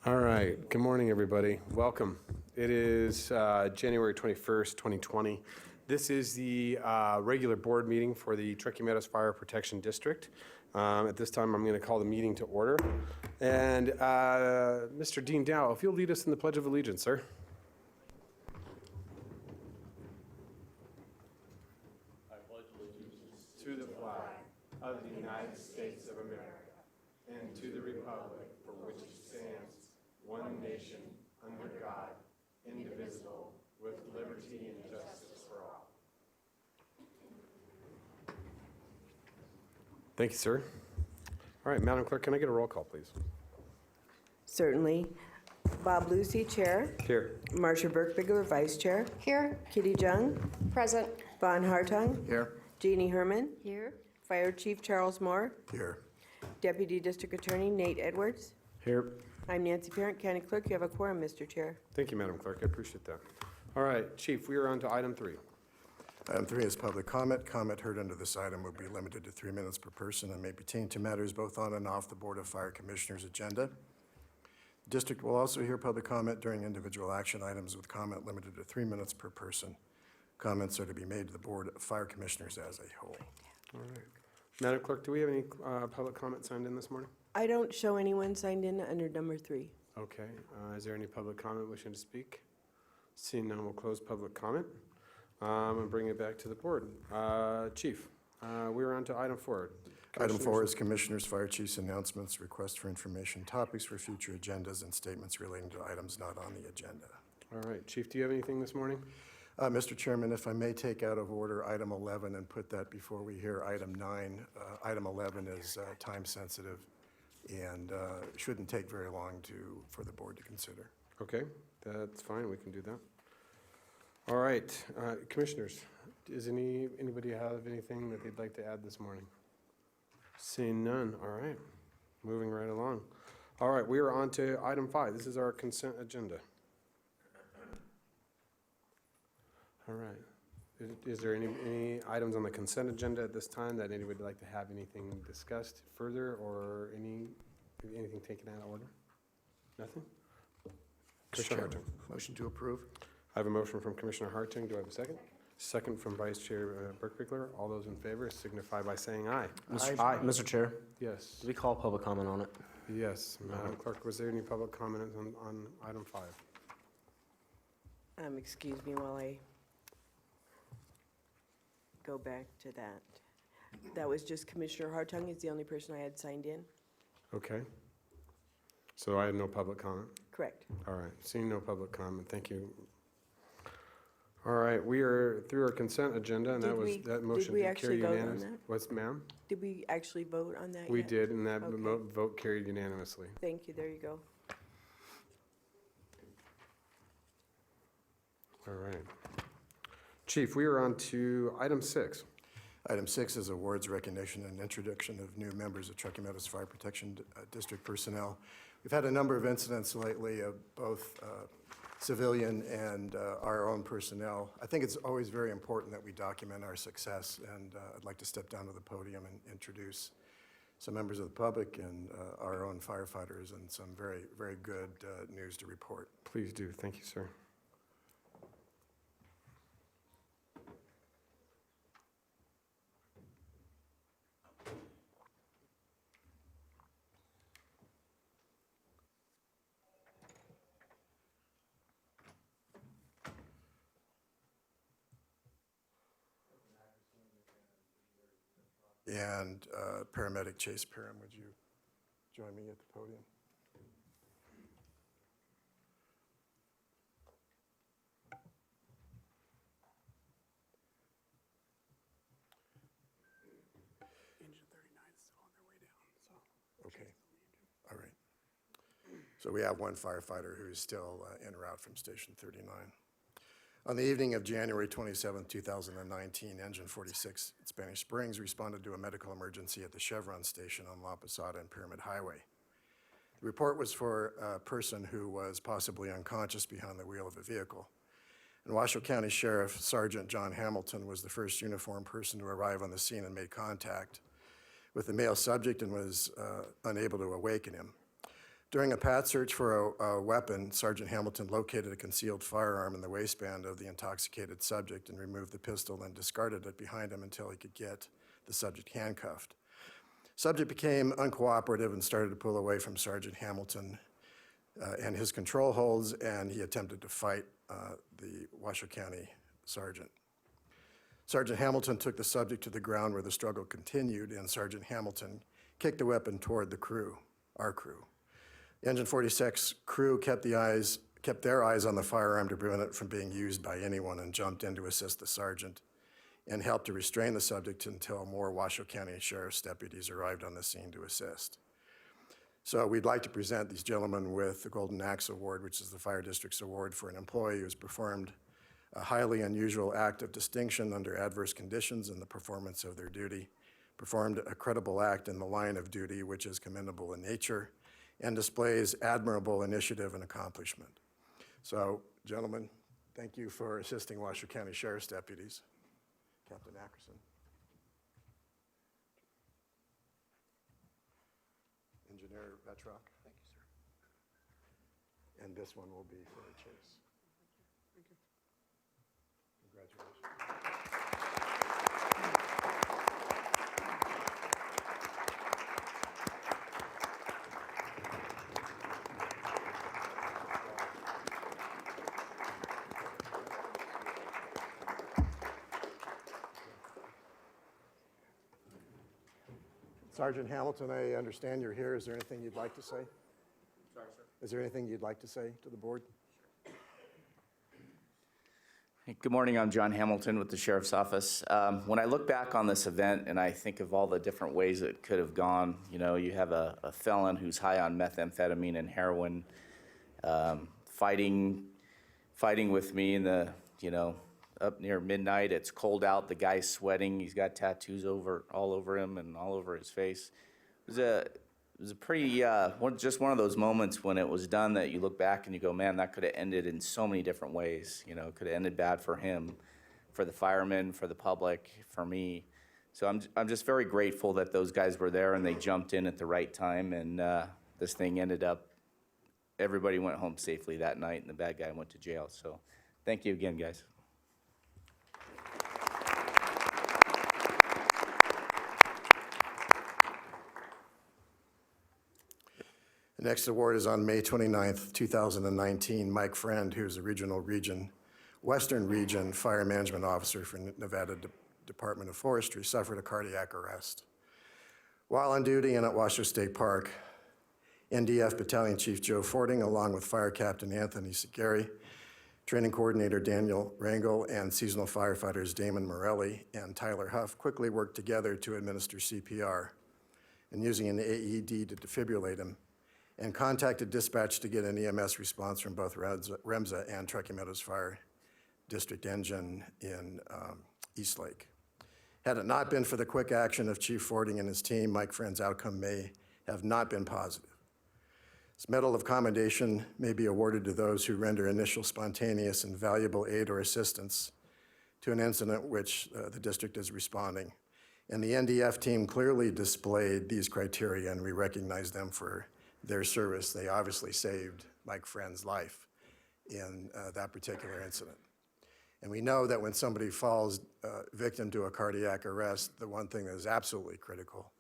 All right. Good morning, everybody. Welcome. It is January 21st, 2020. This is the regular board meeting for the Truckee Meadows Fire Protection District. At this time, I'm going to call the meeting to order. And Mr. Dean Dow, if you'll lead us in the Pledge of Allegiance, sir. I pledge allegiance to the flag of the United States of America and to the republic for which it stands, one nation, under God, indivisible, with liberty and justice for all. Thank you, sir. All right, Madam Clerk, can I get a roll call, please? Certainly. Bob Lucy, Chair. Here. Marcia Burkbigler, Vice Chair. Here. Kitty Jung. Present. Von Hartung. Here. Jeannie Herman. Here. Fire Chief Charles Moore. Here. Deputy District Attorney Nate Edwards. Here. I'm Nancy Parent, County Clerk. You have a quorum, Mr. Chair. Thank you, Madam Clerk. I appreciate that. All right, Chief, we are on to item 3. Item 3 is public comment. Comment heard under this item will be limited to 3 minutes per person and may pertain to matters both on and off the Board of Fire Commissioners' agenda. The district will also hear public comment during individual action items with comment limited to 3 minutes per person. Comments are to be made to the Board of Fire Commissioners as a whole. All right. Madam Clerk, do we have any public comment signed in this morning? I don't show anyone signed in under number 3. Okay. Is there any public comment wishing to speak? Seeing none, we'll close public comment and bring it back to the board. Chief, we're on to item 4. Item 4 is Commissioners, Fire Chiefs announcements, requests for information, topics for future agendas, and statements relating to items not on the agenda. All right. Chief, do you have anything this morning? Mr. Chairman, if I may take out of order item 11 and put that before we hear item 9. Item 11 is time sensitive and shouldn't take very long for the board to consider. Okay, that's fine. We can do that. All right, commissioners, does anybody have anything that they'd like to add this morning? Seeing none. All right, moving right along. All right, we are on to item 5. This is our consent agenda. All right. Is there any items on the consent agenda at this time that anybody would like to have anything discussed further or anything taken out of order? Nothing? Commissioner Hartung. Motion to approve. I have a motion from Commissioner Hartung. Do I have a second? Second from Vice Chair Burkbigler. All those in favor signify by saying aye. Aye. Mr. Chair, Yes. did we call public comment on it? Yes. Madam Clerk, was there any public comment on item 5? Excuse me while I go back to that. That was just Commissioner Hartung is the only person I had signed in. Okay. So I have no public comment? Correct. All right, seeing no public comment, thank you. All right, we are through our consent agenda, and that motion we did actually carry vote on unanimously. that? What's, ma'am? Did we actually vote on that yet? We did, and that Okay. vote carried unanimously. Thank you. There you go. All right. Chief, we are on to item 6. Item 6 is awards, recognition, and introduction of new members of Truckee Meadows Fire Protection District personnel. We've had a number of incidents lately of both civilian and our own personnel. I think it's always very important that we document our success, and I'd like to step down to the podium and introduce some members of the public and our own firefighters and some very, very good news to report. Please do. Thank you, sir. And paramedic Chase Perham, would you join me at the podium? Engine 39 is still on their way down, so. Okay, all right. So we have one firefighter who's still en route from Station 39. On the evening of January 27, 2019, Engine 46 at Spanish Springs responded to a medical emergency at the Chevron station on La Posada and Pyramid Highway. The report was for a person who was possibly unconscious behind the wheel of a vehicle. And Washoe County Sheriff Sergeant John Hamilton was the first uniformed person to arrive on the scene and made contact with the male subject and was unable to awaken him. During a pat search for a weapon, Sergeant Hamilton located a concealed firearm in the waistband of the intoxicated subject and removed the pistol and discarded it behind him until he could get the subject handcuffed. Subject became uncooperative and started to pull away from Sergeant Hamilton and his control holds, and he attempted to fight the Washoe County sergeant. Sergeant Hamilton took the subject to the ground where the struggle continued, and Sergeant Hamilton kicked the weapon toward the crew, our crew. The Engine 46 crew kept their eyes on the firearm to prevent it from being used by anyone and jumped in to assist the sergeant and helped to restrain the subject until more Washoe County Sheriff's deputies arrived on the scene to assist. So we'd like to present these gentlemen with the Golden Axe Award, which is the Fire District's award for an employee who's performed a highly unusual act of distinction under adverse conditions in the performance of their duty, performed a credible act in the line of duty, which is commendable in nature, and displays admirable initiative and accomplishment. So, gentlemen, thank you for assisting Washoe County Sheriff's deputies. Captain Ackerson. Engineer Vetrock. Thank you, sir. And this one will be for Chase. Thank you. Congratulations. Sergeant Hamilton, I understand you're here. Is there anything you'd like to say? Sorry, sir. Is there anything you'd like to say to the board? Hey, good morning. I'm John Hamilton with the Sheriff's Office. When I look back on this event and I think of all the different ways it could have gone, you know, you have a felon who's high on methamphetamine and heroin, fighting with me in the, you know, up near midnight. It's cold out. The guy's sweating. He's got tattoos all over him and all over his face. It was a pretty, just one of those moments when it was done that you look back and you go, man, that could have ended in so many different ways. You know, it could have ended bad for him, for the firemen, for the public, for me. So I'm just very grateful that those guys were there and they jumped in at the right time, and this thing ended up, everybody went home safely that night and the bad guy went to jail. So thank you again, guys. The next award is on May 29th, 2019. Mike Friend, who's the Western Region Fire Management Officer for Nevada Department of Forestry, suffered a cardiac arrest. While on duty and at Washoe State Park, NDF Battalion Chief Joe Fording, along with Fire Captain Anthony Segari, Training Coordinator Daniel Rangel, and seasonal firefighters Damon Morelli and Tyler Huff quickly worked together to administer CPR and using an AED to defibrillate him, and contacted dispatch to get an EMS response from both REMSA and Truckee Meadows Fire District engine in Eastlake. Had it not been for the quick action of Chief Fording and his team, Mike Friend's outcome may have not been positive. This Medal of Commendation may be awarded to those who render initial spontaneous and valuable aid or assistance to an incident which the district is responding. And the NDF team clearly displayed these criteria, and we recognize them for their service. They obviously saved Mike Friend's life in that particular incident. And we know that when somebody falls victim to a cardiac arrest, the one thing that is absolutely critical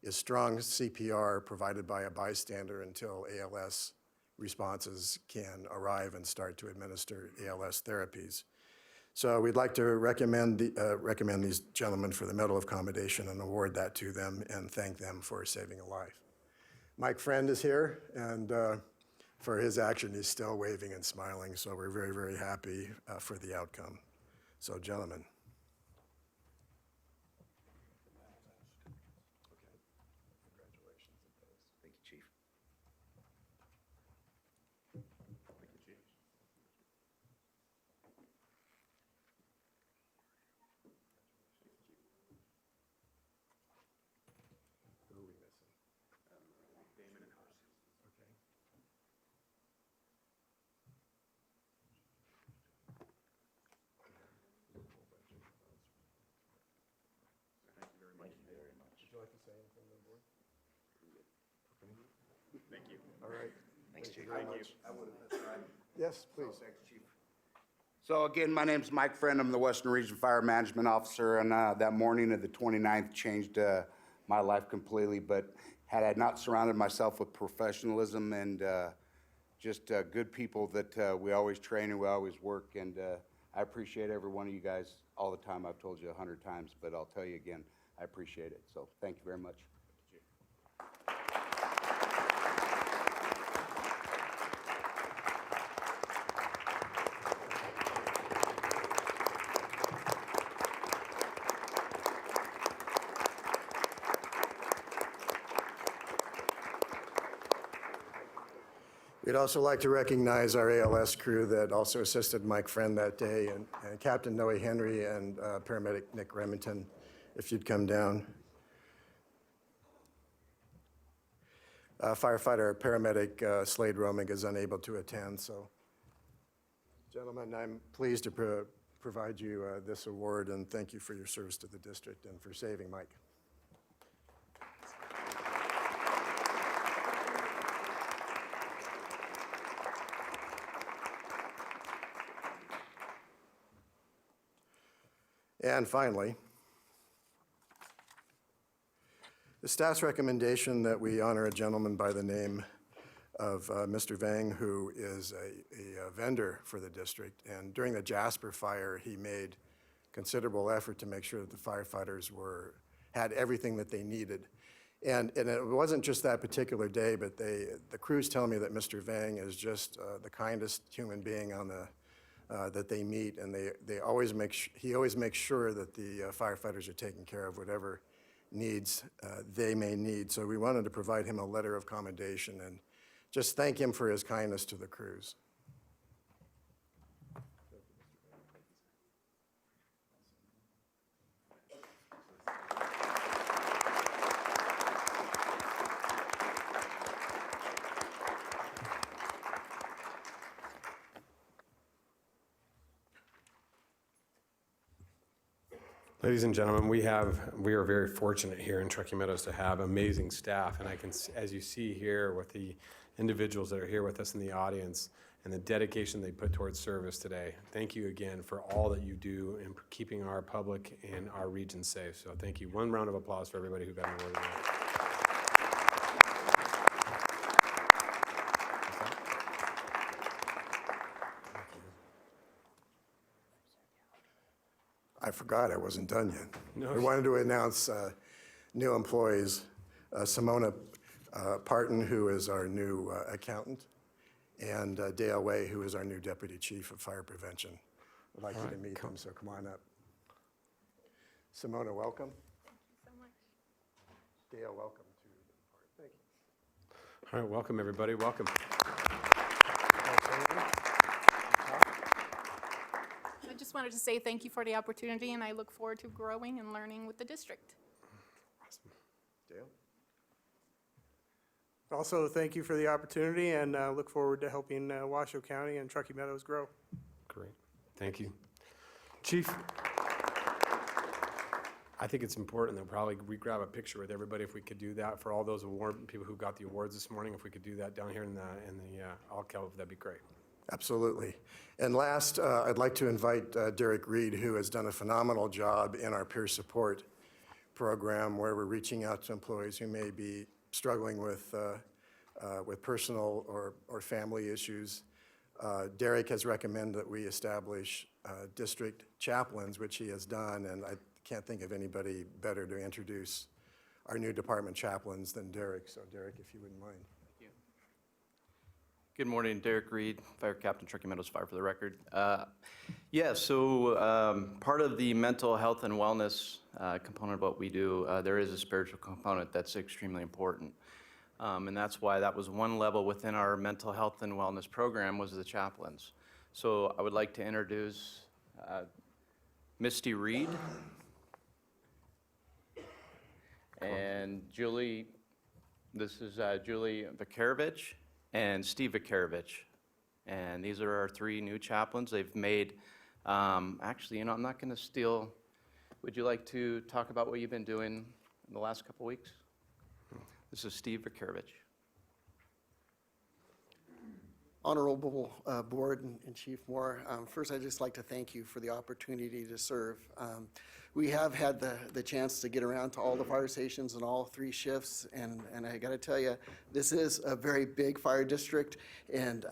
is strong CPR provided by a bystander until ALS responses can arrive and start to administer ALS therapies. So we'd like to recommend these gentlemen for the Medal of Commendation and award that to them and thank them for saving a life. Mike Friend is here, and for his action, he's still waving and smiling, so we're very, very happy for the outcome. So, gentlemen. Thank you, Chief. Who are we missing? Damon and Huff. Okay. All right. Thanks, Chief. Thank you. Yes, please. So again, my name's Mike Friend. I'm the Western Region Fire Management Officer, and that morning of the 29th changed my life completely. But had I not surrounded myself with professionalism and just good people that we always train and we always work, and I appreciate every one of you guys all the time. I've told you 100 times, but I'll tell you again, I appreciate it. So thank you very much. We'd also like to recognize our ALS crew that also assisted Mike Friend that day, and Captain Noe Henry and paramedic Nick Remington, if you'd come down. Firefighter paramedic Slade Romig is unable to attend, so gentlemen, I'm pleased to provide you this award, and thank you for your service to the district and for saving Mike. And finally, the staff's recommendation that we honor a gentleman by the name of Mr. Vang, who is a vendor for the district. And during the Jasper fire, he made considerable effort to make sure that the firefighters had everything that they needed. And it wasn't just that particular day, but the crews tell me that Mr. Vang is just the kindest human being on that they meet, and he always makes sure that the firefighters are taken care of, whatever needs they may need. So we wanted to provide him a letter of commendation and just thank him for his kindness to the crews. Ladies and gentlemen, we are very fortunate here in Truckee Meadows to have amazing staff, and I can, as you see here with the individuals that are here with us in the audience and the dedication they put towards service today. Thank you again for all that you do in keeping our public and our region safe. So thank you. One round of applause for everybody who got an award tonight. I forgot I wasn't done yet. No. We wanted to announce new employees, Simona Parton, who is our new accountant, and Dale Way, who is our new deputy chief of fire prevention. I'd like you to meet them, so come on up. Simona, welcome. Thank you so much. Dale, welcome to the department. Thank you. All right, welcome everybody, welcome. I just wanted to say thank you for the opportunity, and I look forward to growing and learning with the district. Dale? Also, thank you for the opportunity, and look forward to helping Washoe County and Truckee Meadows grow. Great, thank you. Chief, I think it's important that probably we grab a picture with everybody if we could do that for all those people who got the awards this morning. If we could do that down here in the alcove, that'd be great. Absolutely. And last, I'd like to invite Derek Reed, who has done a phenomenal job in our peer support program, where we're reaching out to employees who may be struggling with personal or family issues. Derek has recommended that we establish district chaplains, which he has done, and I can't think of anybody better to introduce our new department chaplains than Derek. So Derek, if you wouldn't mind. Good morning, Derek Reed, Fire Captain, Truckee Meadows Fire, for the record. Part of the mental health and wellness component of what we do, there is a spiritual component that's extremely important. And that's why that was one level within our mental health and wellness program was the chaplains. So I would like to introduce Misty Reed and Julie. This is Julie Vakarovich and Steve Vakarovich. And these are our three new chaplains. They've made, actually, I'm not going to steal. Would you like to talk about what you've been doing in the last couple weeks? This is Steve Vakarovich. Honorable Board and Chief Moore, first I'd just like to thank you for the opportunity to serve. We have had the chance to get around to all the fire stations and all 3 shifts, and I got to tell you, this is a very big fire district, and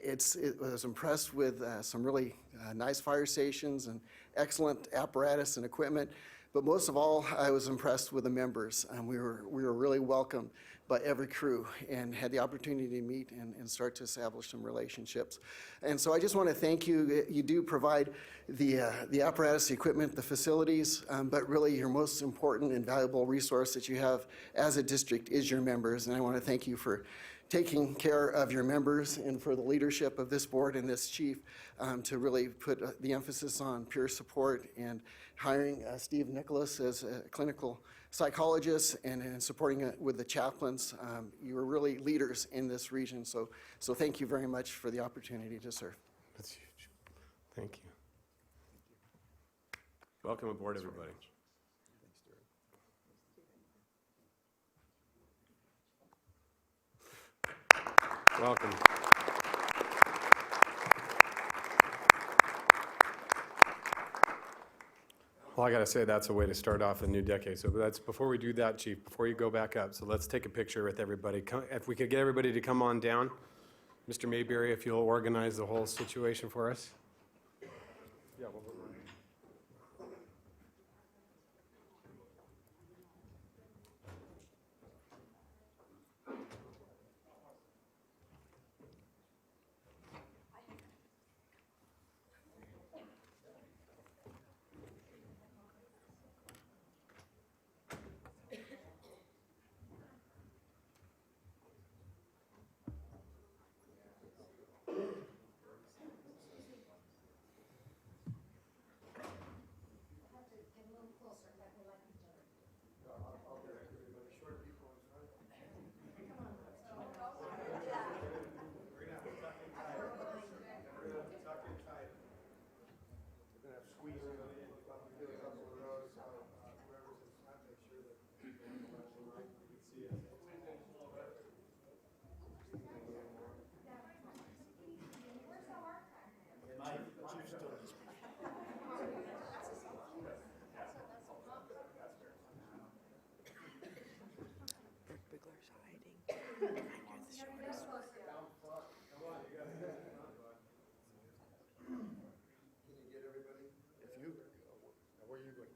it was impressed with some really nice fire stations and excellent apparatus and equipment. But most of all, I was impressed with the members. We were really welcomed by every crew and had the opportunity to meet and start to establish some relationships. And so I just want to thank you. You do provide the apparatus, the equipment, the facilities, but really your most important and valuable resource that you have as a district is your members. And I want to thank you for taking care of your members and for the leadership of this board and this chief to really put the emphasis on peer support and hiring Steve Nicholas as a clinical psychologist and supporting it with the chaplains. You are really leaders in this region, so thank you very much for the opportunity to serve. That's huge. Thank you. Welcome aboard, everybody. Welcome. Well, I got to say, that's a way to start off a new decade. So before we do that, Chief, before you go back up, so let's take a picture with everybody. If we could get everybody to come on down. Mr. Mayberry, if you'll organize the whole situation for us. Yeah, Bigler's hiding. You're the shortest. Can you get everybody? If you, where are you going?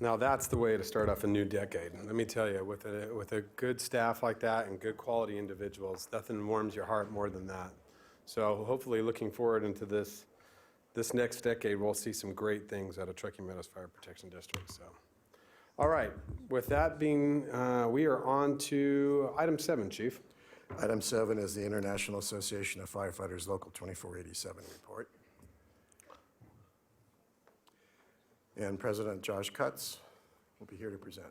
Now, that's the way to start off a new decade. Let me tell you, with a good staff like that and good quality individuals, nothing warms your heart more than that. So hopefully, looking forward into this next decade, we'll see some great things out of Truckee Meadows Fire Protection District. So, all right. With that being, we are on to item 7, Chief. Item 7 is the International Association of Firefighters Local 2487 report. And President Josh Cutts will be here to present.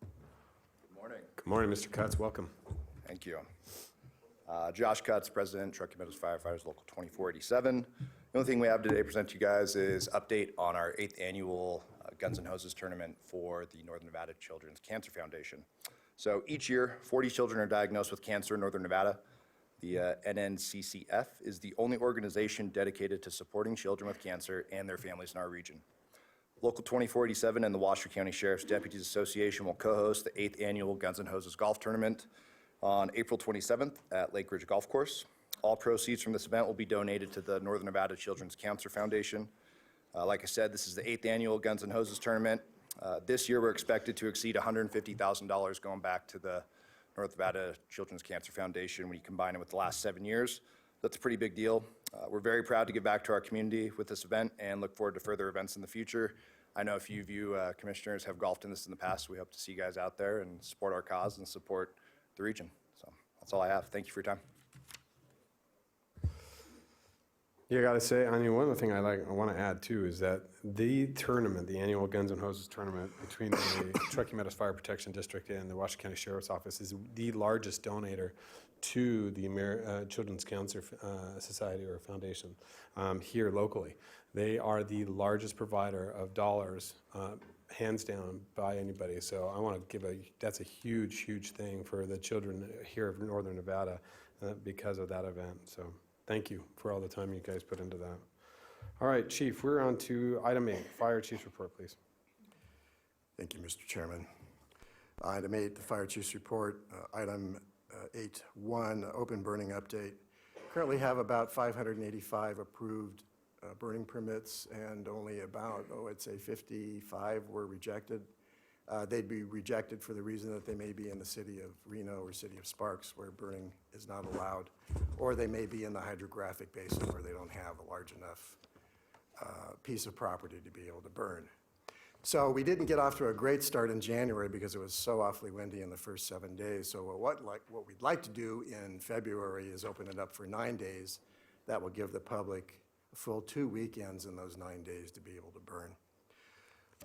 Good morning. Good morning, Mr. Cutts. Welcome. Thank you. Josh Cutts, President, Truckee Meadows Firefighters Local 2487. The only thing we have today to present to you guys is update on our 8th annual Guns N' Hoses tournament for the Northern Nevada Children's Cancer Foundation. So each year, 40 children are diagnosed with cancer in Northern Nevada. The NNCCF is the only organization dedicated to supporting children with cancer and their families in our region. Local 2487 and the Washoe County Sheriff's Deputies Association will co-host the 8th annual Guns N' Hoses Golf Tournament on April 27th at Lake Ridge Golf Course. All proceeds from this event will be donated to the Northern Nevada Children's Cancer Foundation. Like I said, this is the 8th annual Guns N' Hoses Tournament. This year, we're expected to exceed $150,000 going back to the North Nevada Children's Cancer Foundation when you combine it with the last 7 years. That's a pretty big deal. We're very proud to give back to our community with this event and look forward to further events in the future. I know a few of you commissioners have golfed in this in the past. We hope to see you guys out there and support our cause and support the region. So that's all I have. Thank you for your time. Yeah, I gotta say, I mean, one other thing I want to add too is that the tournament, the annual Guns N' Hoses tournament between the Truckee Meadows Fire Protection District and the Washoe County Sheriff's Office is the largest donator to the Children's Cancer Society or Foundation here locally. They are the largest provider of dollars, hands down, by anybody. So I want to give that's a huge, huge thing for the children here of Northern Nevada because of that event. So thank you for all the time you guys put into that. All right, Chief, we're on to item 8, Fire Chief's report, please. Thank you, Mr. Chairman. Item 8, the Fire Chief's report. Item 8.1, open burning update. Currently have about 585 approved burning permits, and only about, I'd say 55 were rejected. They'd be rejected for the reason that they may be in the city of Reno or city of Sparks where burning is not allowed, or they may be in the hydrographic basin where they don't have a large enough piece of property to be able to burn. So we didn't get off to a great start in January because it was so awfully windy in the first 7 days. So what we'd like to do in February is open it up for 9 days. That will give the public a full 2 weekends in those 9 days to be able to burn.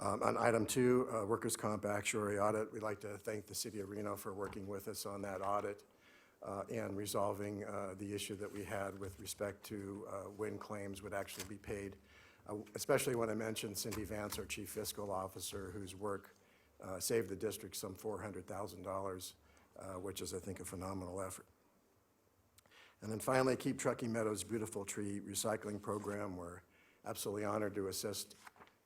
On item 2, workers' comp actuary audit, we'd like to thank the city of Reno for working with us on that audit and resolving the issue that we had with respect to when claims would actually be paid, especially when I mentioned Cindy Vance, our chief fiscal officer, whose work saved the district some $400,000, which is, I think, a phenomenal effort. And then finally, Keep Truckee Meadows' beautiful tree recycling program. We're absolutely honored to assist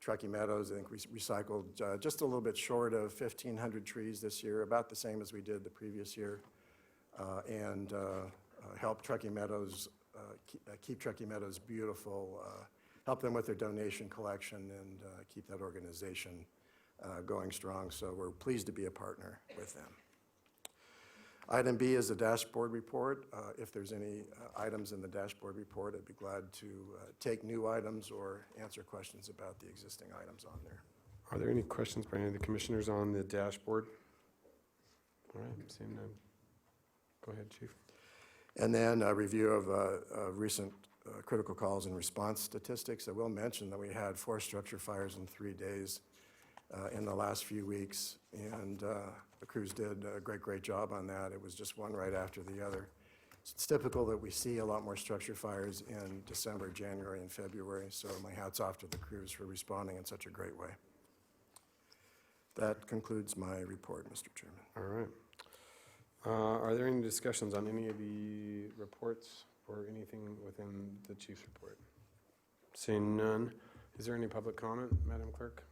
Truckee Meadows. I think we recycled just a little bit short of 1,500 trees this year, about the same as we did the previous year, and help Truckee Meadows, keep Truckee Meadows beautiful, help them with their donation collection, and keep that organization going strong. So we're pleased to be a partner with them. Item B is the dashboard report. If there's any items in the dashboard report, I'd be glad to take new items or answer questions about the existing items on there. Are there any questions by any of the commissioners on the dashboard? All right, seeing none. Go ahead, Chief. And then a review of recent critical calls and response statistics. I will mention that we had 4 structure fires in 3 days in the last few weeks, and the crews did a great job on that. It was just one right after the other. It's typical that we see a lot more structure fires in December, January, and February, so my hat's off to the crews for responding in such a great way. That concludes my report, Mr. Chairman. All right. Are there any discussions on any of the reports or anything within the chief's report? Seeing none, is there any public comment, Madam Clerk?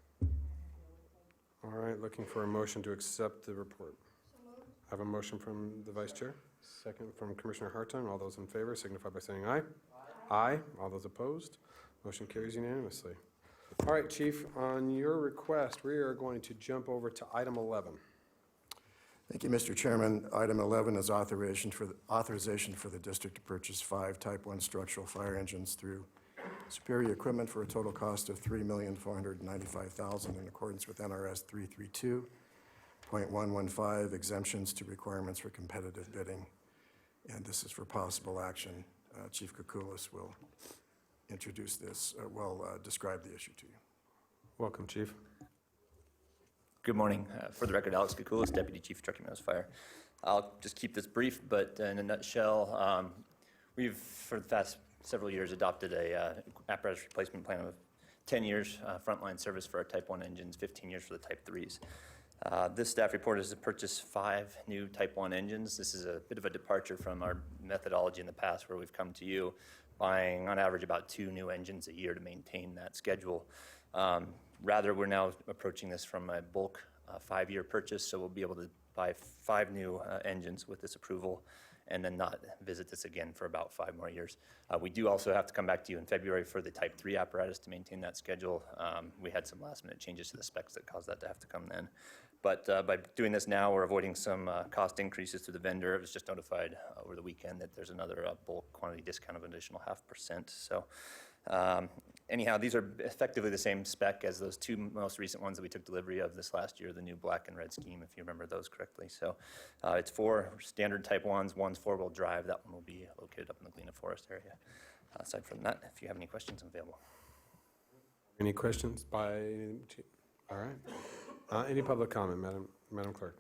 All right, looking for a motion to accept the report. I have a motion from the Vice Chair, second from Commissioner Hartung. All those in favor signify by saying aye. Aye. All those opposed, motion carries unanimously. All right, Chief, on your request, we are going to jump over to item 11. Thank you, Mr. Chairman. Item 11 is authorization for the district to purchase 5 Type 1 structural fire engines through Superior Equipment for a total cost of $3,495,000 in accordance with NRS 332.115, exemptions to requirements for competitive bidding. And this is for possible action. Chief Kukulis will introduce this, describe the issue to you. Welcome, Chief. Good morning. For the record, Alex Kukulis, Deputy Chief of Truckee Meadows Fire. I'll just keep this brief, but in a nutshell, we've, for the past several years, adopted a apparatus replacement plan of 10 years frontline service for our Type 1 engines, 15 years for the Type 3s. This staff report is to purchase 5 new Type 1 engines. This is a bit of a departure from our methodology in the past where we've come to you buying, on average, about 2 new engines a year to maintain that schedule. Rather, we're now approaching this from a bulk 5-year purchase, so we'll be able to buy 5 new engines with this approval and then not visit this again for about 5 more years. We do also have to come back to you in February for the Type 3 apparatus to maintain that schedule. We had some last-minute changes to the specs that caused that to have to come then. But by doing this now, we're avoiding some cost increases to the vendor. It was just notified over the weekend that there's another bulk quantity discount of an additional 0.5%. So anyhow, these are effectively the same spec as those 2 most recent ones that we took delivery of this last year, the new black and red scheme, if you remember those correctly. So it's 4 standard Type 1s, one's 4-wheel drive. That one will be located up in the Galena Forest area. Aside from that, if you have any questions, I'm available. Any questions by, all right. Any public comment, Madam Clerk?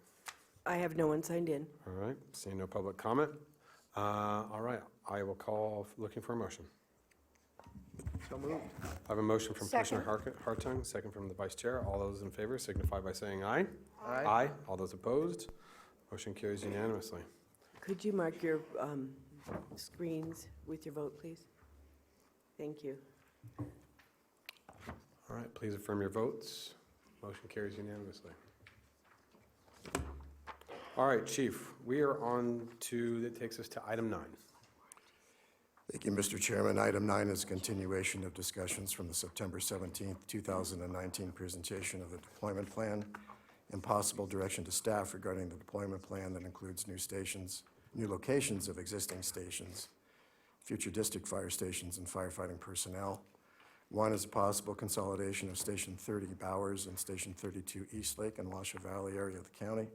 I have no one signed in. All right, seeing no public comment. All right, I will call, looking for a motion. So moved. I have a motion from Commissioner Hartung, second from the Vice Chair. All those in favor signify by saying aye. Aye. Aye. All those opposed? Motion carries unanimously. Could you mark your screens with your vote, please? Thank you. All right, please affirm your votes. Motion carries unanimously. All right, Chief, we are on to, that takes us to item 9. Thank you, Mr. Chairman. Item 9 is a continuation of discussions from the September 17th, 2019 presentation of the deployment plan and possible direction to staff regarding the deployment plan that includes new stations, new locations of existing stations, future district fire stations, and firefighting personnel. 1 is a possible consolidation of Station 30 Bowers and Station 32 Eastlake and Washoe Valley area of the county.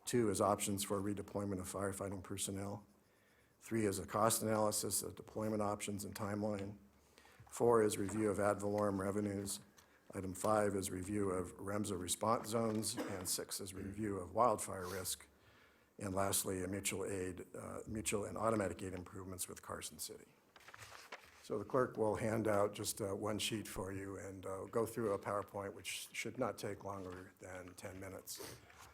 2 is options for redeployment of firefighting personnel. 3 is a cost analysis of deployment options and timeline. 4 is review of ad valorem revenues. Item 5 is review of REMSA response zones, and 6 is review of wildfire risk. And lastly, a mutual and automatic aid improvements with Carson City. So the clerk will hand out just one sheet for you and go through a PowerPoint, which should not take longer than 10 minutes.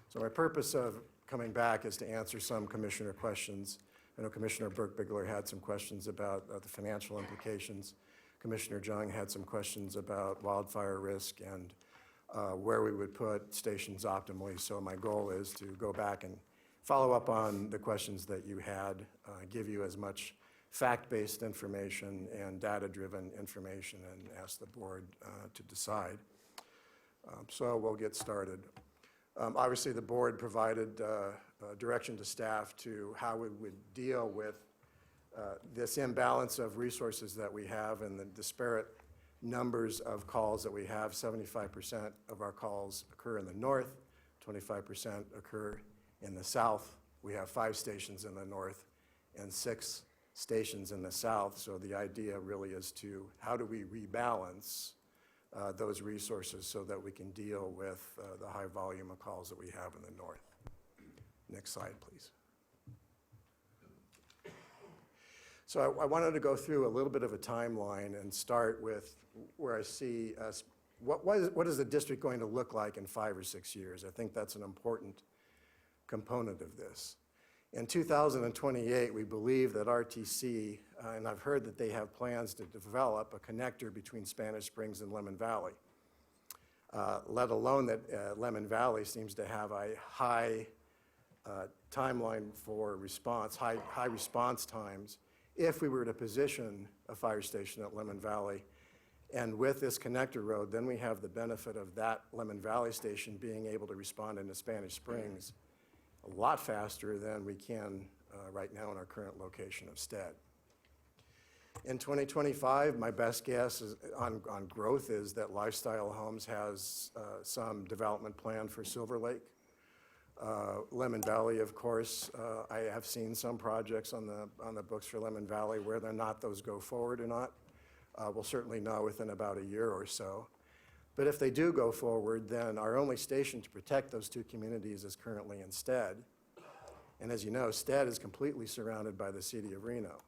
So my purpose of coming back is to answer some commissioner questions. I know Commissioner Burke-Bigler had some questions about the financial implications. Commissioner Jung had some questions about wildfire risk and where we would put stations optimally. So my goal is to go back and follow up on the questions that you had, give you as much fact-based information and data-driven information, and ask the board to decide. So we'll get started. Obviously, the board provided direction to staff to how we would deal with this imbalance of resources that we have and the disparate numbers of calls that we have. 75% of our calls occur in the north, 25% occur in the south. We have 5 stations in the north and 6 stations in the south. So the idea really is to how do we rebalance those resources so that we can deal with the high volume of calls that we have in the north. Next slide, please. So I wanted to go through a little bit of a timeline and start with where I see us. What is the district going to look like in 5 or 6 years? I think that's an important component of this. In 2028, we believe that RTC, and I've heard that they have plans to develop a connector between Spanish Springs and Lemon Valley, let alone that Lemon Valley seems to have a high timeline for response, high response times. If we were to position a fire station at Lemon Valley, and with this connector road, then we have the benefit of that Lemon Valley station being able to respond into Spanish Springs a lot faster than we can right now in our current location of Stead. In 2025, my best guess is on growth is that Lifestyle Homes has some development plan for Silver Lake. Lemon Valley, of course, I have seen some projects on the books for Lemon Valley. Whether or not those go forward or not, we'll certainly know within about a year or so. But if they do go forward, then our only station to protect those 2 communities is currently in Stead. And as you know, Stead is completely surrounded by the city of Reno.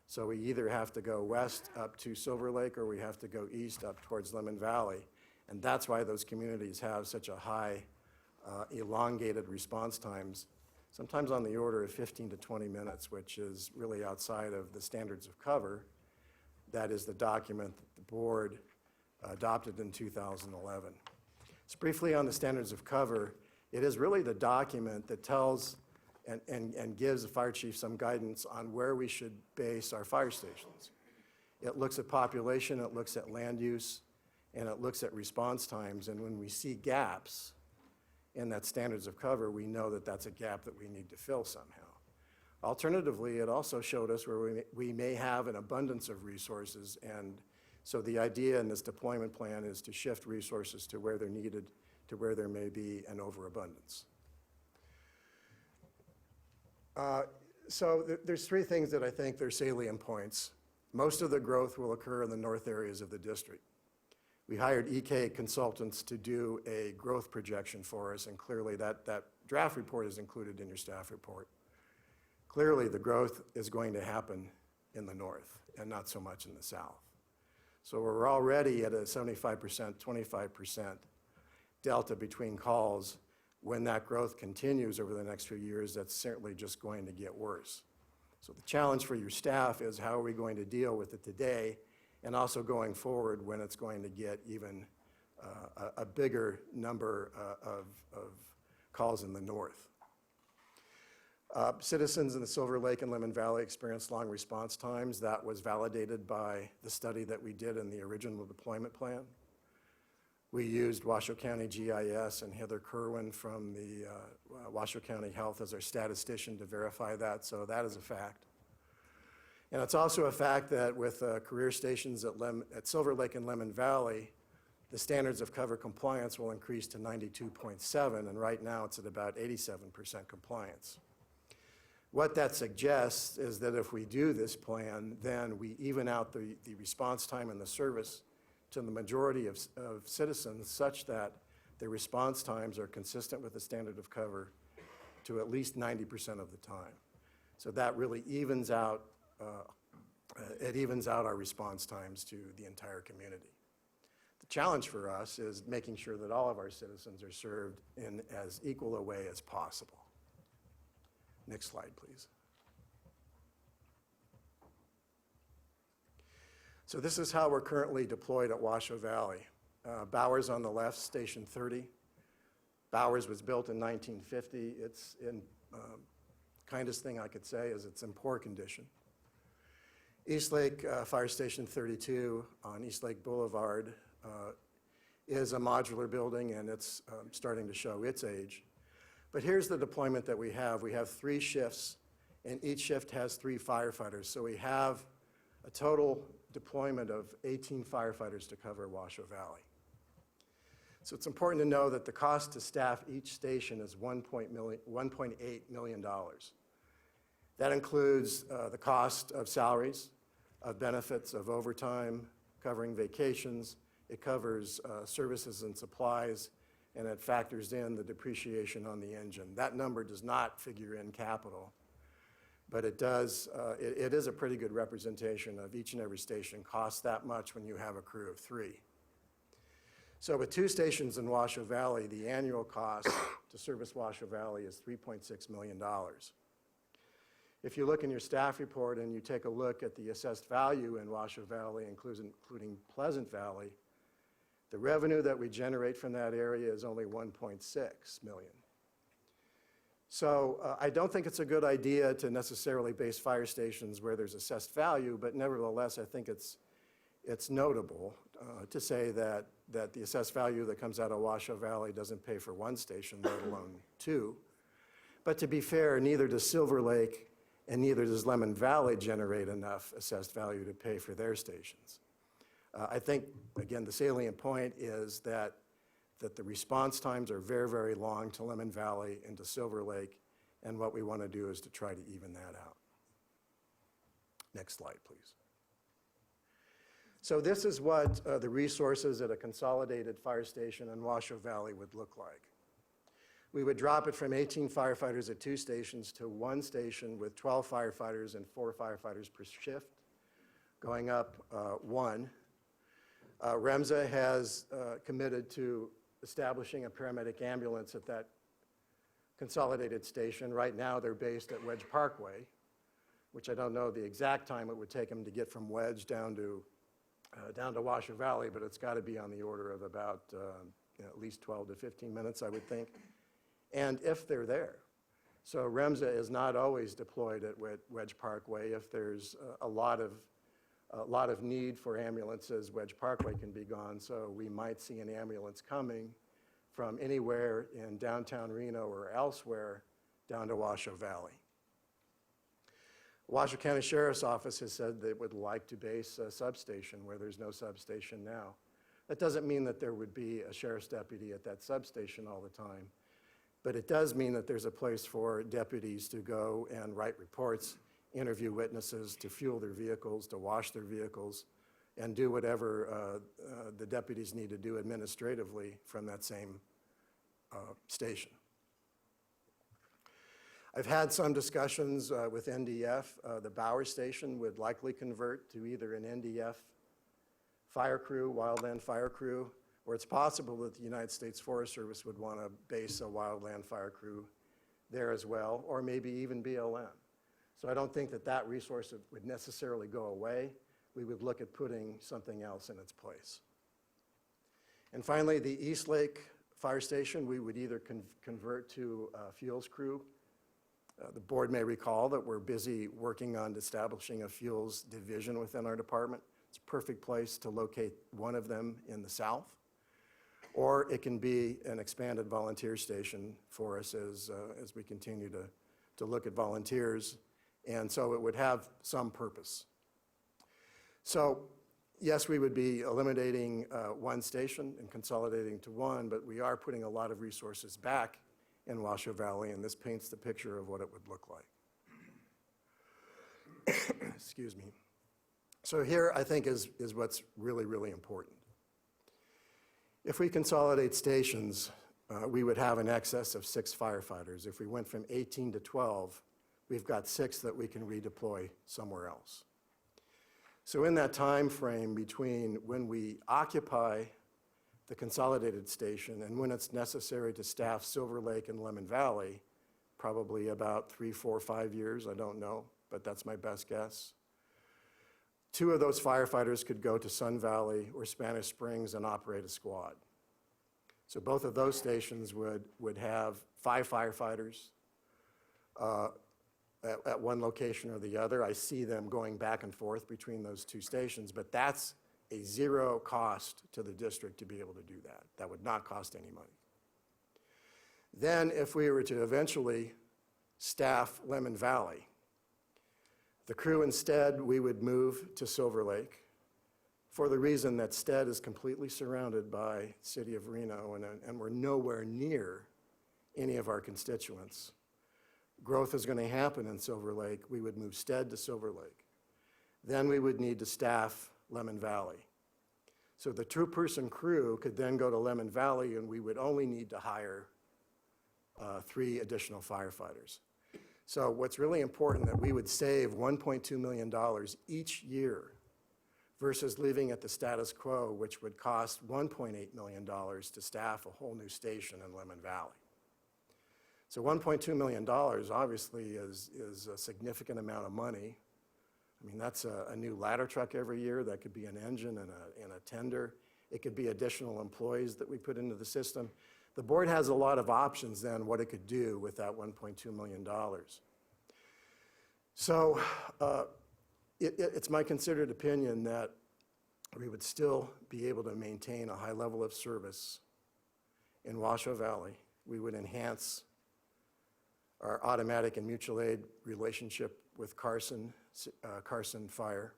So we either have to go west up to Silver Lake or we have to go east up towards Lemon Valley. And that's why those communities have such a high elongated response times, sometimes on the order of 15 to 20 minutes, which is really outside of the standards of cover. That is the document that the board adopted in 2011. So briefly on the standards of cover, it is really the document that tells and gives the fire chief some guidance on where we should base our fire stations. It looks at population, it looks at land use, and it looks at response times. And when we see gaps in that standards of cover, we know that that's a gap that we need to fill somehow. Alternatively, it also showed us where we may have an abundance of resources, and so the idea in this deployment plan is to shift resources to where they're needed, to where there may be an overabundance. There's three things that I think are salient points. Most of the growth will occur in the north areas of the district. We hired EK consultants to do a growth projection for us, and clearly that draft report is included in your staff report. Clearly, the growth is going to happen in the north and not so much in the south. So we're already at a 75%, 25% delta between calls. When that growth continues over the next few years, that's certainly just going to get worse. So the challenge for your staff is how are we going to deal with it today and also going forward when it's going to get even a bigger number of calls in the north. Citizens in the Silver Lake and Lemon Valley experienced long response times. That was validated by the study that we did in the original deployment plan. We used Washoe County GIS and Heather Kerwin from the Washoe County Health as our statistician to verify that, so that is a fact. And it's also a fact that with career stations at Silver Lake and Lemon Valley, the standards of cover compliance will increase to 92.7, and right now it's at about 87% compliance. What that suggests is that if we do this plan, then we even out the response time and the service to the majority of citizens such that the response times are consistent with the standard of cover to at least 90% of the time. So that really evens out, our response times to the entire community. The challenge for us is making sure that all of our citizens are served in as equal a way as possible. Next slide, please. So this is how we're currently deployed at Washoe Valley. Bowers on the left, Station 30. Bowers was built in 1950. It's in, kindest thing I could say is it's in poor condition. Eastlake Fire Station 32 on Eastlake Boulevard is a modular building, and it's starting to show its age. But here's the deployment that we have. We have 3 shifts, and each shift has 3 firefighters. So we have a total deployment of 18 firefighters to cover Washoe Valley. So it's important to know that the cost to staff each station is $1.8 million. That includes the cost of salaries, of benefits, of overtime, covering vacations. It covers services and supplies, and it factors in the depreciation on the engine. That number does not figure in capital, but it does. It is a pretty good representation of each and every station costs that much when you have a crew of 3. So with 2 stations in Washoe Valley, the annual cost to service Washoe Valley is $3.6 million. If you look in your staff report and you take a look at the assessed value in Washoe Valley, including Pleasant Valley, the revenue that we generate from that area is only $1.6 million. So I don't think it's a good idea to necessarily base fire stations where there's assessed value, but nevertheless, I think it's notable to say that the assessed value that comes out of Washoe Valley doesn't pay for 1 station, let alone 2. But to be fair, neither does Silver Lake and neither does Lemon Valley generate enough assessed value to pay for their stations. I think, again, the salient point is that the response times are very, very long to Lemon Valley and to Silver Lake, and what we want to do is to try to even that out. Next slide, please. So this is what the resources at a consolidated fire station in Washoe Valley would look like. We would drop it from 18 firefighters at 2 stations to 1 station with 12 firefighters and 4 firefighters per shift, going up 1. REMSA has committed to establishing a paramedic ambulance at that consolidated station. Right now, they're based at Wedge Parkway, which I don't know the exact time it would take them to get from Wedge down to Washoe Valley, but it's got to be on the order of about at least 12 to 15 minutes, I would think, and if they're there. So REMSA is not always deployed at Wedge Parkway. If there's a lot of need for ambulances, Wedge Parkway can be gone, so we might see an ambulance coming from anywhere in downtown Reno or elsewhere down to Washoe Valley. Washoe County Sheriff's Office has said they would like to base a substation where there's no substation now. That doesn't mean that there would be a sheriff's deputy at that substation all the time, but it does mean that there's a place for deputies to go and write reports, interview witnesses, to fuel their vehicles, to wash their vehicles, and do whatever the deputies need to do administratively from that same station. I've had some discussions with NDF. The Bowers Station would likely convert to either an NDF fire crew, wildland fire crew, or it's possible that the United States Forest Service would want to base a wildland fire crew there as well, or maybe even BLM. So I don't think that that resource would necessarily go away. We would look at putting something else in its place. And finally, the East Lake Fire Station, we would either convert to a fuels crew. The board may recall that we're busy working on establishing a fuels division within our department. It's a perfect place to locate one of them in the south. Or it can be an expanded volunteer station for us as we continue to look at volunteers. And so it would have some purpose. So yes, we would be eliminating one station and consolidating to one, but we are putting a lot of resources back in Washoe Valley, and this paints the picture of what it would look like. Excuse me. So here, I think, is what's really, really important. If we consolidate stations, we would have an excess of 6 firefighters. If we went from 18 to 12, we've got 6 that we can redeploy somewhere else. So in that time frame between when we occupy the consolidated station and when it's necessary to staff Silver Lake and Lemon Valley, probably about 3, 4, 5 years, I don't know, but that's my best guess. 2 of those firefighters could go to Sun Valley or Spanish Springs and operate a squad. So both of those stations would have 5 firefighters at one location or the other. I see them going back and forth between those 2 stations, but that's a 0 cost to the district to be able to do that. That would not cost any money. Then if we were to eventually staff Lemon Valley, the crew instead, we would move to Silver Lake for the reason that Stead is completely surrounded by City of Reno and we're nowhere near any of our constituents. Growth is going to happen in Silver Lake. We would move Stead to Silver Lake. Then we would need to staff Lemon Valley. So the 2-person crew could then go to Lemon Valley and we would only need to hire 3 additional firefighters. So what's really important that we would save $1.2 million each year versus leaving at the status quo, which would cost $1.8 million to staff a whole new station in Lemon Valley. So $1.2 million obviously is a significant amount of money. I mean, that's a new ladder truck every year. That could be an engine and a tender. It could be additional employees that we put into the system. The board has a lot of options then what it could do with that $1.2 million. So it's my considered opinion that we would still be able to maintain a high level of service in Washoe Valley. We would enhance our automatic and mutual aid relationship with Carson Fire.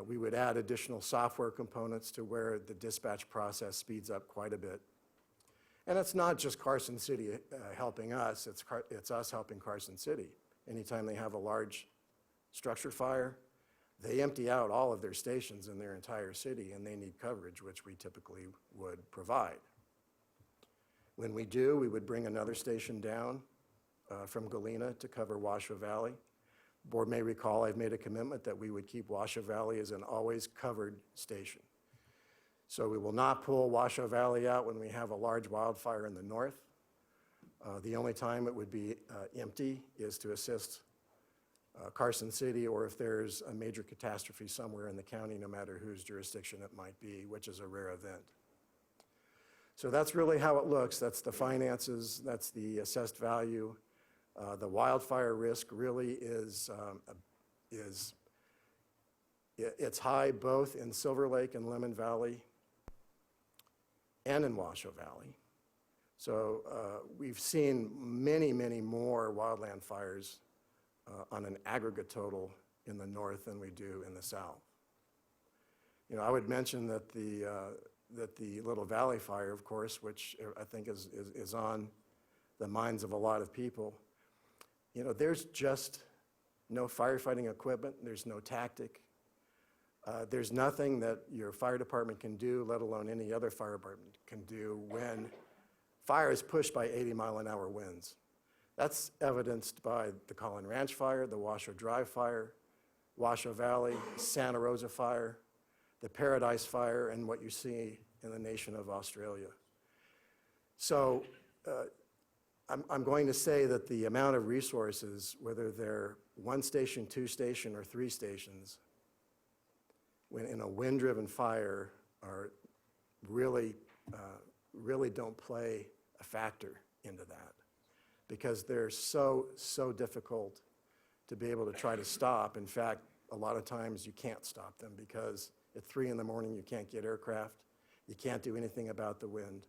We would add additional software components to where the dispatch process speeds up quite a bit. And it's not just Carson City helping us, it's us helping Carson City. Anytime they have a large structure fire, they empty out all of their stations in their entire city and they need coverage, which we typically would provide. When we do, we would bring another station down from Galena to cover Washoe Valley. The board may recall I've made a commitment that we would keep Washoe Valley as an always covered station. So we will not pull Washoe Valley out when we have a large wildfire in the north. The only time it would be empty is to assist Carson City or if there's a major catastrophe somewhere in the county, no matter whose jurisdiction it might be, which is a rare event. So that's really how it looks. That's the finances, that's the assessed value. The wildfire risk really it's high both in Silver Lake and Lemon Valley and in Washoe Valley. So we've seen many, many more wildland fires on an aggregate total in the north than we do in the south. You know, I would mention that the Little Valley fire, of course, which I think is on the minds of a lot of people, you know, there's just no firefighting equipment, there's no tactic, there's nothing that your fire department can do, let alone any other fire department can do when fire is pushed by 80-mile-an-hour winds. That's evidenced by the Collin Ranch fire, the Washoe Drive fire, Washoe Valley, Santa Rosa fire, the Paradise fire, and what you see in the nation of Australia. So I'm going to say that the amount of resources, whether they're 1 station, 2 station, or 3 stations, when in a wind-driven fire, are really don't play a factor into that, because they're so difficult to be able to try to stop. In fact, a lot of times you can't stop them because at 3 in the morning you can't get aircraft, you can't do anything about the wind.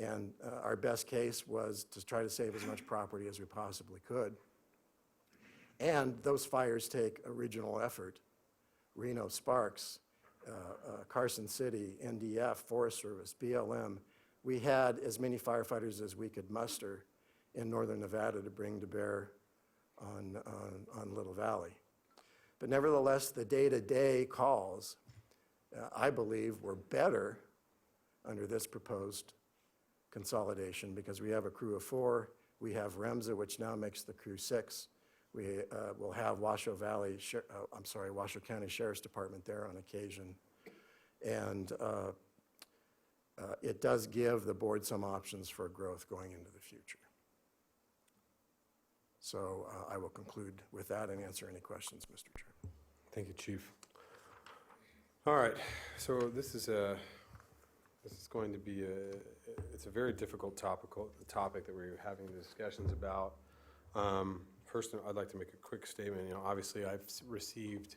And our best case was to try to save as much property as we possibly could. And those fires take a regional effort. Reno, Sparks, Carson City, NDF, Forest Service, BLM. We had as many firefighters as we could muster in northern Nevada to bring to bear on Little Valley. But nevertheless, the day-to-day calls, I believe, were better under this proposed consolidation, because we have a crew of 4, we have REMSA, which now makes the crew 6. We will have Washoe County Sheriff's Department there on occasion. And it does give the board some options for growth going into the future. So I will conclude with that and answer any questions, Mr. Chairman. Thank you, Chief. All right, so this is going to be it's a very difficult topic that we're having discussions about. First, I'd like to make a quick statement. You know, obviously, I've received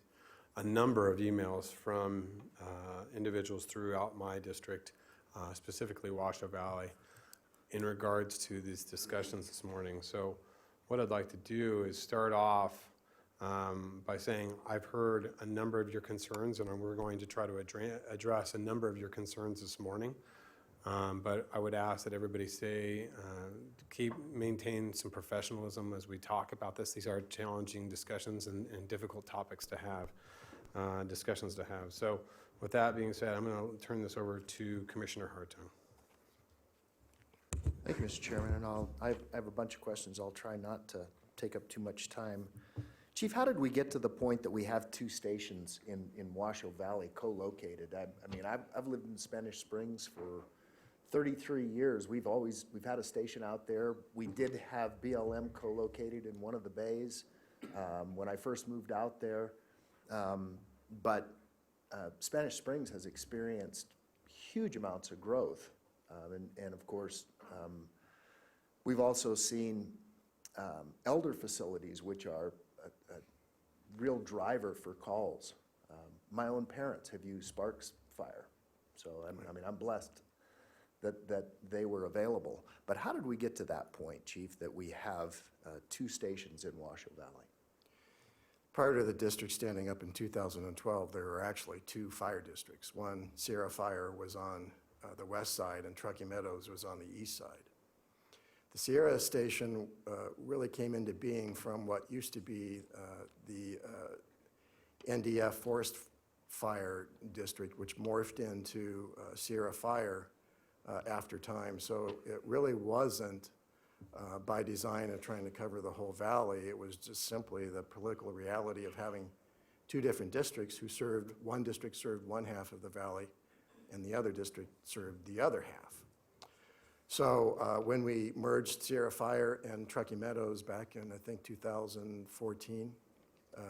a number of emails from individuals throughout my district, specifically Washoe Valley, in regards to these discussions this morning. So what I'd like to do is start off by saying I've heard a number of your concerns, and we're going to try to address a number of your concerns this morning. But I would ask that everybody maintain some professionalism as we talk about this. These are challenging discussions and difficult topics to have, discussions to have. So with that being said, I'm going to turn this over to Commissioner Hartung. Thank you, Mr. Chairman, and I have a bunch of questions. I'll try not to take up too much time. Chief, how did we get to the point that we have 2 stations in Washoe Valley co-located? I mean, I've lived in Spanish Springs for 33 years. We've had a station out there. We did have BLM co-located in one of the bays when I first moved out there. But Spanish Springs has experienced huge amounts of growth. And of course, we've also seen elder facilities, which are a real driver for calls. My own parents have used Sparks Fire. So, I mean, I'm blessed that they were available. But how did we get to that point, Chief, that we have 2 stations in Washoe Valley? Prior to the district standing up in 2012, there were actually 2 fire districts. One, Sierra Fire, was on the west side, and Truckee Meadows was on the east side. The Sierra station really came into being from what used to be the NDF Forest Fire District, which morphed into Sierra Fire after time. So it really wasn't by design of trying to cover the whole valley. It was just simply the political reality of having 2 different districts who served, one district served one half of the valley, and the other district served the other half. So when we merged Sierra Fire and Truckee Meadows back in, I think, 2014,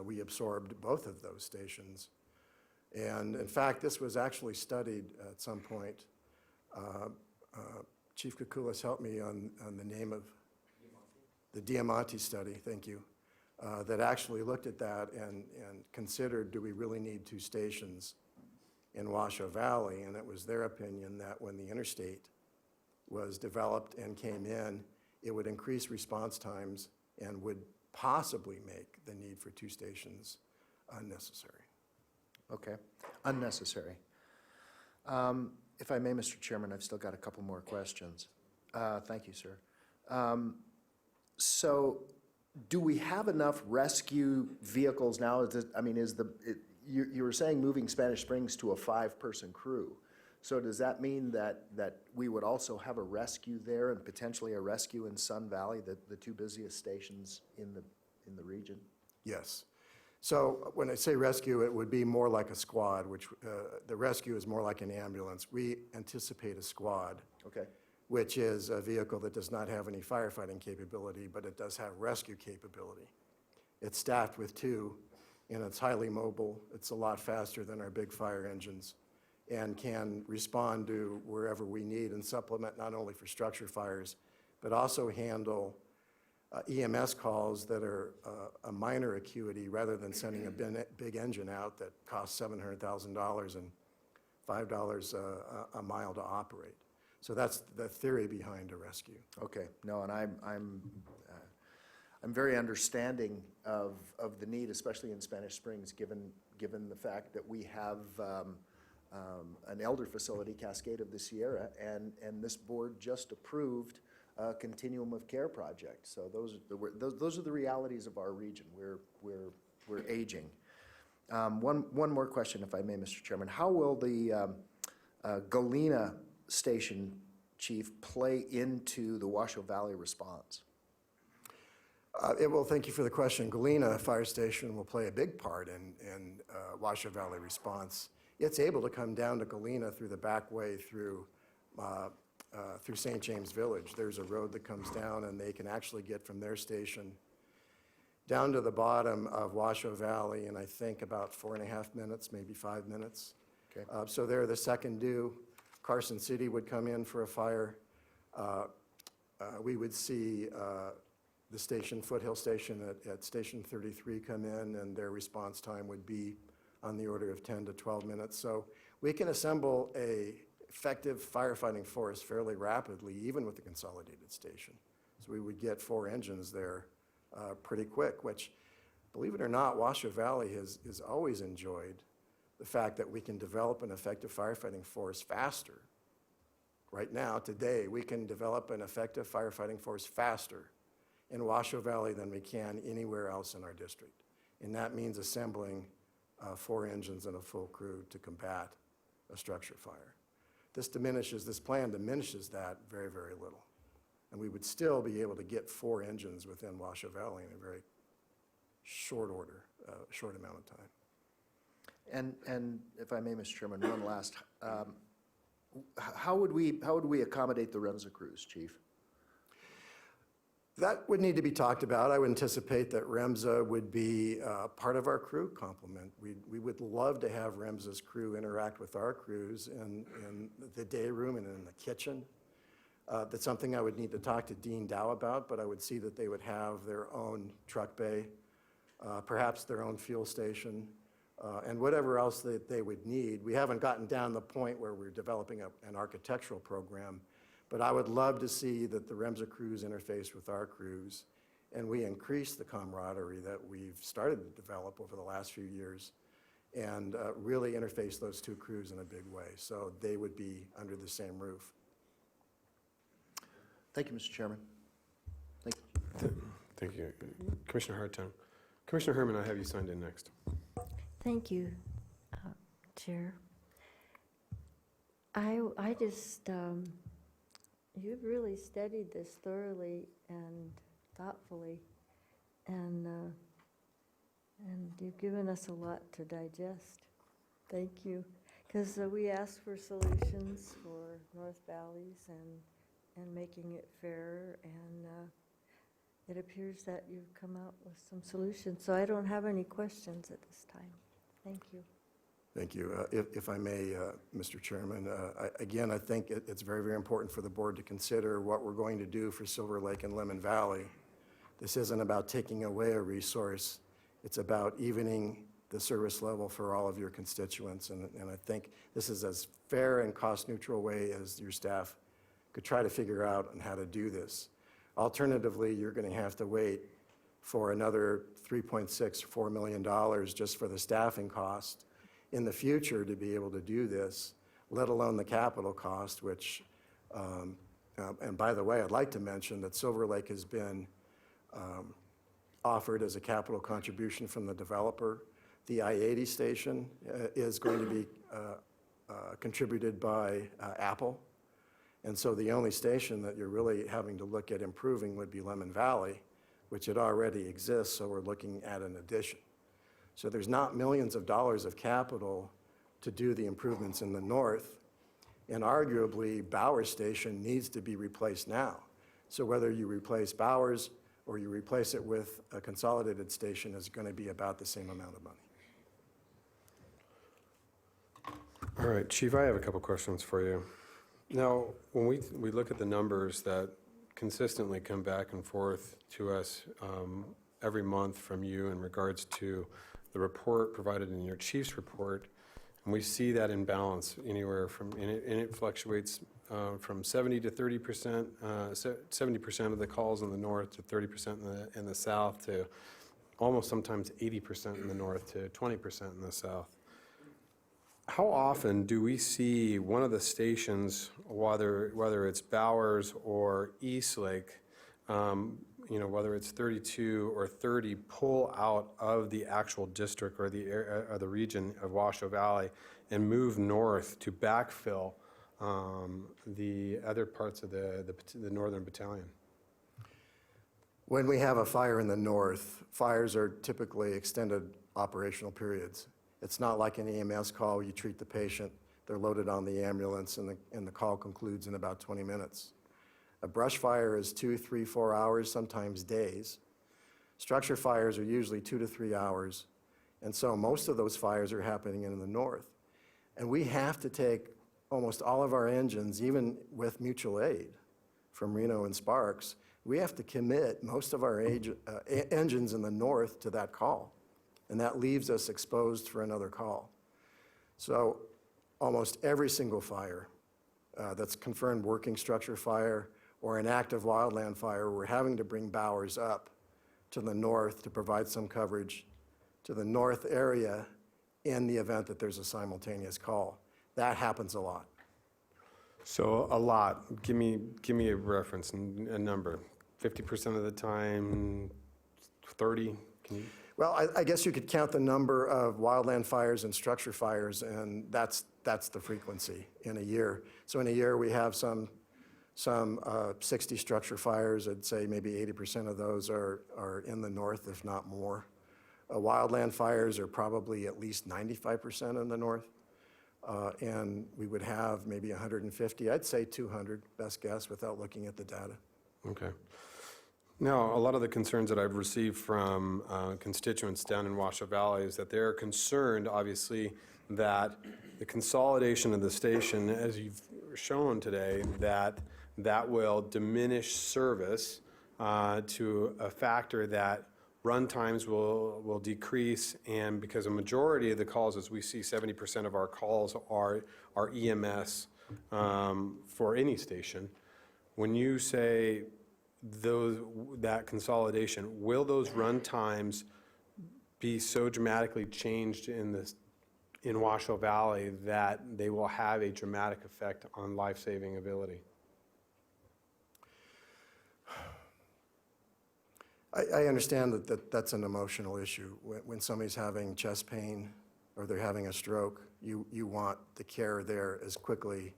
we absorbed both of those stations. And in fact, this was actually studied at some point. Chief Kukulis helped me on the name of the Diamante study, thank you, that actually looked at that and considered, do we really need 2 stations in Washoe Valley? And it was their opinion that when the interstate was developed and came in, it would increase response times and would possibly make the need for 2 stations unnecessary. Okay, unnecessary. If I may, Mr. Chairman, I've still got a couple more questions. Thank you, sir. So, do we have enough rescue vehicles now? You were saying moving Spanish Springs to a 5-person crew. So does that mean that we would also have a rescue there and potentially a rescue in Sun Valley, the 2 busiest stations in the region? Yes. So when I say rescue, it would be more like a squad, which the rescue is more like an ambulance. We anticipate a squad. Okay. Which is a vehicle that does not have any firefighting capability, but it does have rescue capability. It's staffed with 2, and it's highly mobile. It's a lot faster than our big fire engines and can respond to wherever we need and supplement not only for structure fires, but also handle EMS calls that are a minor acuity rather than sending a big engine out that costs $700,000 and $5 a mile to operate. So that's the theory behind a rescue. Okay, no, and I'm very understanding of the need, especially in Spanish Springs, given the fact that we have an elder facility, Cascade of the Sierra, and this board just approved a continuum of care project. So those are the realities of our region. We're aging. One more question, if I may, Mr. Chairman. How will the Galena Station, Chief, play into the Washoe Valley response? Thank you for the question. Galena Fire Station will play a big part in Washoe Valley response. It's able to come down to Galena through the back way through St. James Village. There's a road that comes down, and they can actually get from their station down to the bottom of Washoe Valley in, I think, about 4.5 minutes, maybe 5 minutes. Okay. So they're the second due. Carson City would come in for a fire. We would see the station, Foothill Station at Station 33 come in, and their response time would be on the order of 10 to 12 minutes. So we can assemble a effective firefighting force fairly rapidly, even with the consolidated station. So we would get 4 engines there pretty quick, which, believe it or not, Washoe Valley has always enjoyed the fact that we can develop an effective firefighting force faster. Right now, today, we can develop an effective firefighting force faster in Washoe Valley than we can anywhere else in our district. And that means assembling 4 engines and a full crew to combat a structure fire. This plan diminishes that very, very little. And we would still be able to get 4 engines within Washoe Valley in a very short order, short amount of time. And if I may, Mr. Chairman, one last. How would we accommodate the REMSA crews, Chief? That would need to be talked about. I would anticipate that REMSA would be part of our crew complement. We would love to have REMSA's crew interact with our crews in the day room and in the kitchen. That's something I would need to talk to Dean Dow about, but I would see that they would have their own truck bay, perhaps their own fuel station, and whatever else that they would need. We haven't gotten down the point where we're developing an architectural program, but I would love to see that the REMSA crews interface with our crews, and we increase the camaraderie that we've started to develop over the last few years, and really interface those 2 crews in a big way, so they would be under the same roof. Thank you, Mr. Chairman. Thank you. Thank you. Commissioner Hartung. Commissioner Herman, I have you signed in next. Thank you, Chair. I just, you've really studied this thoroughly and thoughtfully, and you've given us a lot to digest. Thank you. Because we asked for solutions for North Valleys and making it fairer, and it appears that you've come out with some solutions. So I don't have any questions at this time. Thank you. Thank you. If I may, Mr. Chairman, again, I think it's very, very important for the board to consider what we're going to do for Silver Lake and Lemon Valley This isn't about taking away a resource. It's about evening the service level for all of your constituents. And I think this is as fair and cost-neutral way as your staff could try to figure out on how to do this. Alternatively, you're going to have to wait for another $3.64 million just for the staffing cost in the future to be able to do this, let alone the capital cost, which, and by the way, I'd like to mention that Silver Lake has been offered as a capital contribution from the developer. The I-80 station is going to be contributed by Apple. And so the only station that you're really having to look at improving would be Lemon Valley, which it already exists, so we're looking at an addition. So there's not millions of dollars of capital to do the improvements in the north, and arguably Bowers Station needs to be replaced now. So whether you replace Bowers or you replace it with a consolidated station is going to be about the same amount of money. All right, Chief, I have a couple questions for you. Now, when we look at the numbers that consistently come back and forth to us every month from you in regards to the report provided in your chief's report, and we see that imbalance anywhere from, and it fluctuates from 70 to 30%, 70% of the calls in the north to 30% in the south to almost sometimes 80% in the north to 20% in the south. How often do we see one of the stations, whether it's Bowers or Eastlake, whether it's 32 or 30, pull out of the actual district or the region of Washoe Valley and move north to backfill the other parts of the northern battalion? When we have a fire in the north, fires are typically extended operational periods. It's not like an EMS call, you treat the patient, they're loaded on the ambulance, and the call concludes in about 20 minutes. A brush fire is 2, 3, 4 hours, sometimes days. Structure fires are usually 2 to 3 hours, and so most of those fires are happening in the north. And we have to take almost all of our engines, even with mutual aid from Reno and Sparks, we have to commit most of our engines in the north to that call. And that leaves us exposed for another call. So almost every single fire that's confirmed working structure fire or an active wildland fire, we're having to bring Bowers up to the north to provide some coverage to the north area in the event that there's a simultaneous call. That happens a lot. So a lot. Give me a reference and a number. 50% of the time, 30? Can you? Well, I guess you could count the number of wildland fires and structure fires, and that's the frequency in a year. So in a year, we have some 60 structure fires. I'd say maybe 80% of those are in the north, if not more. Wildland fires are probably at least 95% in the north. And we would have maybe 150, I'd say 200, best guess, without looking at the data. Okay. Now, a lot of the concerns that I've received from constituents down in Washoe Valley is that they're concerned, obviously, that the consolidation of the station, as you've shown today, that will diminish service to a factor that run times will decrease, and because a majority of the calls, as we see, 70% of our calls are EMS for any station. When you say that consolidation, will those run times be so dramatically changed in Washoe Valley that they will have a dramatic effect on life-saving ability? I understand that's an emotional issue. When somebody's having chest pain or they're having a stroke, you want the care there as quickly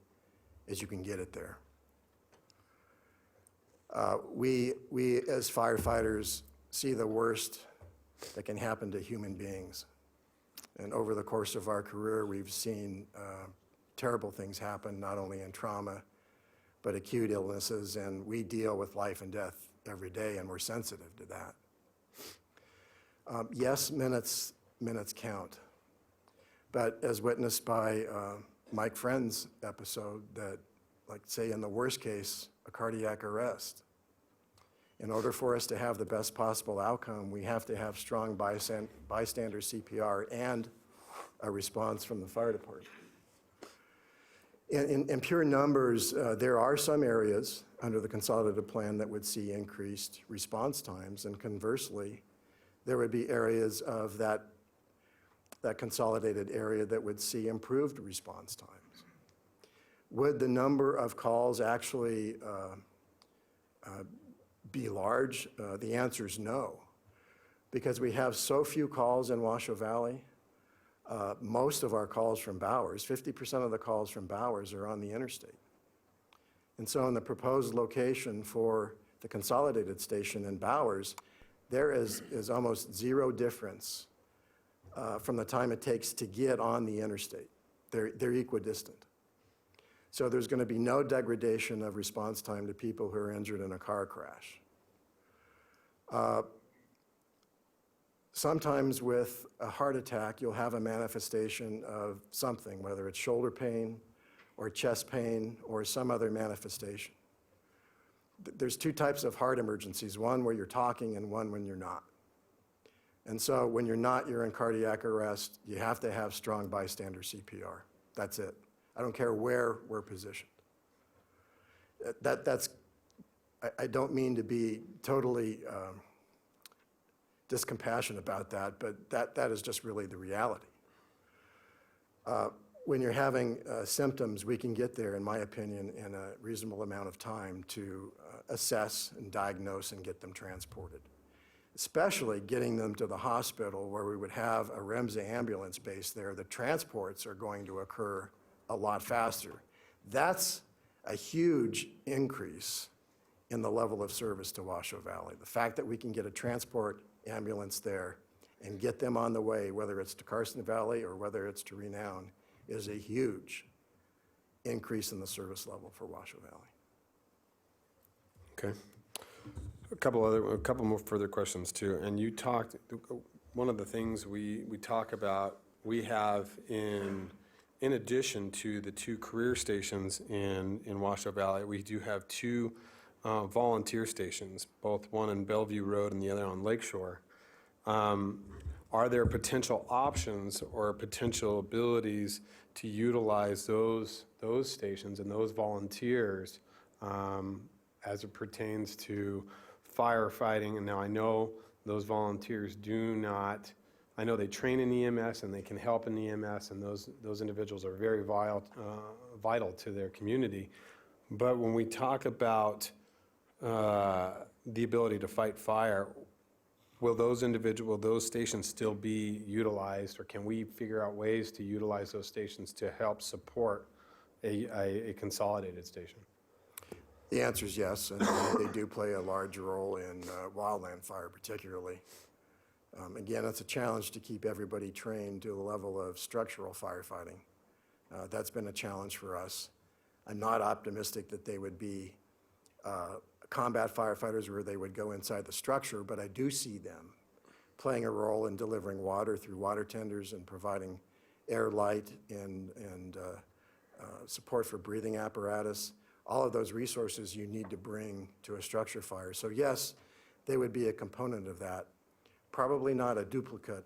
as you can get it there. We as firefighters see the worst that can happen to human beings. And over the course of our career, we've seen terrible things happen, not only in trauma, but acute illnesses, and we deal with life and death every day, and we're sensitive to that. Yes, minutes count. But as witnessed by Mike Friend's episode, that, like, say in the worst case, a cardiac arrest, In order for us to have the best possible outcome, we have to have strong bystander CPR and a response from the fire department. In pure numbers, there are some areas under the consolidated plan that would see increased response times, and conversely, there would be areas of that consolidated area that would see improved response times. Would the number of calls actually be large? The answer is no, because we have so few calls in Washoe Valley. Most of our calls from Bowers, 50% of the calls from Bowers are on the interstate. And so in the proposed location for the consolidated station in Bowers, there is almost zero difference from the time it takes to get on the interstate. They're equidistant. So there's going to be no degradation of response time to people who are injured in a car crash. Sometimes with a heart attack, you'll have a manifestation of something, whether it's shoulder pain or chest pain or some other manifestation. There's two types of heart emergencies, one where you're talking and one when you're not. And so when you're not, you're in cardiac arrest. You have to have strong bystander CPR. That's it. I don't care where we're positioned. I don't mean to be totally discompassionate about that, but that is just really the reality. When you're having symptoms, we can get there, in my opinion, in a reasonable amount of time to assess and diagnose and get them transported. Especially getting them to the hospital where we would have a REMSA ambulance base there. The transports are going to occur a lot faster. That's a huge increase in the level of service to Washoe Valley. The fact that we can get a transport ambulance there and get them on the way, whether it's to Carson Valley or whether it's to Renown, is a huge increase in the service level for Washoe Valley. Okay. A couple more further questions too. And you talked, one of the things we talk about, we have in addition to the two career stations in Washoe Valley, we do have two volunteer stations, both one on Bellevue Road and the other on Lakeshore. Are there potential options or potential abilities to utilize those stations and those volunteers as it pertains to firefighting? And now I know those volunteers I know they train in EMS and they can help in EMS, and those individuals are very vital to their community. But when we talk about the ability to fight fire, will those stations still be utilized, or can we figure out ways to utilize those stations to help support a consolidated station? The answer is yes, and they do play a large role in wildland fire particularly. Again, it's a challenge to keep everybody trained to the level of structural firefighting. That's been a challenge for us. I'm not optimistic that they would be combat firefighters where they would go inside the structure, but I do see them playing a role in delivering water through water tenders and providing air, light, and support for breathing apparatus. All of those resources you need to bring to a structure fire. So yes, they would be a component of that. Probably not a duplicate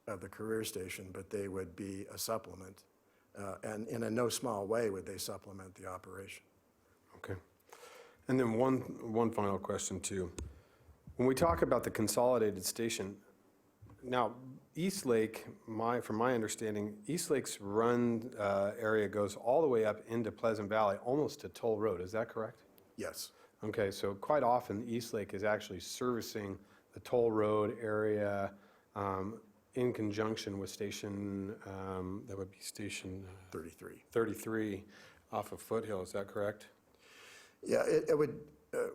of the career station, but they would be a supplement. And in a no small way would they supplement the operation. Okay. And then one final question too. When we talk about the consolidated station, now Eastlake, from my understanding, Eastlake's run area goes all the way up into Pleasant Valley, almost to Toll Road. Is that correct? Yes. Okay, so quite often Eastlake is actually servicing the Toll Road area in conjunction with station, that would be station 33 off of Foothill. Is that correct? Yeah, it would.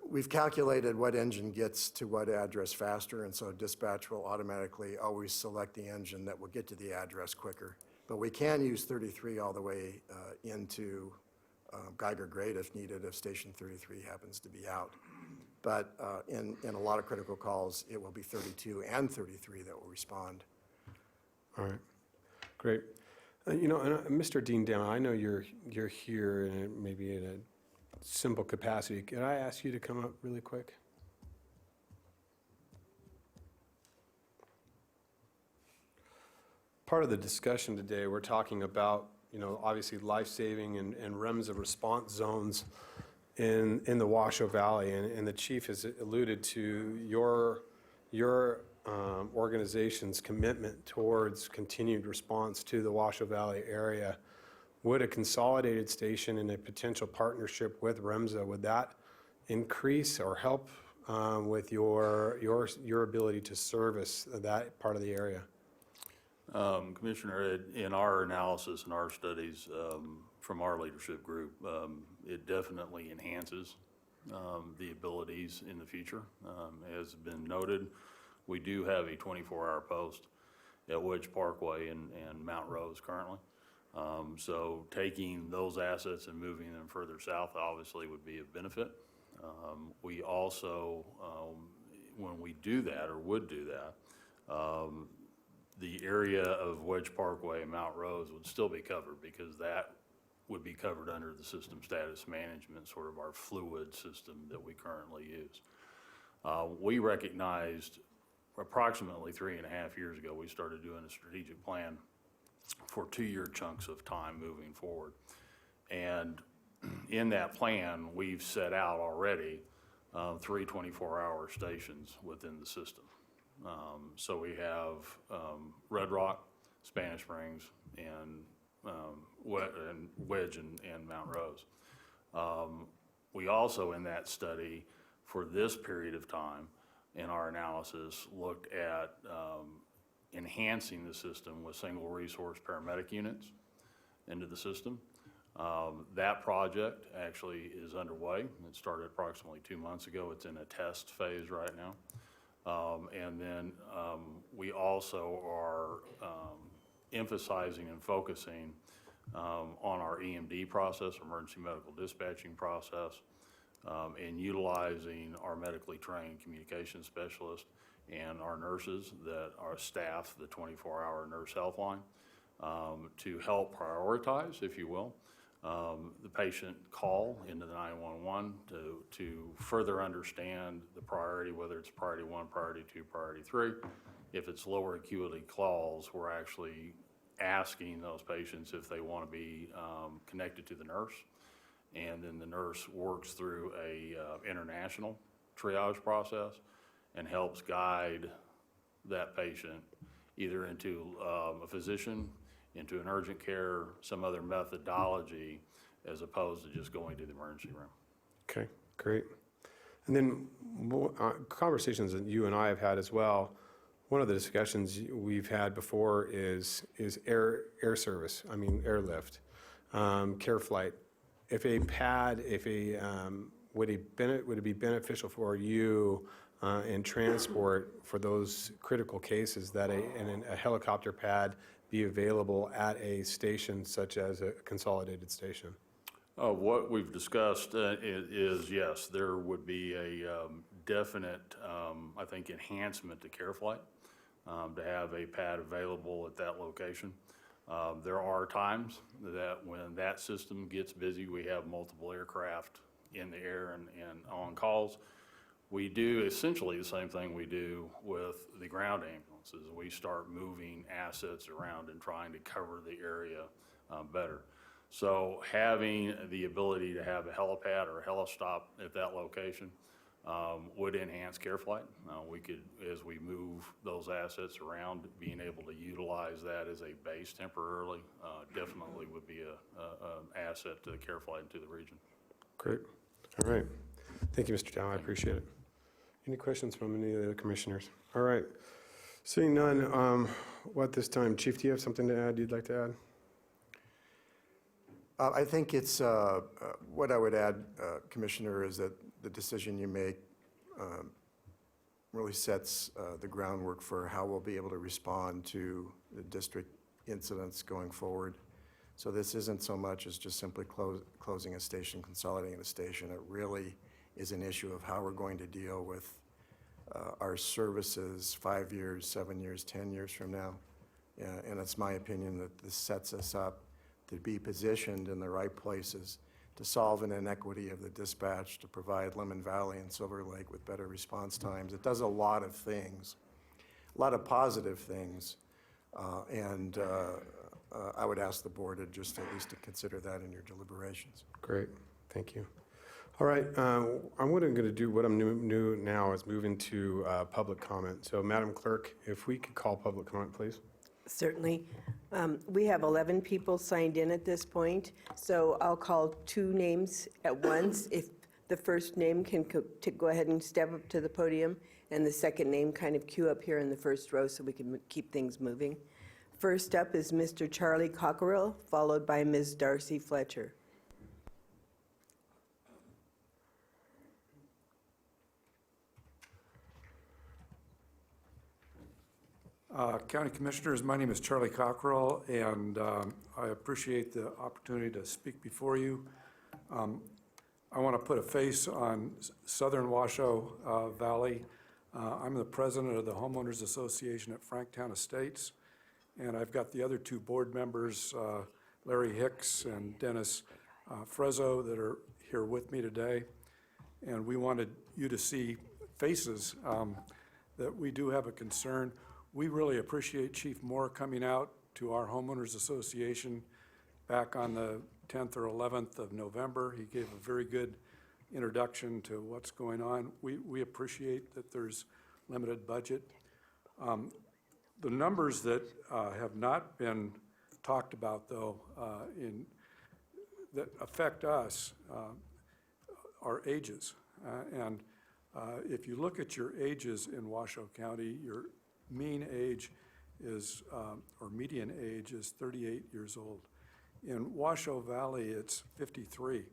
We've calculated what engine gets to what address faster, and so dispatch will automatically always select the engine that will get to the address quicker. But we can use 33 all the way into Geiger Grade if needed, if station 33 happens to be out. But in a lot of critical calls, it will be 32 and 33 that will respond. All right, great. Mr. Dean Downer, I know you're here maybe in a simple capacity. Can I ask you to come up really quick? part of the discussion today, we're talking about, obviously life-saving and REMS response zones in the Washoe Valley. And the chief has alluded to your organization's commitment towards continued response to the Washoe Valley area. Would a consolidated station and a potential partnership with REMSA, would that increase or help with your ability to service that part of the area? Commissioner, in our analysis and our studies from our leadership group, it definitely enhances the abilities in the future. As been noted, we do have a 24-hour post at Wedge Parkway and Mount Rose currently. So taking those assets and moving them further south obviously would be a benefit. We also, when we do that or would do that, the area of Wedge Parkway and Mount Rose would still be covered because that would be covered under the system status management, sort of our fluid system that we currently use. We recognized approximately 3.5 years ago, we started doing a strategic plan for 2-year chunks of time moving forward. And in that plan, we've set out already 3 24-hour stations within the system. So we have Red Rock, Spanish Springs, and Wedge and Mount Rose. We also, in that study, for this period of time, in our analysis, looked at enhancing the system with single resource paramedic units into the system. That project actually is underway. It started approximately 2 months ago. It's in a test phase right now. And then we also are emphasizing and focusing on our EMD process, emergency medical dispatching process, and utilizing our medically trained communication specialists and our nurses that are staff the 24-hour nurse helpline to help prioritize, if you will, the patient call into the 911 to further understand the priority, whether it's priority 1, priority 2, priority 3. If it's lower acuity calls, we're actually asking those patients if they want to be connected to the nurse. And then the nurse works through a international triage process and helps guide that patient either into a physician, into an urgent care, some other methodology, as opposed to just going to the emergency room. Okay, great. And then conversations that you and I have had as well, one of the discussions we've had before is air service, airlift, care flight. If a pad, would it be beneficial for you in transport for those critical cases that a helicopter pad be available at a station such as a consolidated station? What we've discussed is yes, there would be a definite, I think, enhancement to care flight to have a pad available at that location. There are times that when that system gets busy, we have multiple aircraft in the air and on calls. We do essentially the same thing we do with the ground ambulances. We start moving assets around and trying to cover the area better. So having the ability to have a helipad or a helistop at that location would enhance care flight. We could, as we move those assets around, being able to utilize that as a base temporarily definitely would be an asset to the care flight and to the region. Great. All right. Thank you, Mr. Dow. I appreciate it. Any questions from any of the commissioners? All right. Seeing none, at this time, Chief, do you have something to add you'd like to add? I think it's, what I would add, Commissioner, is that the decision you make really sets the groundwork for how we'll be able to respond to the district incidents going forward. So this isn't so much as just simply closing a station, consolidating a station. It really is an issue of how we're going to deal with our services 5 years, 7 years, 10 years from now. And it's my opinion that this sets us up to be positioned in the right places to solve an inequity of the dispatch, to provide Lemon Valley and Silver Lake with better response times. It does a lot of things, a lot of positive things, And I would ask the board to just at least to consider that in your deliberations. Great, thank you. All right, I'm going to do what I'm new now is move into public comment. So Madam Clerk, if we could call public comment, please. Certainly. We have 11 people signed in at this point, so I'll call 2 names at once. If the first name can go ahead and step up to the podium, and the second name kind of queue up here in the first row so we can keep things moving. First up is Mr. Charlie Cockerill, followed by Ms. Darcy Fletcher. County Commissioners, my name is Charlie Cockrell, and I appreciate the opportunity to speak before you. I want to put a face on Southern Washoe Valley. I'm the president of the Homeowners Association at Franktown Estates, and I've got the other 2 board members, Larry Hicks and Dennis Frezzo, that are here with me today. And we wanted you to see faces that we do have a concern. We really appreciate Chief Moore coming out to our Homeowners Association back on the 10th or 11th of November. He gave a very good introduction to what's going on. We appreciate that there's limited budget. The numbers that have not been talked about, though, that affect us are ages. And if you look at your ages in Washoe County, your mean age is, or median age is 38 years old. In Washoe Valley, it's 53.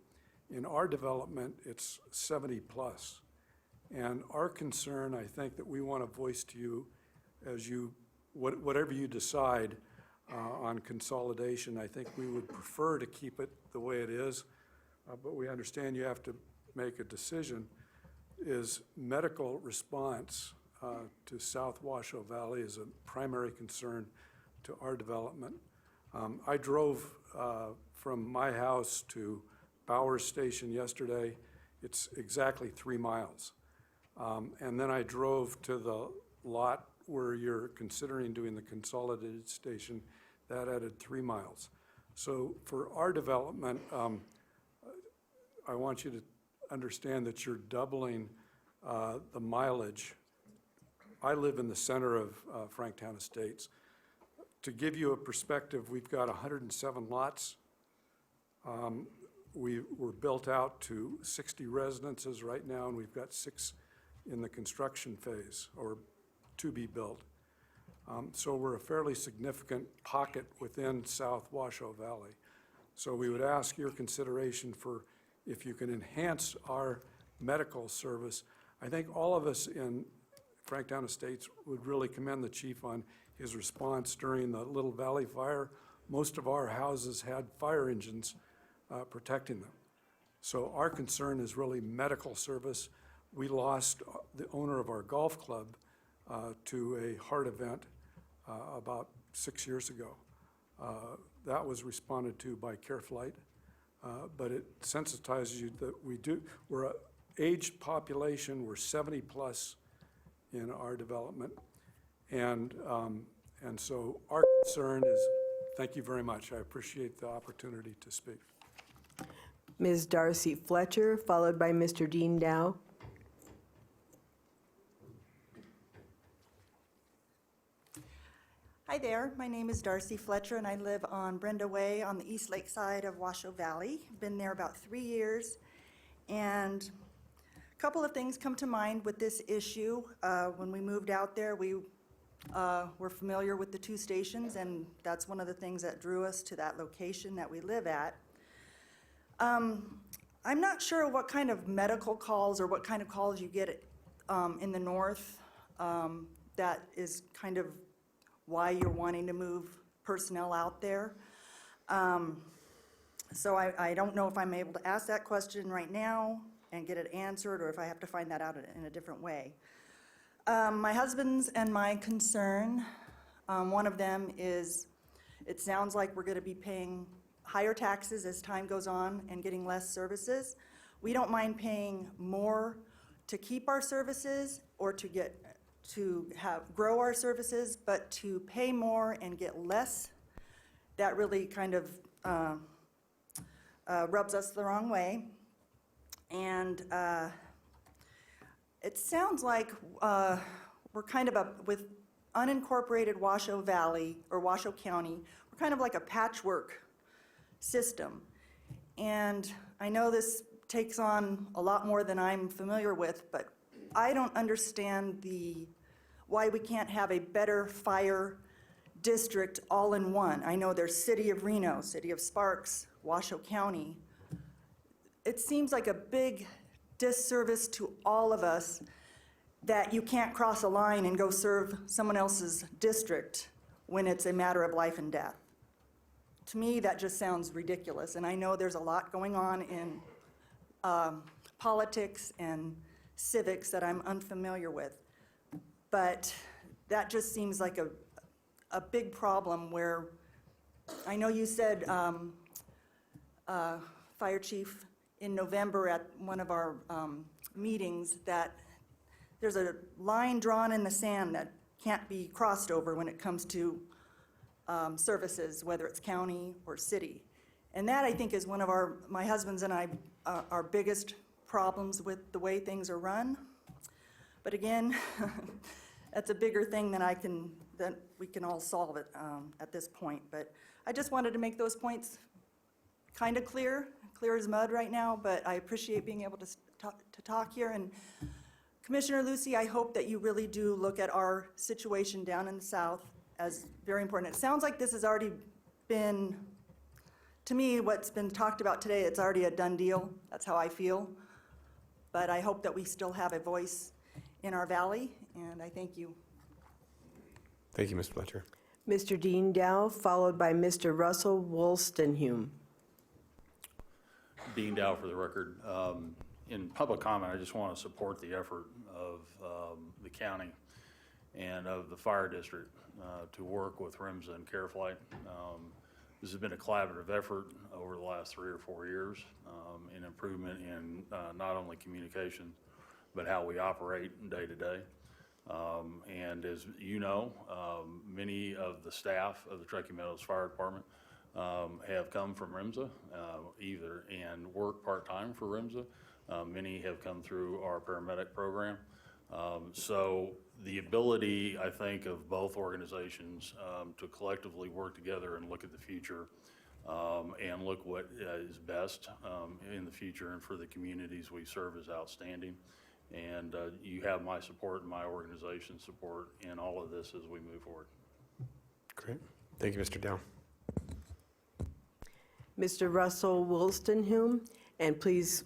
In our development, it's 70 plus. And our concern, I think, that we want to voice to you as you, whatever you decide on consolidation, I think we would prefer to keep it the way it is, but we understand you have to make a decision, is medical response to South Washoe Valley is a primary concern to our development. I drove from my house to Bowers Station yesterday. It's exactly 3 miles. And then I drove to the lot where you're considering doing the consolidated station. That added 3 miles. So for our development, I want you to understand that you're doubling the mileage. I live in the center of Franktown Estates. To give you a perspective, we've got 107 lots. We were built out to 60 residences right now, and we've got 6 in the construction phase or to be built. So we're a fairly significant pocket within South Washoe Valley. So we would ask your consideration for if you can enhance our medical service. I think all of us in Franktown Estates would really commend the chief on his response during the Little Valley fire. Most of our houses had fire engines protecting them. So our concern is really medical service. We lost the owner of our golf club to a heart event about 6 years ago. That was responded to by CareFlight, but it sensitizes you that we're an aged population, we're 70 plus in our development. And so our concern is, thank you very much. I appreciate the opportunity to speak. Ms. Darcy Fletcher, followed by Mr. Dean Dow. Hi there, my name is Darcy Fletcher and I live on Brenda Way on the East Lake side of Washoe Valley. Been there about 3 years, and a couple of things come to mind with this issue. When we moved out there, we were familiar with the 2 stations, and that's one of the things that drew us to that location that we live at. I'm not sure what kind of medical calls or what kind of calls you get in the north. That is kind of why you're wanting to move personnel out there. So I don't know if I'm able to ask that question right now and get it answered, or if I have to find that out in a different way. My husband's and my concern, one of them is, it sounds like we're going to be paying higher taxes as time goes on and getting less services. We don't mind paying more to keep our services or to to grow our services, but to pay more and get less, that really kind of rubs us the wrong way. And it sounds like we're kind of with unincorporated Washoe Valley or Washoe County, we're kind of like a patchwork system. And I know this takes on a lot more than I'm familiar with, but I don't understand why we can't have a better fire district all in one. I know there's City of Reno, City of Sparks, Washoe County. It seems like a big disservice to all of us that you can't cross a line and go serve someone else's district when it's a matter of life and death. To me, that just sounds ridiculous, and I know there's a lot going on in politics and civics that I'm unfamiliar with, but that just seems like a big problem where, I know you said, Fire Chief, in November at one of our meetings, that there's a line drawn in the sand that can't be crossed over when it comes to services, whether it's county or city. And that, I think, is one of my husband's and I, our biggest problems with the way things are run. But again, that's a bigger thing than we can all solve it at this point. But I just wanted to make those points kind of clear as mud right now, but I appreciate being able to talk here. And Commissioner Lucy, I hope that you really do look at our situation down in the south as very important. It sounds like this has already been, to me, what's been talked about today, it's already a done deal. That's how I feel. But I hope that we still have a voice in our valley, and I thank you. Thank you, Ms. Fletcher. Mr. Dean Dow, followed by Mr. Russell Wolstenhume. Dean Dow for the record. In public comment, I just want to support the effort of the county and of the fire district to work with RMSA and CareFlight. This has been a collaborative effort over the last 3 or 4 years in improvement in not only communication, but how we operate day to day. And as you know, many of the staff of the Truckee Meadows Fire Department have come from RMSA, either and work part-time for RMSA. Many have come through our paramedic program. So the ability, I think, of both organizations to collectively work together and look at the future and look what is best in the future and for the communities we serve is outstanding. And you have my support and my organization's support in all of this as we move forward. Great. Thank you, Mr. Dow. Mr. Russell Wolstenhume, and please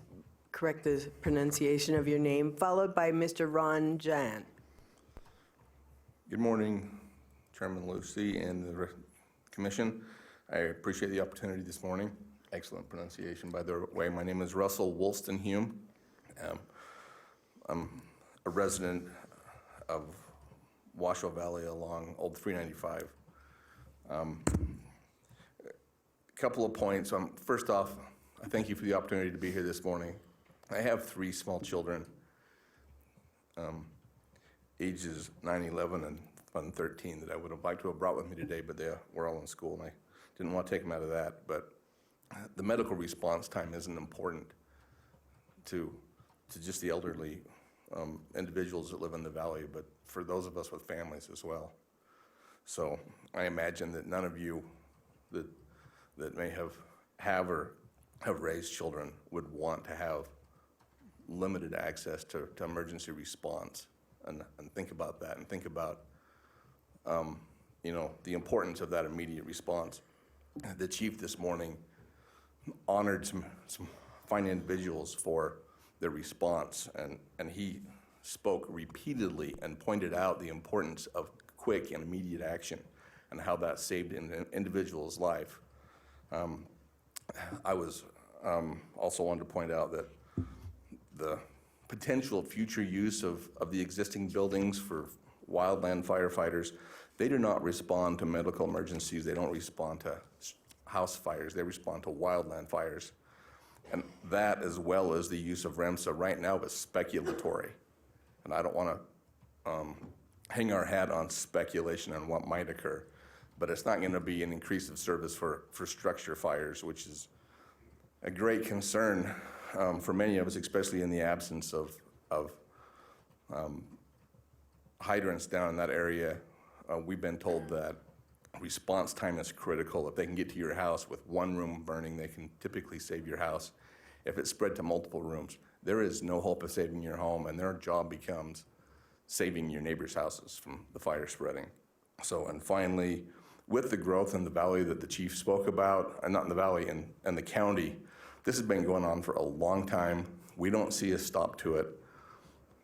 correct the pronunciation of your name, followed by Mr. Ron Jan. Good morning, Chairman Lucy and the Commission. I appreciate the opportunity this morning. Excellent pronunciation, by the way. My name is Russell Wolstenhume. I'm a resident of Washoe Valley along Old 395. A couple of points. First off, I thank you for the opportunity to be here this morning. I have 3 small children, ages 9, 11, and 13 that I would have liked to have brought with me today, but they were all in school, and I didn't want to take them out of that. But the medical response time isn't important to just the elderly individuals that live in the valley, but for those of us with families as well. So I imagine that none of you that may have or have raised children would want to have limited access to emergency response, and think about that, and think about the importance of that immediate response. The chief this morning honored some fine individuals for their response, and he spoke repeatedly and pointed out the importance of quick and immediate action and how that saved an individual's life. I was also wanted to point out that the potential future use of the existing buildings for wildland firefighters, they do not respond to medical emergencies. They don't respond to house fires. They respond to wildland fires. And that, as well as the use of REMSA right now, is speculatory. And I don't want to hang our hat on speculation on what might occur, but it's not going to be an increase of service for structure fires, which is a great concern for many of us, especially in the absence of hydrants down in that area. We've been told that response time is critical. If they can get to your house with one room burning, they can typically save your house. If it's spread to multiple rooms, there is no hope of saving your home, and their job becomes saving your neighbors' houses from the fire spreading. So, and finally, with the growth in the valley that the chief spoke about, and not in the valley, and the county, this has been going on for a long time. We don't see a stop to it.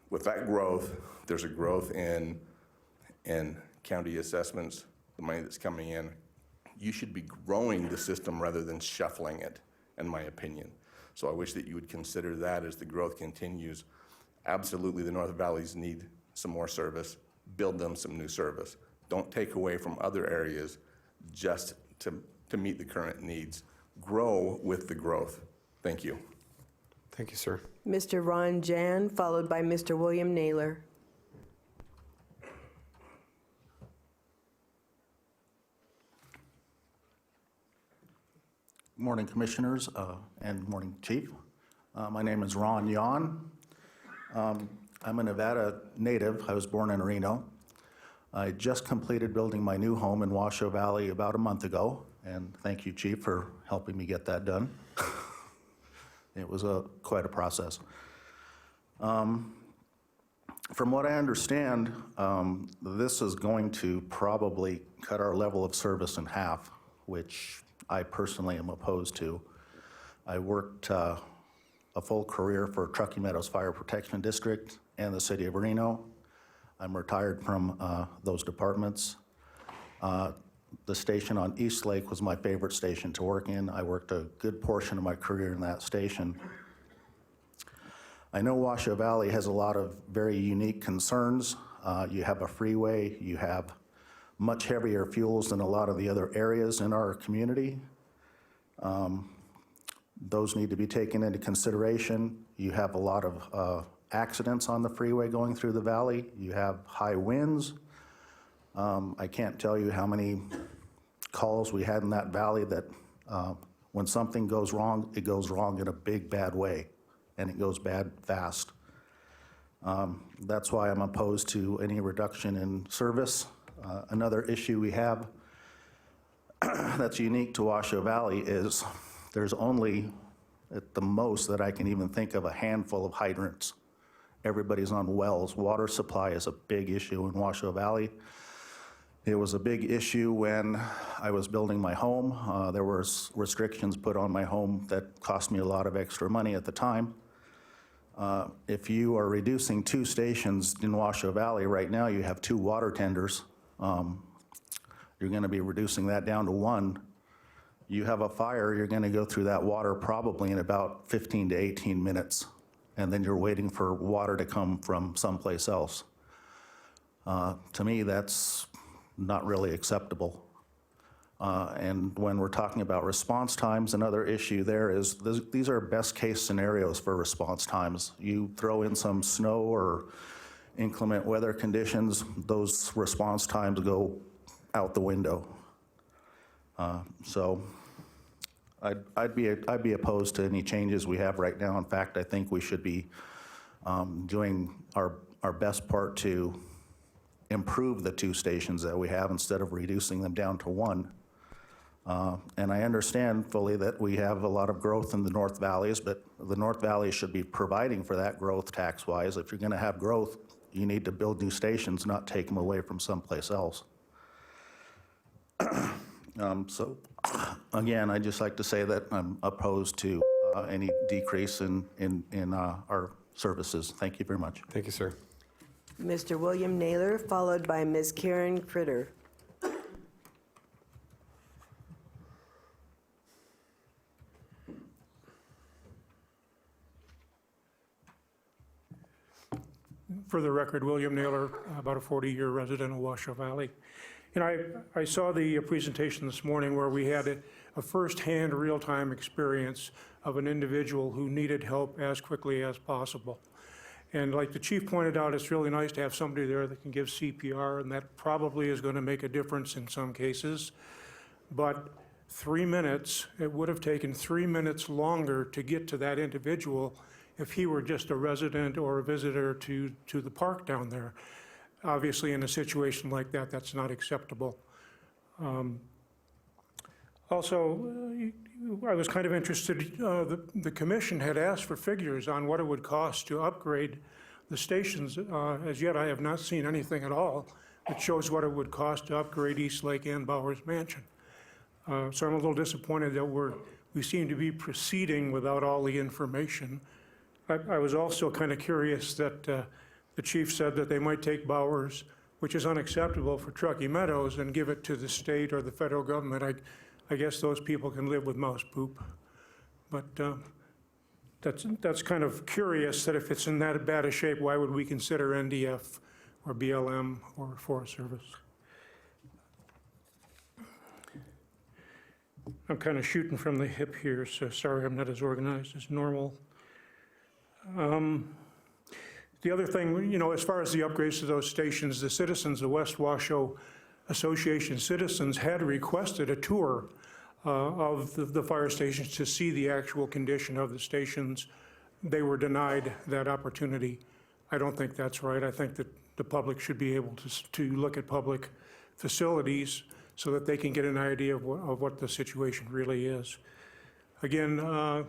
With that growth, there's a growth in county assessments, the money that's coming in. You should be growing the system rather than shuffling it, in my opinion. So I wish that you would consider that as the growth continues. Absolutely, the North Valleys need some more service. Build them some new service. Don't take away from other areas just to meet the current needs. Grow with the growth. Thank you. Thank you, sir. Mr. Ron Jan, followed by Mr. William Naylor. Morning, Commissioners, and morning, Chief. My name is Ron Yan. I'm a Nevada native. I was born in Reno. I just completed building my new home in Washoe Valley about a month ago, and thank you, Chief, for helping me get that done. It was quite a process. From what I understand, this is going to probably cut our level of service in half, which I personally am opposed to. I worked a full career for Truckee Meadows Fire Protection District and the City of Reno. I'm retired from those departments. The station on East Lake was my favorite station to work in. I worked a good portion of my career in that station. I know Washoe Valley has a lot of very unique concerns. You have a freeway, you have much heavier fuels than a lot of the other areas in our community. Those need to be taken into consideration. You have a lot of accidents on the freeway going through the valley. You have high winds. I can't tell you how many calls we had in that valley that when something goes wrong, it goes wrong in a big, bad way, and it goes bad fast. That's why I'm opposed to any reduction in service. Another issue we have that's unique to Washoe Valley is there's only, at the most that I can even think of, a handful of hydrants. Everybody's on wells. Water supply is a big issue in Washoe Valley. It was a big issue when I was building my home. There was restrictions put on my home that cost me a lot of extra money at the time. If you are reducing 2 stations in Washoe Valley, right now you have 2 water tenders. You're gonna be reducing that down to 1. You have a fire, you're gonna go through that water probably in about 15 to 18 minutes, and then you're waiting for water to come from someplace else. To me, that's not really acceptable. And when we're talking about response times, another issue there is these are best case scenarios for response times. You throw in some snow or inclement weather conditions, those response times go out the window. So I'd be opposed to any changes we have right now. In fact, I think we should be doing our best part to improve the 2 stations that we have instead of reducing them down to 1. And I understand fully that we have a lot of growth in the North Valleys, but the North Valley should be providing for that growth tax-wise. If you're gonna have growth, you need to build new stations, not take them away from someplace else. So again, I'd just like to say that I'm opposed to any decrease in our services. Thank you very much. Thank you, sir. Mr. William Naylor, followed by Ms. Karen Critter. For the record, William Naylor, about a 40-year resident of Washoe Valley. And I saw the presentation this morning where we had a firsthand, real-time experience of an individual who needed help as quickly as possible. And like the chief pointed out, it's really nice to have somebody there that can give CPR, and that probably is going to make a difference in some cases. But 3 minutes, it would have taken 3 minutes longer to get to that individual if he were just a resident or a visitor to the park down there. Obviously, in a situation like that, that's not acceptable. Also, I was kind of interested, the commission had asked for figures on what it would cost to upgrade the stations. As yet, I have not seen anything at all that shows what it would cost to upgrade East Lake and Bowers Mansion. So I'm a little disappointed that we seem to be proceeding without all the information. I was also kind of curious that the chief said that they might take Bowers, which is unacceptable for Truckee Meadows, and give it to the state or the federal government. I guess those people can live with mouse poop. But that's kind of curious that if it's in that bad a shape, why would we consider NDF or BLM or Forest Service? I'm kind of shooting from the hip here, so sorry I'm not as organized as normal. The other thing, you know, as far as the upgrades to those stations, the citizens, the West Washoe Association citizens had requested a tour of the fire stations to see the actual condition of the stations. They were denied that opportunity. I don't think that's right. I think that the public should be able to look at public facilities so that they can get an idea of what the situation really is. Again,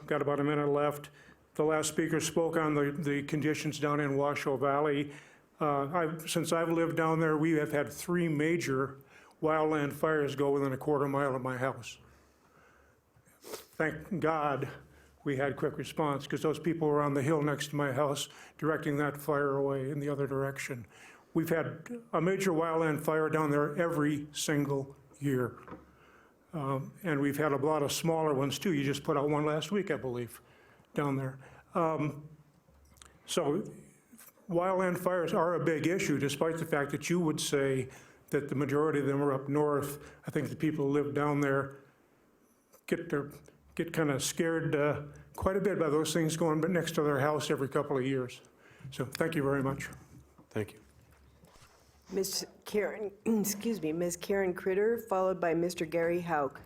got about a minute left. The last speaker spoke on the conditions down in Washoe Valley. Since I've lived down there, we have had 3 major wildland fires go within a quarter mile of my house. Thank God we had quick response, because those people were on the hill next to my house directing that fire away in the other direction. We've had a major wildland fire down there every single year. And we've had a lot of smaller ones too. You just put out one last week, I believe, down there. So wildland fires are a big issue, despite the fact that you would say that the majority of them are up north. I think the people who live down there get kind of scared quite a bit by those things going next to their house every couple of years. So thank you very much. Thank you. Ms. Karen, excuse me, Ms. Karen Critter, followed by Mr. Gary Hauk.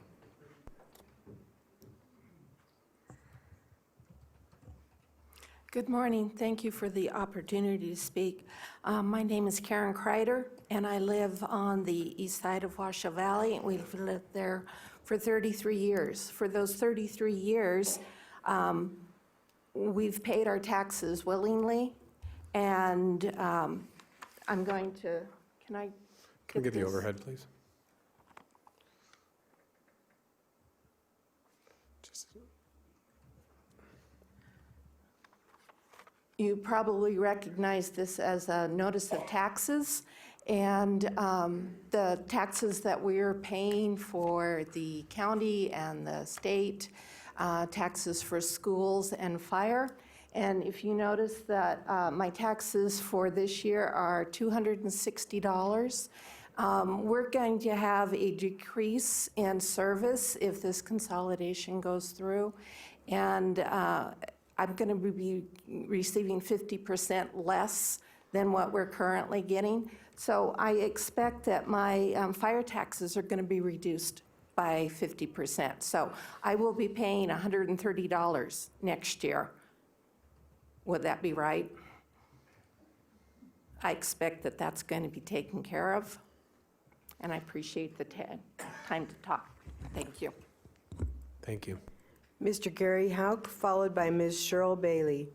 Good morning. Thank you for the opportunity to speak. My name is Karen Kreider, and I live on the east side of Washoe Valley, and we've lived there for 33 years. For those 33 years, we've paid our taxes willingly, and I'm going to, can I get the overhead, please? You probably recognize this as a notice of taxes, and the taxes that we're paying for the county and the state, taxes for schools and fire. And if you notice that my taxes for this year are $260, we're going to have a decrease in service if this consolidation goes through. And I'm going to be receiving 50% less than what we're currently getting. So I expect that my fire taxes are going to be reduced by 50%. So I will be paying $130 next year. Would that be right? I expect that that's going to be taken care of, and I appreciate the time to talk. Thank you. Thank you. Mr. Gary Hauk, followed by Ms. Cheryl Bailey.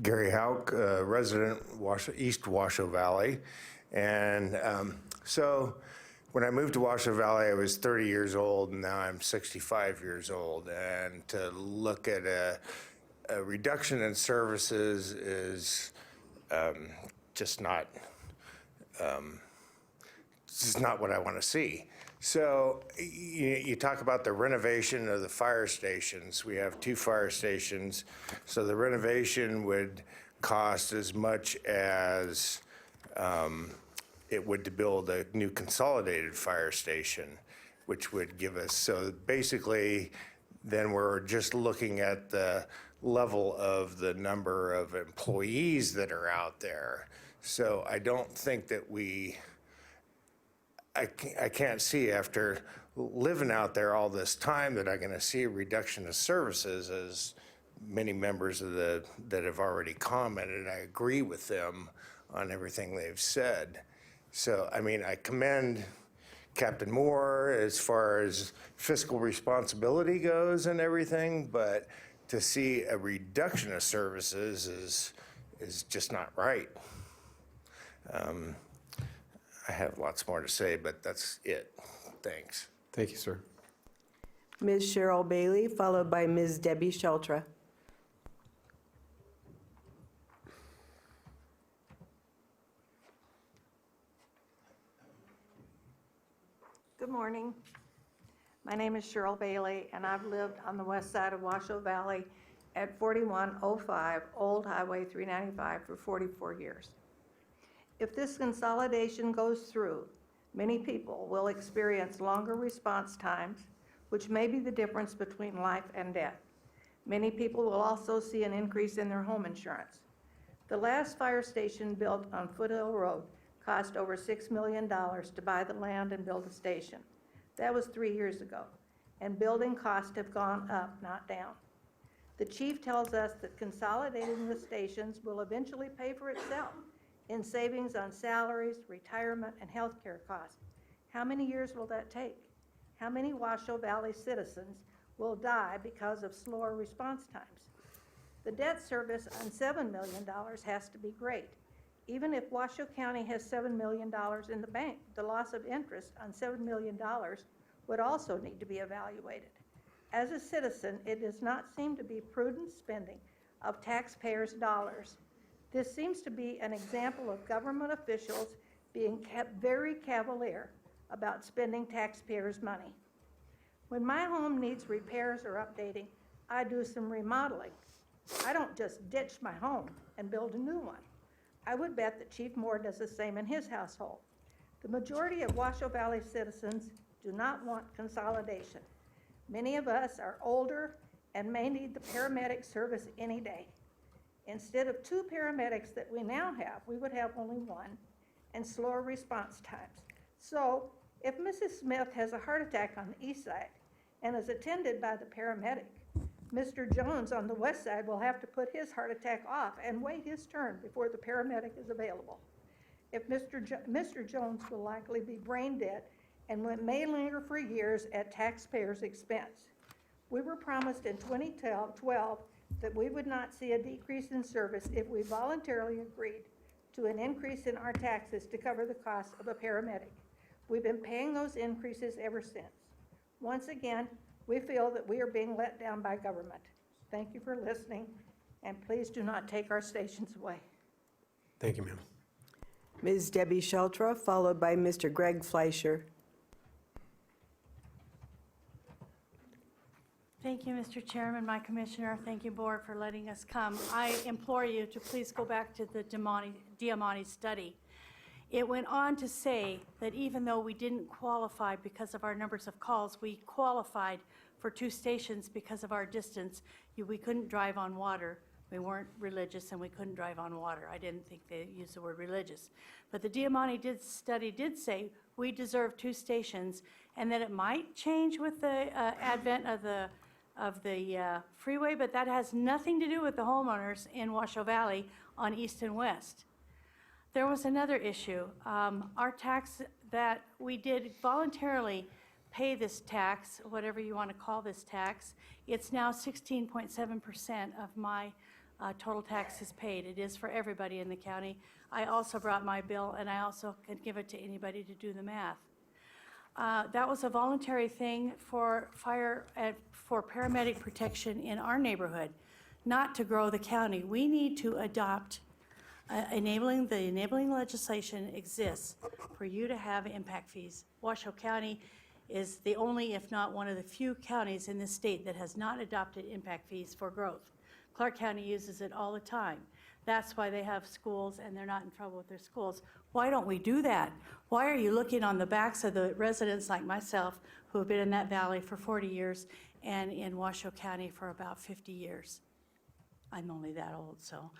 Gary Hauk, resident East Washoe Valley. And so when I moved to Washoe Valley, I was 30 years old, and now I'm 65 years old. And to look at a reduction in services is just not what I want to see. So you talk about the renovation of the fire stations. We have 2 fire stations. So the renovation would cost as much as it would to build a new consolidated fire station, which would give us, so basically then we're just looking at the level of the number of employees that are out there. So I don't think that I can't see after living out there all this time that I'm going to see a reduction of services, as many members of that have already commented. I agree with them on everything they've said. So, I mean, I commend Captain Moore as far as fiscal responsibility goes and everything, but to see a reduction of services is just not right. I have lots more to say, but that's it. Thanks. Thank you, sir. Ms. Cheryl Bailey, followed by Ms. Debbie Sheltra. Good morning. My name is Cheryl Bailey, and I've lived on the west side of Washoe Valley at 4105 Old Highway 395 for 44 years. If this consolidation goes through, many people will experience longer response times, which may be the difference between life and death. Many people will also see an increase in their home insurance. The last fire station built on Foothill Road cost over $6 million to buy the land and build a station. That was 3 years ago, and building costs have gone up, not down. The chief tells us that consolidating the stations will eventually pay for itself in savings on salaries, retirement, and health care costs. How many years will that take? How many Washoe Valley citizens will die because of slower response times? The debt service on $7 million has to be great. Even if Washoe County has $7 million in the bank, the loss of interest on $7 million would also need to be evaluated. As a citizen, it does not seem to be prudent spending of taxpayers' dollars. This seems to be an example of government officials being very cavalier about spending taxpayers' money. When my home needs repairs or updating, I do some remodeling. I don't just ditch my home and build a new one. I would bet that Chief Moore does the same in his household. The majority of Washoe Valley citizens do not want consolidation. Many of us are older and may need the paramedic service any day. Instead of 2 paramedics that we now have, we would have only 1, and slower response times. So if Mrs. Smith has a heart attack on the east side and is attended by the paramedic, Mr. Jones on the west side will have to put his heart attack off and wait his turn before the paramedic is available. If Mr. Jones will likely be brain dead and may linger for years at taxpayers' expense. We were promised in 2012 that we would not see a decrease in service if we voluntarily agreed to an increase in our taxes to cover the cost of a paramedic. We've been paying those increases ever since. Once again, we feel that we are being let down by government. Thank you for listening, and please do not take our stations away. Thank you, ma'am. Ms. Debbie Sheltra, followed by Mr. Greg Fleischer. Thank you, Mr. Chairman, my commissioner. Thank you, board, for letting us come. I implore you to please go back to the Diamante study. It went on to say that even though we didn't qualify because of our numbers of calls, we qualified for 2 stations because of our distance. We couldn't drive on water. We weren't religious, and we couldn't drive on water. I didn't think they used the word religious. But the Diamante study did say we deserve 2 stations, and that it might change with the advent of the freeway, but that has nothing to do with the homeowners in Washoe Valley on east and west. There was another issue. Our tax that we did voluntarily pay this tax, whatever you want to call this tax, it's now 16.7% of my total taxes paid. It is for everybody in the county. I also brought my bill, and I also can give it to anybody to do the math. That was a voluntary thing for for paramedic protection in our neighborhood, not to grow the county. We need to adopt enabling legislation exists for you to have impact fees. Washoe County is the only, if not one of the few counties in the state that has not adopted impact fees for growth. Clark County uses it all the time. That's why they have schools and they're not in trouble with their schools. Why don't we do that? Why are you looking on the backs of the residents like myself who have been in that valley for 40 years and in Washoe County for about 50 years. I'm only that old, so.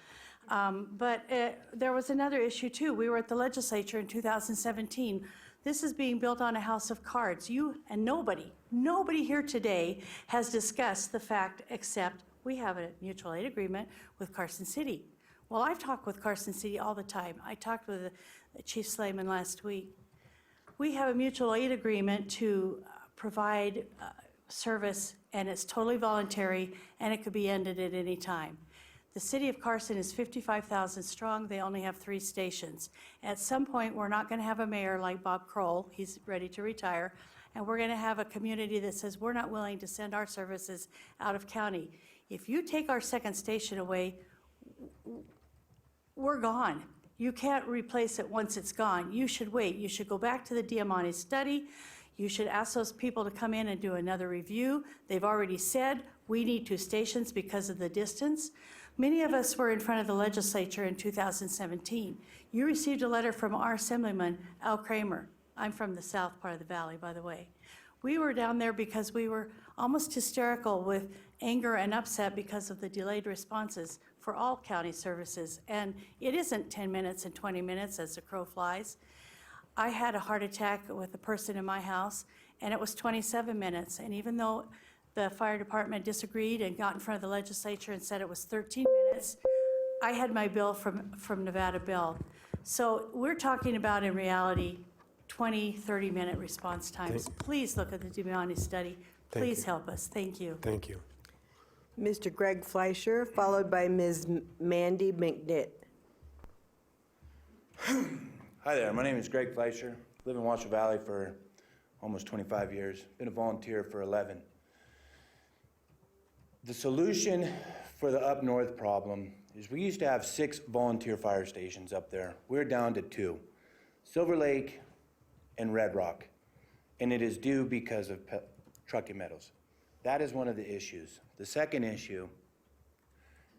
There was another issue too. We were at the legislature in 2017. This is being built on a house of cards. You and nobody here today has discussed the fact except we have a mutual aid agreement with Carson City. Well, I've talked with Carson City all the time. I talked with Chief Slayman last week. We have a mutual aid agreement to provide service, and it's totally voluntary, and it could be ended at any time. The city of Carson is 55,000 strong. They only have 3 stations. At some point, we're not going to have a mayor like Bob Kroll. He's ready to retire. And we're going to have a community that says we're not willing to send our services out of county. If you take our second station away, we're gone. You can't replace it once it's gone. You should wait. You should go back to the Diamante study. You should ask those people to come in and do another review. They've already said we need 2 stations because of the distance. Many of us were in front of the legislature in 2017. You received a letter from our Assemblyman, Al Kramer. I'm from the south part of the valley, by the way. We were down there because we were almost hysterical with anger and upset because of the delayed responses for all county services. And it isn't 10 minutes and 20 minutes as the crow flies. I had a heart attack with a person in my house, and it was 27 minutes. And even though the fire department disagreed and got in front of the legislature and said it was 13 minutes, I had my bill from Nevada Bell. So we're talking about, in reality, 20, 30-minute response times. Please look at the Diamante study. Please help us. Thank you. Thank you. Mr. Greg Fleischer, followed by Ms. Mandy McNitt. Hi there, my name is Greg Fleischer. Live in Washoe Valley for almost 25 years. Been a volunteer for 11. The solution for the up north problem is we used to have 6 volunteer fire stations up there. We're down to 2, Silver Lake and Red Rock, and it is due because of Truckee Meadows. That is one of the issues. The second issue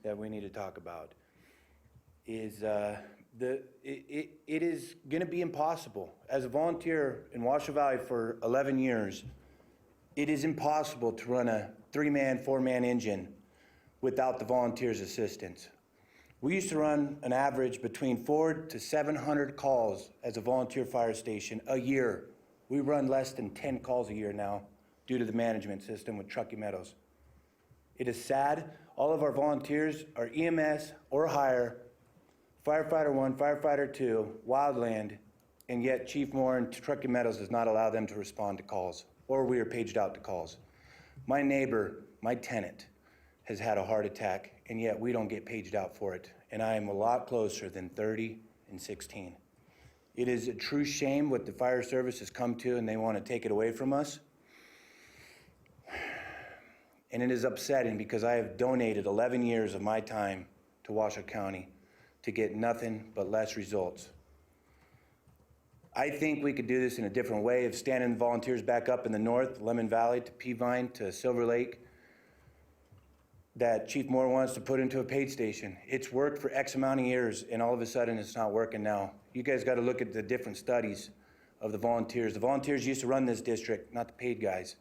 that we need to talk about is it is going to be impossible. As a volunteer in Washoe Valley for 11 years, it is impossible to run a 3-man, 4-man engine without the volunteers' assistance. We used to run an average between 400 to 700 calls as a volunteer fire station a year. We run less than 10 calls a year now due to the management system with Truckee Meadows. It is sad. All of our volunteers are EMS or higher, Firefighter 1, Firefighter 2, Wildland, and yet Chief Moore and Truckee Meadows does not allow them to respond to calls, or we are paged out to calls. My neighbor, my tenant, has had a heart attack, and yet we don't get paged out for it. And I am a lot closer than 30 and 16. It is a true shame what the fire service has come to, and they want to take it away from us. And it is upsetting because I have donated 11 years of my time to Washoe County to get nothing but less results. I think we could do this in a different way of standing volunteers back up in the north, Lemon Valley to Peavine to Silver Lake, that Chief Moore wants to put into a paid station. It's worked for X amount of years, and all of a sudden it's not working now. You guys got to look at the different studies of the volunteers. The volunteers used to run this district, not the paid guys.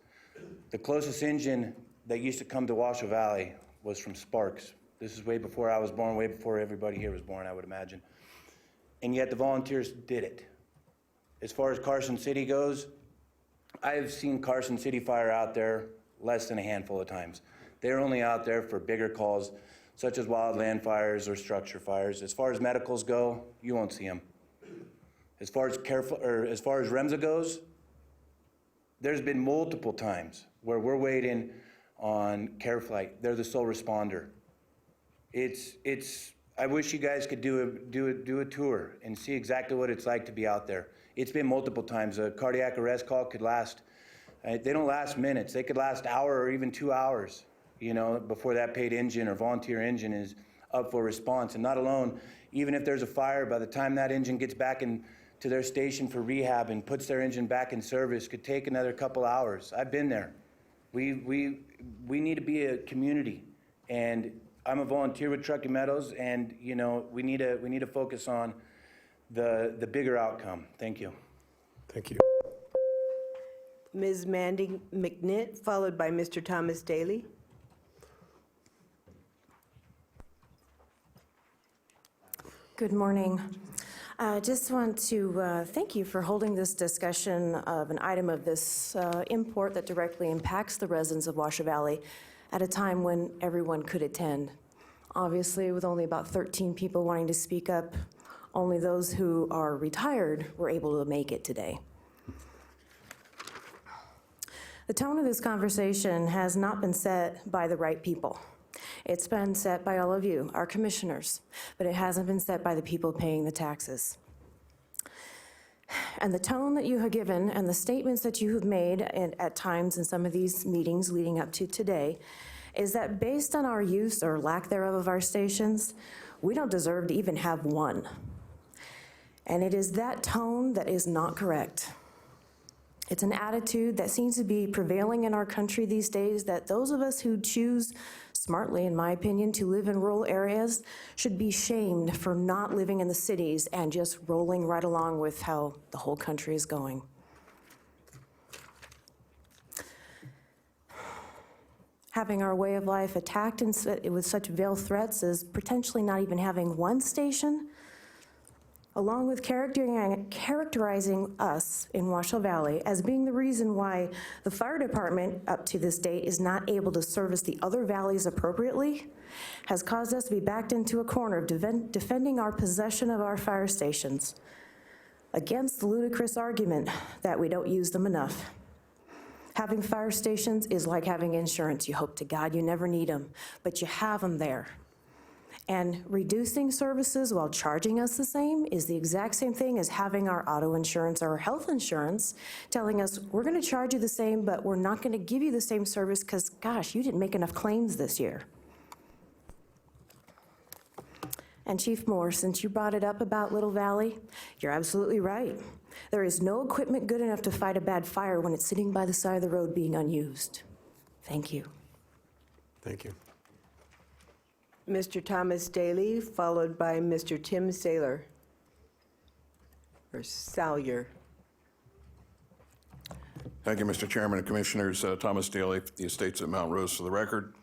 The closest engine that used to come to Washoe Valley was from Sparks. This is way before I was born, way before everybody here was born, I would imagine. And yet the volunteers did it. As far as Carson City goes, I've seen Carson City Fire out there less than a handful of times. They're only out there for bigger calls, such as wildland fires or structure fires. As far as medicals go, you won't see them. As far as REMSA goes, there's been multiple times where we're waiting on care flight. They're the sole responder. I wish you guys could do a tour and see exactly what it's like to be out there. It's been multiple times. A cardiac arrest call could last, they don't last minutes. They could last an hour or even 2 hours, before that paid engine or volunteer engine is up for response. And not alone, even if there's a fire, by the time that engine gets back into their station for rehab and puts their engine back in service, could take another couple hours. I've been there. We need to be a community, and I'm a volunteer with Truckee Meadows, and we need to focus on the bigger outcome. Thank you. Thank you. Ms. Mandy McNitt, followed by Mr. Thomas Daly. Good morning. I just want to thank you for holding this discussion of an item of this import that directly impacts the residents of Washoe Valley at a time when everyone could attend. Obviously, with only about 13 people wanting to speak up, only those who are retired were able to make it today. The tone of this conversation has not been set by the right people. It's been set by all of you, our commissioners, but it hasn't been set by the people paying the taxes. And the tone that you have given and the statements that you have made at times in some of these meetings leading up to today is that based on our use or lack thereof of our stations, we don't deserve to even have one. And it is that tone that is not correct. It's an attitude that seems to be prevailing in our country these days, that those of us who choose smartly, in my opinion, to live in rural areas should be shamed for not living in the cities and just rolling right along with how the whole country is going. Having our way of life attacked with such veiled threats as potentially not even having one station, along with characterizing us in Washoe Valley as being the reason why the fire department up to this date is not able to service the other valleys appropriately, has caused us to be backed into a corner of defending our possession of our fire stations against the ludicrous argument that we don't use them enough. Having fire stations is like having insurance. You hope to God you never need them, but you have them there. And reducing services while charging us the same is the exact same thing as having our auto insurance or health insurance telling us we're going to charge you the same, but we're not going to give you the same service because, gosh, you didn't make enough claims this year. And Chief Moore, since you brought it up about Little Valley, you're absolutely right. There is no equipment good enough to fight a bad fire when it's sitting by the side of the road being unused. Thank you. Thank you. Mr. Thomas Daly, followed by Mr. Tim Saylor, or Salyer. Thank you, Mr. Chairman and Commissioners. Thomas Daly, the Estates at Mount Rose, for the record.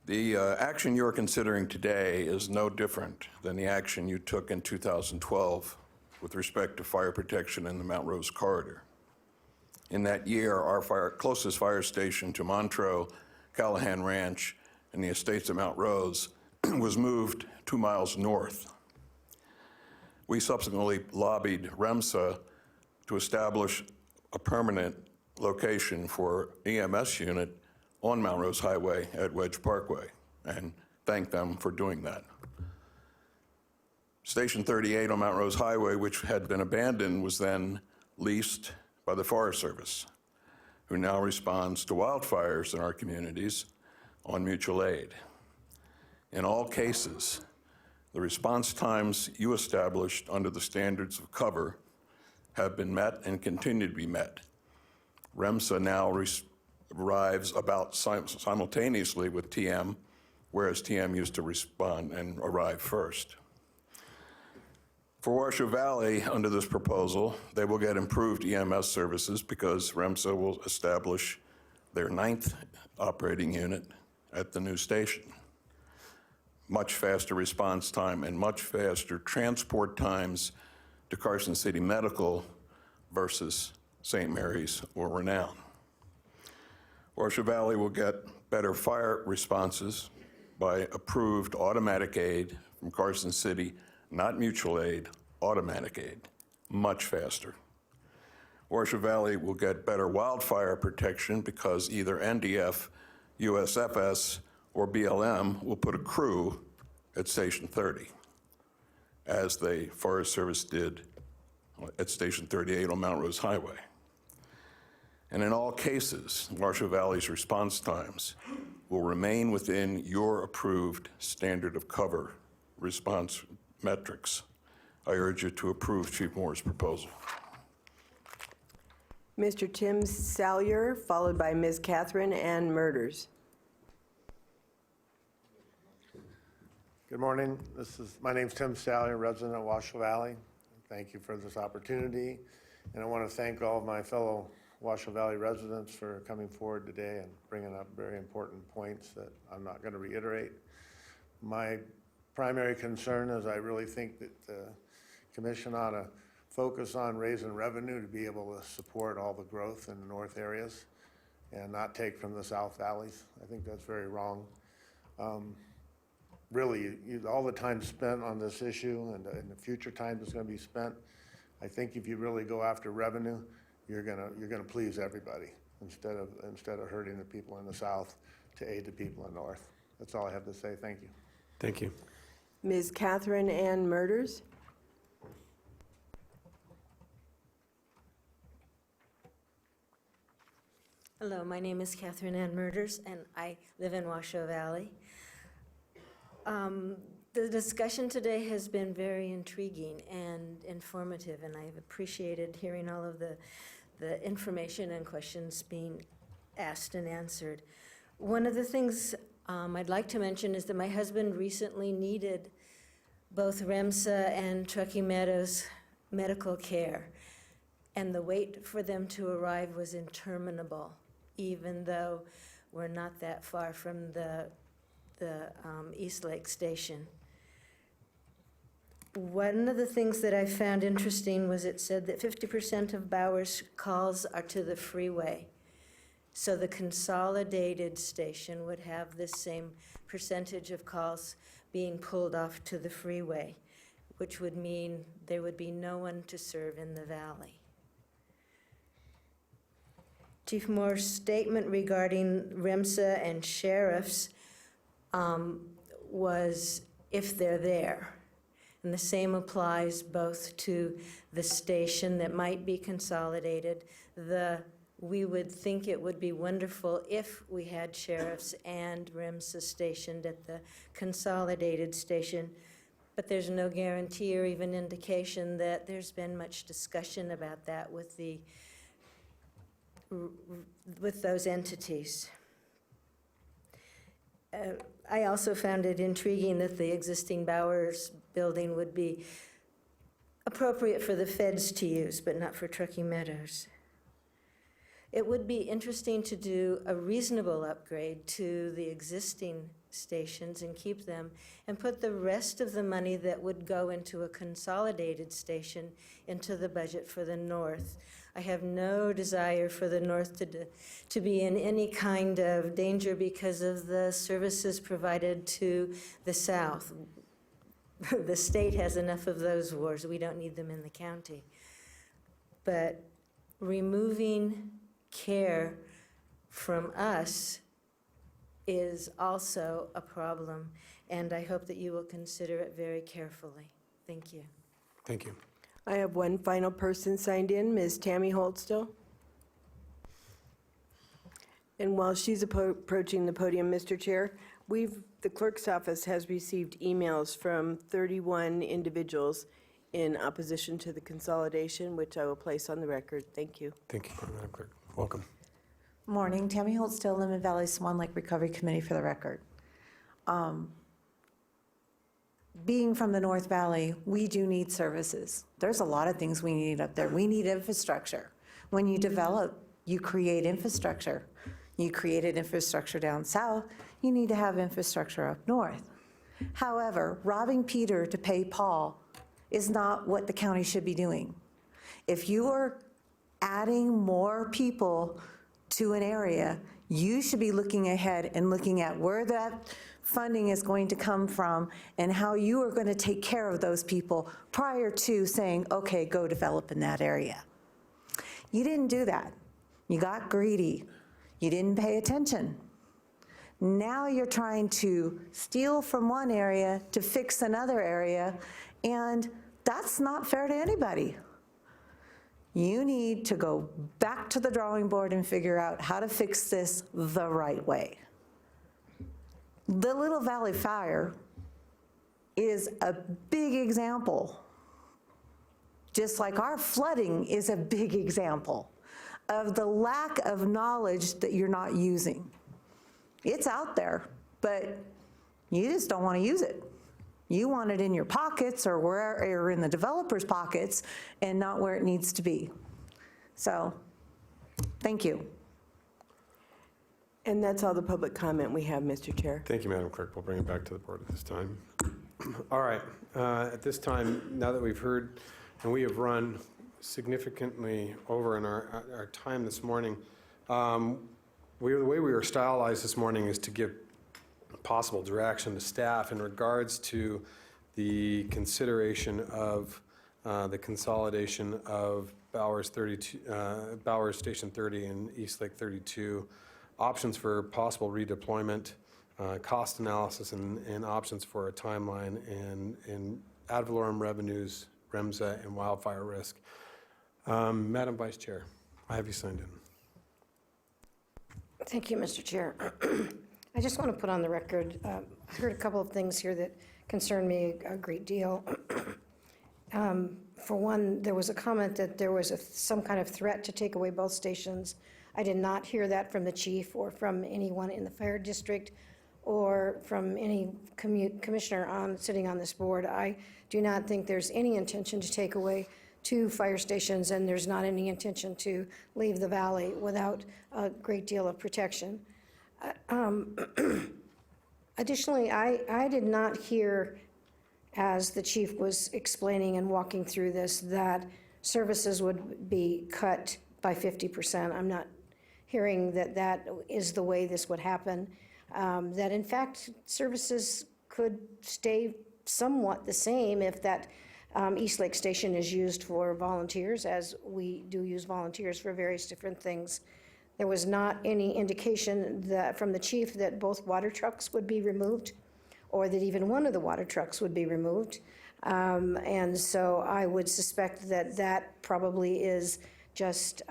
The action you're considering today is no different than the action you took in 2012 with respect to fire protection in the Mount Rose corridor. In that year, our closest fire station to Montreux, Callahan Ranch, and the Estates at Mount Rose was moved 2 miles north. We subsequently lobbied REMSA to establish a permanent location for EMS unit on Mount Rose Highway at Wedge Parkway, and thank them for doing that. Station 38 on Mount Rose Highway, which had been abandoned, was then leased by the Forest Service, who now responds to wildfires in our communities on mutual aid. In all cases, the response times you established under the standards of cover have been met and continue to be met. REMSA now arrives about simultaneously with TM, whereas TM used to respond and arrive first. For Washoe Valley, under this proposal, they will get improved EMS services because REMSA will establish their 9th operating unit at the new station. Much faster response time and much faster transport times to Carson City Medical versus St. Mary's or Renown. Washoe Valley will get better fire responses by approved automatic aid from Carson City, not mutual aid, automatic aid, much faster. Washoe Valley will get better wildfire protection because either NDF, USFS, or BLM will put a crew at Station 30, as the Forest Service did at Station 38 on Mount Rose Highway. And in all cases, Washoe Valley's response times will remain within your approved standard of cover response metrics. I urge you to approve Chief Moore's proposal. Mr. Tim Salyer, followed by Ms. Catherine Ann Murders. Good morning. My name's Tim Salyer, resident of Washoe Valley. Thank you for this opportunity. And I want to thank all of my fellow Washoe Valley residents for coming forward today and bringing up very important points that I'm not going to reiterate. My primary concern is I really think that the commission ought to focus on raising revenue to be able to support all the growth in the north areas and not take from the south valleys. I think that's very wrong. Really, all the time spent on this issue and the future time that's going to be spent, I think if you really go after revenue, you're gonna please everybody instead of hurting the people in the south to aid the people in the north. That's all I have to say. Thank you. Thank you. Ms. Catherine Ann Murders. Hello, my name is Catherine Ann Murders, and I live in Washoe Valley. The discussion today has been very intriguing and informative, and I've appreciated hearing all of the information and questions being asked and answered. One of the things I'd like to mention is that my husband recently needed both REMSA and Truckee Meadows medical care, and the wait for them to arrive was interminable, even though we're not that far from the East Lake Station. One of the things that I found interesting was it said that 50% of Bowers calls are to the freeway. So the consolidated station would have this same percentage of calls being pulled off to the freeway, which would mean there would be no one to serve in the valley. Chief Moore's statement regarding REMSA and sheriffs was if they're there. And the same applies both to the station that might be consolidated. We would think it would be wonderful if we had sheriffs and REMSA stationed at the consolidated station, but there's no guarantee or even indication that there's been much discussion about that with those entities. I also found it intriguing that the existing Bowers building would be appropriate for the feds to use, but not for Truckee Meadows. It would be interesting to do a reasonable upgrade to the existing stations and keep them, and put the rest of the money that would go into a consolidated station into the budget for the north. I have no desire for the north to be in any kind of danger because of the services provided to the south. The state has enough of those wars. We don't need them in the county. But removing care from us is also a problem, and I hope that you will consider it very carefully. Thank you. Thank you. I have one final person signed in, Ms. Tammy Holtstill. And while she's approaching the podium, Mr. Chair, the clerk's office has received emails from 31 individuals in opposition to the consolidation, which I will place on the record. Thank you. Thank you, Madam Clerk. Welcome. Morning, Tammy Holtstill, Lemon Valley Swan Lake Recovery Committee for the record. Being from the North Valley, we do need services. There's a lot of things we need up there. We need infrastructure. When you develop, you create infrastructure. You created infrastructure down south, you need to have infrastructure up north. However, robbing Peter to pay Paul is not what the county should be doing. If you are adding more people to an area, you should be looking ahead and looking at where that funding is going to come from and how you are going to take care of those people prior to saying, okay, go develop in that area. You didn't do that. You got greedy. You didn't pay attention. Now you're trying to steal from one area to fix another area, and that's not fair to anybody. You need to go back to the drawing board and figure out how to fix this the right way. The Little Valley Fire is a big example, just like our flooding is a big example of the lack of knowledge that you're not using. It's out there, but you just don't want to use it. You want it in your pockets or where, or in the developer's pockets and not where it needs to be. So, thank you. And that's all the public comment we have, Mr. Chair. Thank you, Madam Clerk. We'll bring it back to the board at this time. All right, at this time, now that we've heard, and we have run significantly over in our time this morning, the way we were stylized this morning is to give possible direction to staff in regards to the consideration of the consolidation of Bowers Station 30 and Eastlake 32, options for possible redeployment, cost analysis, and options for a timeline, and ad valorem revenues, REMSA, and wildfire risk. Madam Vice Chair, I have you signed in. Thank you, Mr. Chair. I just want to put on the record, I heard a couple of things here that concern me a great deal. For one, there was a comment that there was some kind of threat to take away both stations. I did not hear that from the chief or from anyone in the fire district or from any commissioner sitting on this board. I do not think there's any intention to take away 2 fire stations, and there's not any intention to leave the valley without a great deal of protection. Additionally, I did not hear, as the chief was explaining and walking through this, that services would be cut by 50%. I'm not hearing that that is the way this would happen. That in fact, services could stay somewhat the same if that Eastlake Station is used for volunteers, as we do use volunteers for various different things. There was not any indication that, from the chief, that both water trucks would be removed, or that even one of the water trucks would be removed. And so I would suspect that that probably is just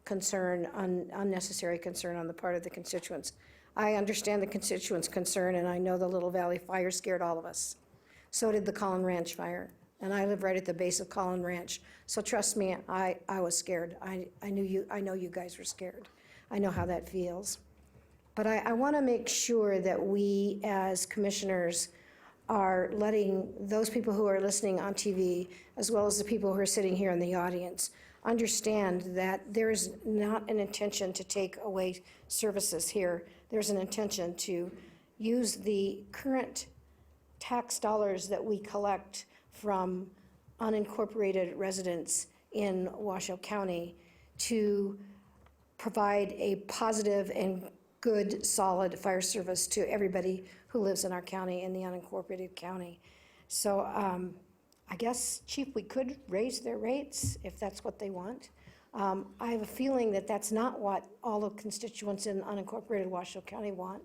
unnecessary concern on the part of the constituents. I understand the constituents' concern, and I know the Little Valley fire scared all of us. So did the Collin Ranch fire, and I live right at the base of Collin Ranch. So trust me, I was scared. I know you guys were scared. I know how that feels. But I want to make sure that we, as commissioners, are letting those people who are listening on TV, as well as the people who are sitting here in the audience, understand that there is not an intention to take away services here. There's an intention to use the current tax dollars that we collect from unincorporated residents in Washoe County to provide a positive and good, solid fire service to everybody who lives in our county, in the unincorporated county. So I guess, Chief, we could raise their rates if that's what they want. I have a feeling that that's not what all the constituents in unincorporated Washoe County want.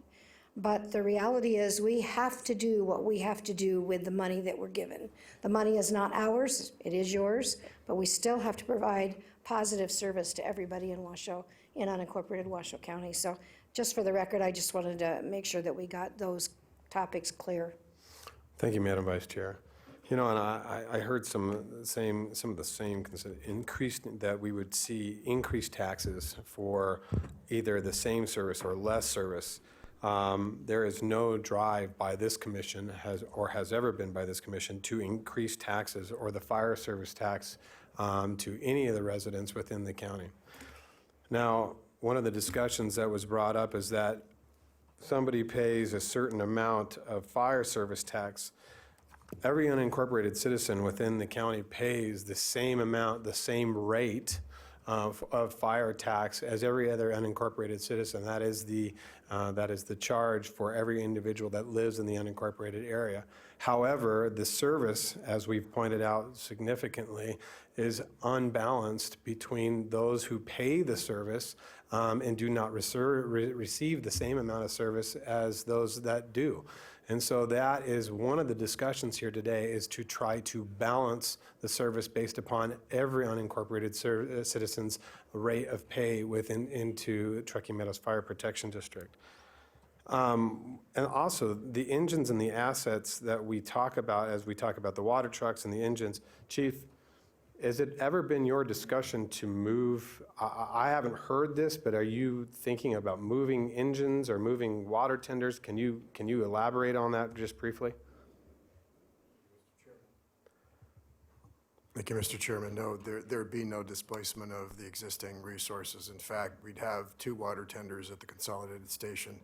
But the reality is we have to do what we have to do with the money that we're given. The money is not ours, it is yours, but we still have to provide positive service to everybody in Washoe, in unincorporated Washoe County. So just for the record, I just wanted to make sure that we got those topics clear. Thank you, Madam Vice Chair. You know, and I heard some of the same increased, that we would see increased taxes for either the same service or less service. There is no drive by this commission, has ever been by this commission, to increase taxes or the fire service tax to any of the residents within the county. Now, one of the discussions that was brought up is that somebody pays a certain amount of fire service tax. Every unincorporated citizen within the county pays the same amount, the same rate of fire tax as every other unincorporated citizen. That is the charge for every individual that lives in the unincorporated area. However, the service, as we've pointed out significantly, is unbalanced between those who pay the service and do not receive the same amount of service as those that do. And so that is one of the discussions here today, is to try to balance the service based upon every unincorporated citizen's rate of pay into Truckee Meadows Fire Protection District. And also the engines and the assets that we talk about as we talk about the water trucks and the engines. Chief, has it ever been your discussion to move, I haven't heard this, but are you thinking about moving engines or moving water tenders? Can you elaborate on that just briefly? Thank you, Mr. Chairman. No, there'd be no displacement of the existing resources. In fact, we'd have 2 water tenders at the consolidated station.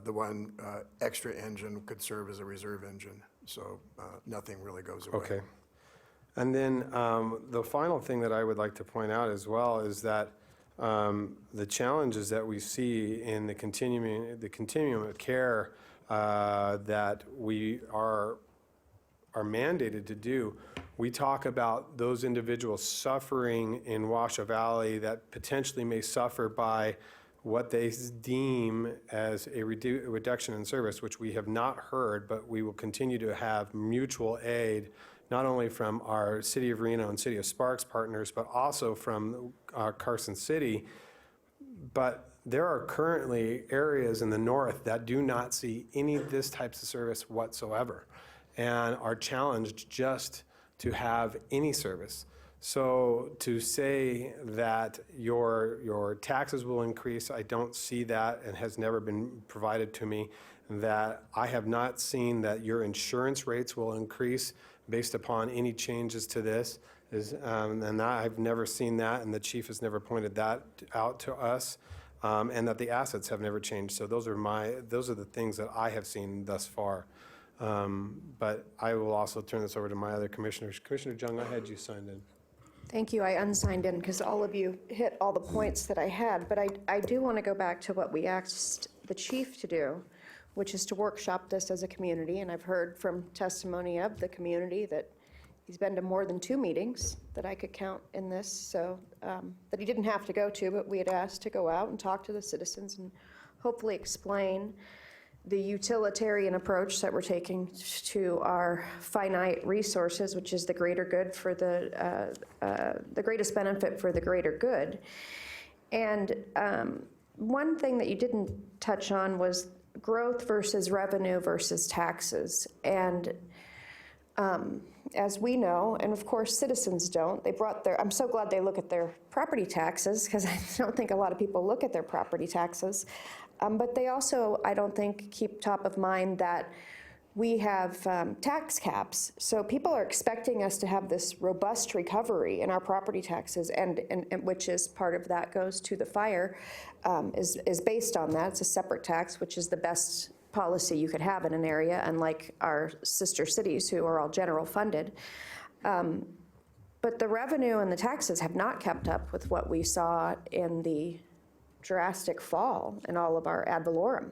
The one extra engine could serve as a reserve engine, so nothing really goes away. Okay. And then the final thing that I would like to point out as well is that the challenges that we see in the continuum of care that we are mandated to do. We talk about those individuals suffering in Washoe Valley that potentially may suffer by what they deem as a reduction in service, which we have not heard, but we will continue to have mutual aid, not only from our City of Reno and City of Sparks partners, but also from Carson City. But there are currently areas in the north that do not see any of this types of service whatsoever and are challenged just to have any service. So to say that your taxes will increase, I don't see that and has never been provided to me. That I have not seen that your insurance rates will increase based upon any changes to this. And I've never seen that, and the chief has never pointed that out to us, and that the assets have never changed. So those are the things that I have seen thus far. But I will also turn this over to my other commissioners. Commissioner Jung, I had you signed in. Thank you. I unsigned in because all of you hit all the points that I had, but I do want to go back to what we asked the chief to do, which is to workshop this as a community. And I've heard from testimony of the community that he's been to more than 2 meetings that I could count in this, so that he didn't have to go to, but we had asked to go out and talk to the citizens and hopefully explain the utilitarian approach that we're taking to our finite resources, which is the greater good for the greatest benefit for the greater good. And one thing that you didn't touch on was growth versus revenue versus taxes. And as we know, and of course citizens don't, I'm so glad they look at their property taxes, because I don't think a lot of people look at their property taxes. But they also, I don't think, keep top of mind that we have tax caps. So people are expecting us to have this robust recovery in our property taxes, and which is part of that goes to the fire, is based on that. It's a separate tax, which is the best policy you could have in an area, unlike our sister cities who are all general funded. But the revenue and the taxes have not kept up with what we saw in the drastic fall in all of our ad valorem.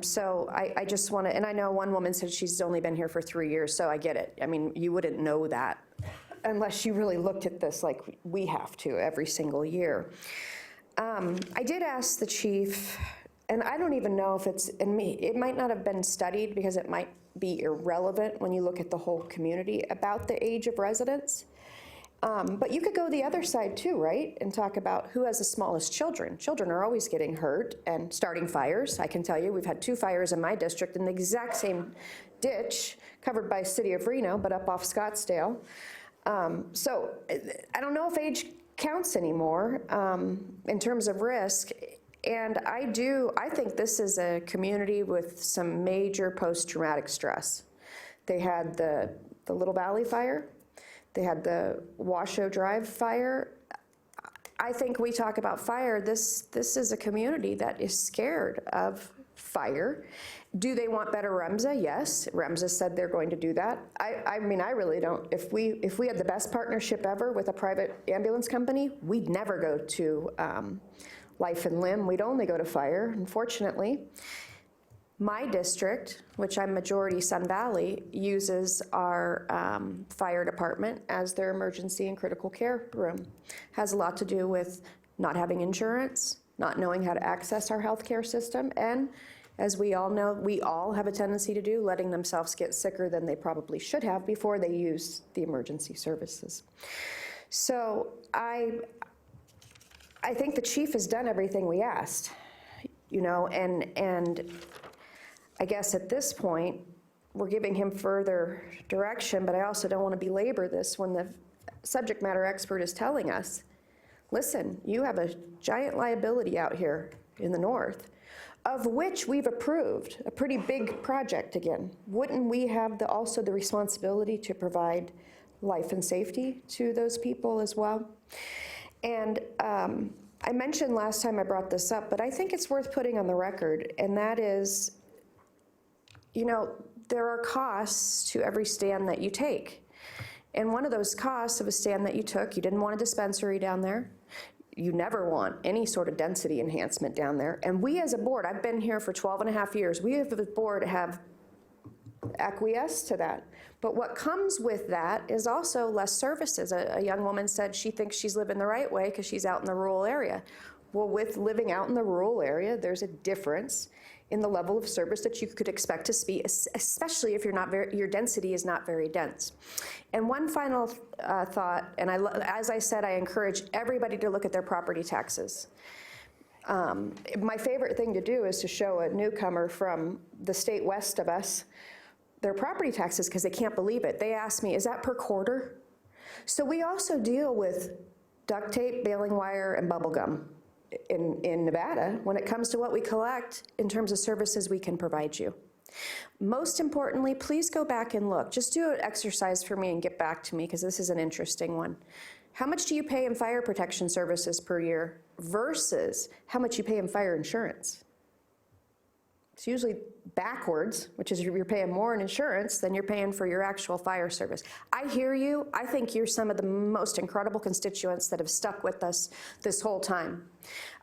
So I just want to, and I know one woman said she's only been here for 3 years, so I get it. I mean, you wouldn't know that unless you really looked at this like we have to every single year. I did ask the chief, and I don't even know if it's in me, it might not have been studied because it might be irrelevant when you look at the whole community about the age of residents. But you could go the other side too, right? And talk about who has the smallest children. Children are always getting hurt and starting fires. I can tell you, we've had 2 fires in my district in the exact same ditch, covered by City of Reno, but up off Scottsdale. So I don't know if age counts anymore in terms of risk. And I think this is a community with some major post-traumatic stress. They had the Little Valley fire. They had the Washoe Drive fire. I think we talk about fire, this is a community that is scared of fire. Do they want better REMSA? Yes, REMSA said they're going to do that. I mean, I really don't. If we had the best partnership ever with a private ambulance company, we'd never go to life and limb. We'd only go to fire, unfortunately. My district, which I'm majority Sun Valley, uses our fire department as their emergency and critical care room. Has a lot to do with not having insurance, not knowing how to access our healthcare system, and as we all know, we all have a tendency to do, letting themselves get sicker than they probably should have before they use the emergency services. So I think the chief has done everything we asked, you know, and I guess at this point, we're giving him further direction, but I also don't want to belabor this when the subject matter expert is telling us, listen, you have a giant liability out here in the north, of which we've approved a pretty big project again. Wouldn't we have also the responsibility to provide life and safety to those people as well. And I mentioned last time I brought this up, but I think it's worth putting on the record, and that is, you know, there are costs to every stand that you take. And one of those costs of a stand that you took, you didn't want a dispensary down there. You never want any sort of density enhancement down there. And we as a board, I've been here for 12 and a half years, we as a board have acquiesced to that. But what comes with that is also less services. A young woman said she thinks she's living the right way because she's out in the rural area. Well, with living out in the rural area, there's a difference in the level of service that you could expect to see, especially if your density is not very dense. And one final thought, and as I said, I encourage everybody to look at their property taxes. My favorite thing to do is to show a newcomer from the state west of us their property taxes because they can't believe it. They ask me, is that per quarter? So we also deal with duct tape, baling wire, and bubble gum in Nevada when it comes to what we collect in terms of services we can provide you. Most importantly, please go back and look. Just do an exercise for me and get back to me because this is an interesting one. How much do you pay in fire protection services per year versus how much you pay in fire insurance? It's usually backwards, which is you're paying more in insurance than you're paying for your actual fire service. I hear you. I think you're some of the most incredible constituents that have stuck with us this whole time.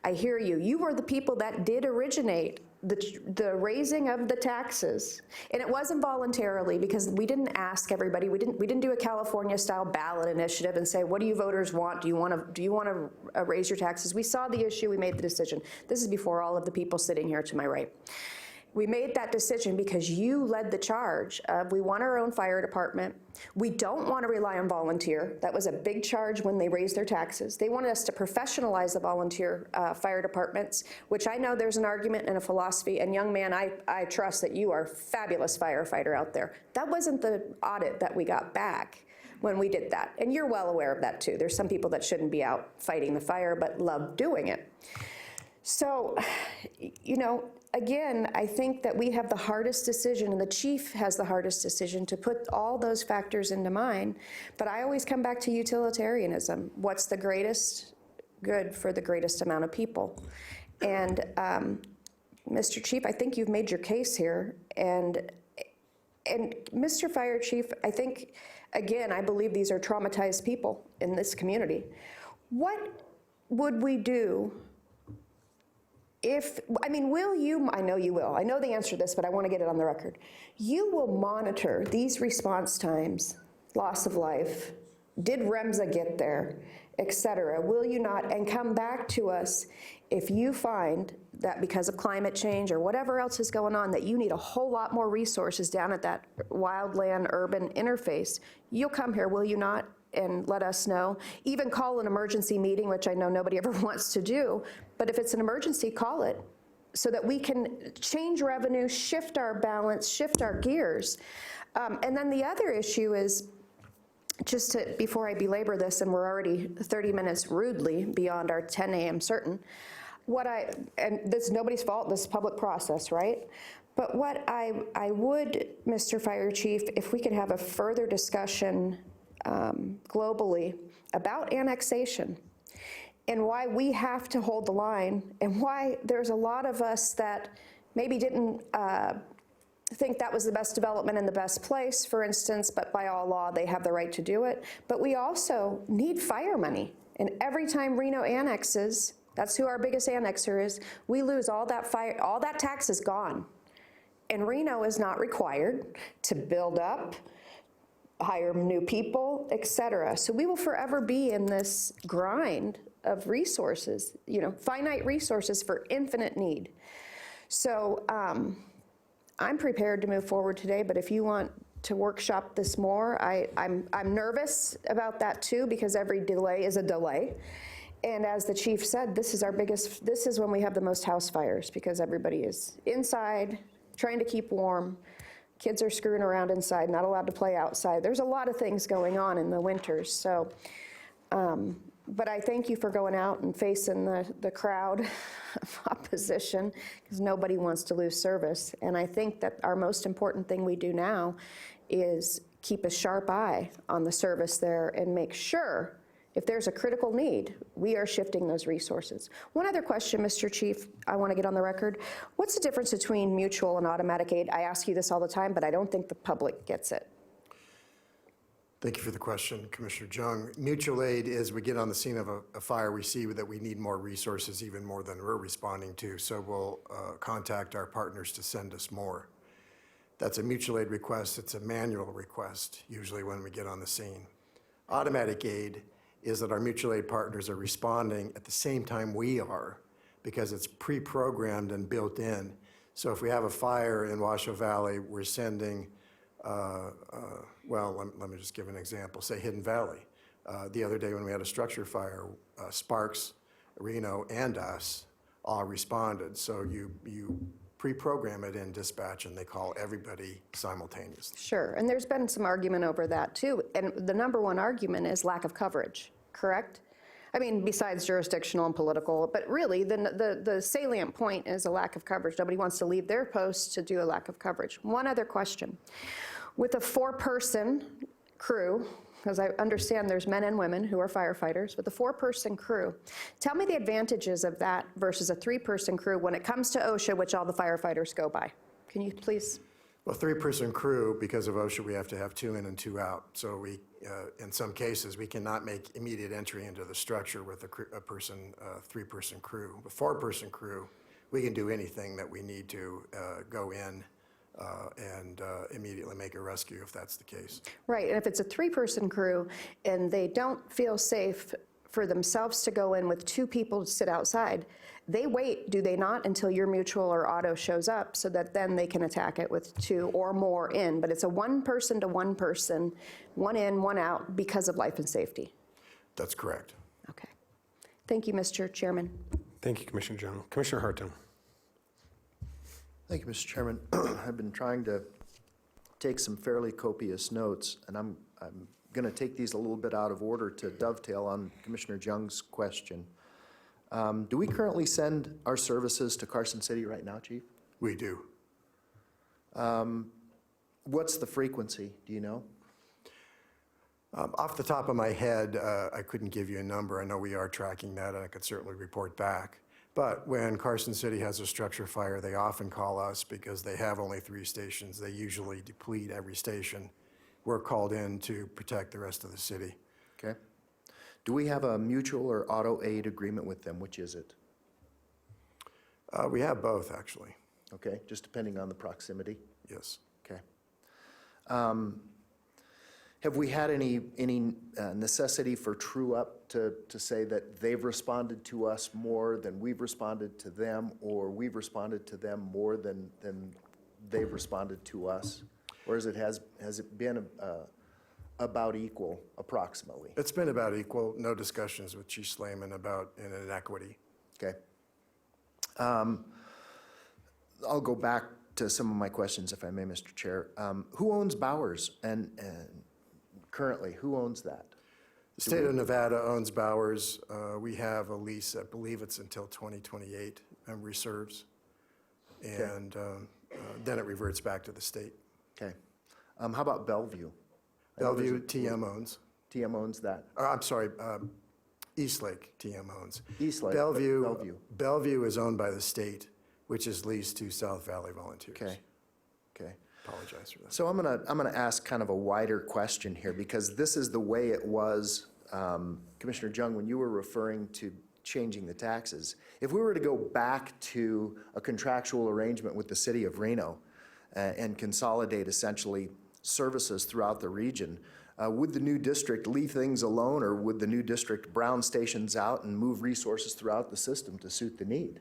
I hear you. You were the people that did originate the raising of the taxes, and it wasn't voluntarily because we didn't ask everybody. We didn't do a California-style ballot initiative and say, "What do you voters want? Do you want to raise your taxes?" We saw the issue. We made the decision. This is before all of the people sitting here to my right. We made that decision because you led the charge of we want our own fire department. We don't want to rely on volunteer. That was a big charge when they raised their taxes. They wanted us to professionalize the volunteer fire departments, which I know there's an argument and a philosophy. And young man, I trust that you are a fabulous firefighter out there. That wasn't the audit that we got back when we did that. And you're well aware of that too. There's some people that shouldn't be out fighting the fire but love doing it. So, you know, again, I think that we have the hardest decision, and the chief has the hardest decision to put all those factors into mind. But I always come back to utilitarianism. What's the greatest good for the greatest amount of people? And Mr. Chief, I think you've made your case here. And Mr. Fire Chief, I think, again, I believe these are traumatized people in this community. What would we do will you, I know you will, I know the answer to this, but I want to get it on the record. You will monitor these response times, loss of life, did REMSA get there, et cetera, will you not, and come back to us if you find that because of climate change or whatever else is going on, that you need a whole lot more resources down at that wildland-urban interface, you'll come here, will you not, and let us know. Even call an emergency meeting, which I know nobody ever wants to do, but if it's an emergency, call it so that we can change revenue, shift our balance, shift our gears. And then the other issue is, just to, before I belabor this, and we're already 30 minutes rudely beyond our 10 a.m. certain, and this is nobody's fault, this is public process, right? But what I would, Mr. Fire Chief, if we could have a further discussion globally about annexation and why we have to hold the line and why there's a lot of us that maybe didn't think that was the best development in the best place, for instance, but by all law, they have the right to do it. But we also need fire money. And every time Reno annexes, that's who our biggest annexer is, we lose all that fire, all that tax is gone. And Reno is not required to build up, hire new people, et cetera. So we will forever be in this grind of resources, you know, finite resources for infinite need. So I'm prepared to move forward today, but if you want to workshop this more, I'm nervous about that too, because every delay is a delay. And as the chief said, this is when we have the most house fires, because everybody is inside, trying to keep warm. Kids are screwing around inside, not allowed to play outside. There's a lot of things going on in the winters. So, but I thank you for going out and facing the crowd of opposition, because nobody wants to lose service. And I think that our most important thing we do now is keep a sharp eye on the service there and make sure if there's a critical need, we are shifting those resources. One other question, Mr. Chief, I want to get on the record. What's the difference between mutual and automatic aid? I ask you this all the time, but I don't think the public gets it. Thank you for the question, Commissioner Jung. Mutual aid is we get on the scene of a fire, we see that we need more resources, even more than we're responding to, so we'll contact our partners to send us more. That's a mutual aid request. It's a manual request, usually when we get on the scene. Automatic aid is that our mutual aid partners are responding at the same time we are, because it's pre-programmed and built in. So if we have a fire in Washoe Valley, we're sending, well, let me just give an example, say Hidden Valley. The other day when we had a structure fire, Sparks, Reno, and us all responded. So you pre-program it in dispatch and they call everybody simultaneously. Sure, and there's been some argument over that too. And the number one argument is lack of coverage, correct? I mean, besides jurisdictional and political, but really the salient point is a lack of coverage. Nobody wants to leave their post to do a lack of coverage. One other question. With a 4-person crew, because I understand there's men and women who are firefighters, with a 4-person crew, tell me the advantages of that versus a 3-person crew when it comes to OSHA, which all the firefighters go by. Can you please? Well, 3-person crew, because of OSHA, we have to have 2 in and 2 out. So we, in some cases, we cannot make immediate entry into the structure with a 3-person crew. A 4-person crew, we can do anything that we need to go in and immediately make a rescue if that's the case. Right, and if it's a 3-person crew and they don't feel safe for themselves to go in with 2 people to sit outside, they wait, do they not, until your mutual or auto shows up so that then they can attack it with 2 or more in. But it's a 1-person to 1-person, 1 in, 1 out because of life and safety. That's correct. Okay. Thank you, Mr. Chairman. Thank you, Commissioner Jung. Commissioner Hartung. Thank you, Mr. Chairman. I've been trying to take some fairly copious notes, and I'm going to take these a little bit out of order to dovetail on Commissioner Jung's question. Do we currently send our services to Carson City right now, Chief? We do. What's the frequency? Do you know? Off the top of my head, I couldn't give you a number. I know we are tracking that, and I could certainly report back. But when Carson City has a structure fire, they often call us because they have only 3 stations. They usually deplete every station. We're called in to protect the rest of the city. Okay. Do we have a mutual or auto aid agreement with them? Which is it? We have both, actually. Okay, just depending on the proximity? Yes. Okay. Have we had any necessity for true up to say that they've responded to us more than we've responded to them, or we've responded to them more than they've responded to us? Or has it been about equal, approximately? It's been about equal. No discussions with Chief Slayman about an inequity. Okay. I'll go back to some of my questions, if I may, Mr. Chair. Who owns Bowers, and currently, who owns that? The state of Nevada owns Bowers. We have a lease, I believe it's until 2028, memory serves. And then it reverts back to the state. Okay. How about Bellevue? Bellevue, TM owns. TM owns that? I'm sorry, Eastlake, TM owns. Eastlake, Bellevue is owned by the state, which is leased to South Valley Volunteers. Okay. Okay. Apologize for that. So I'm gonna ask kind of a wider question here, because this is the way it was, Commissioner Jung, when you were referring to changing the taxes. If we were to go back to a contractual arrangement with the city of Reno and consolidate essentially services throughout the region, would the new district leave things alone, or would the new district brown stations out and move resources throughout the system to suit the need?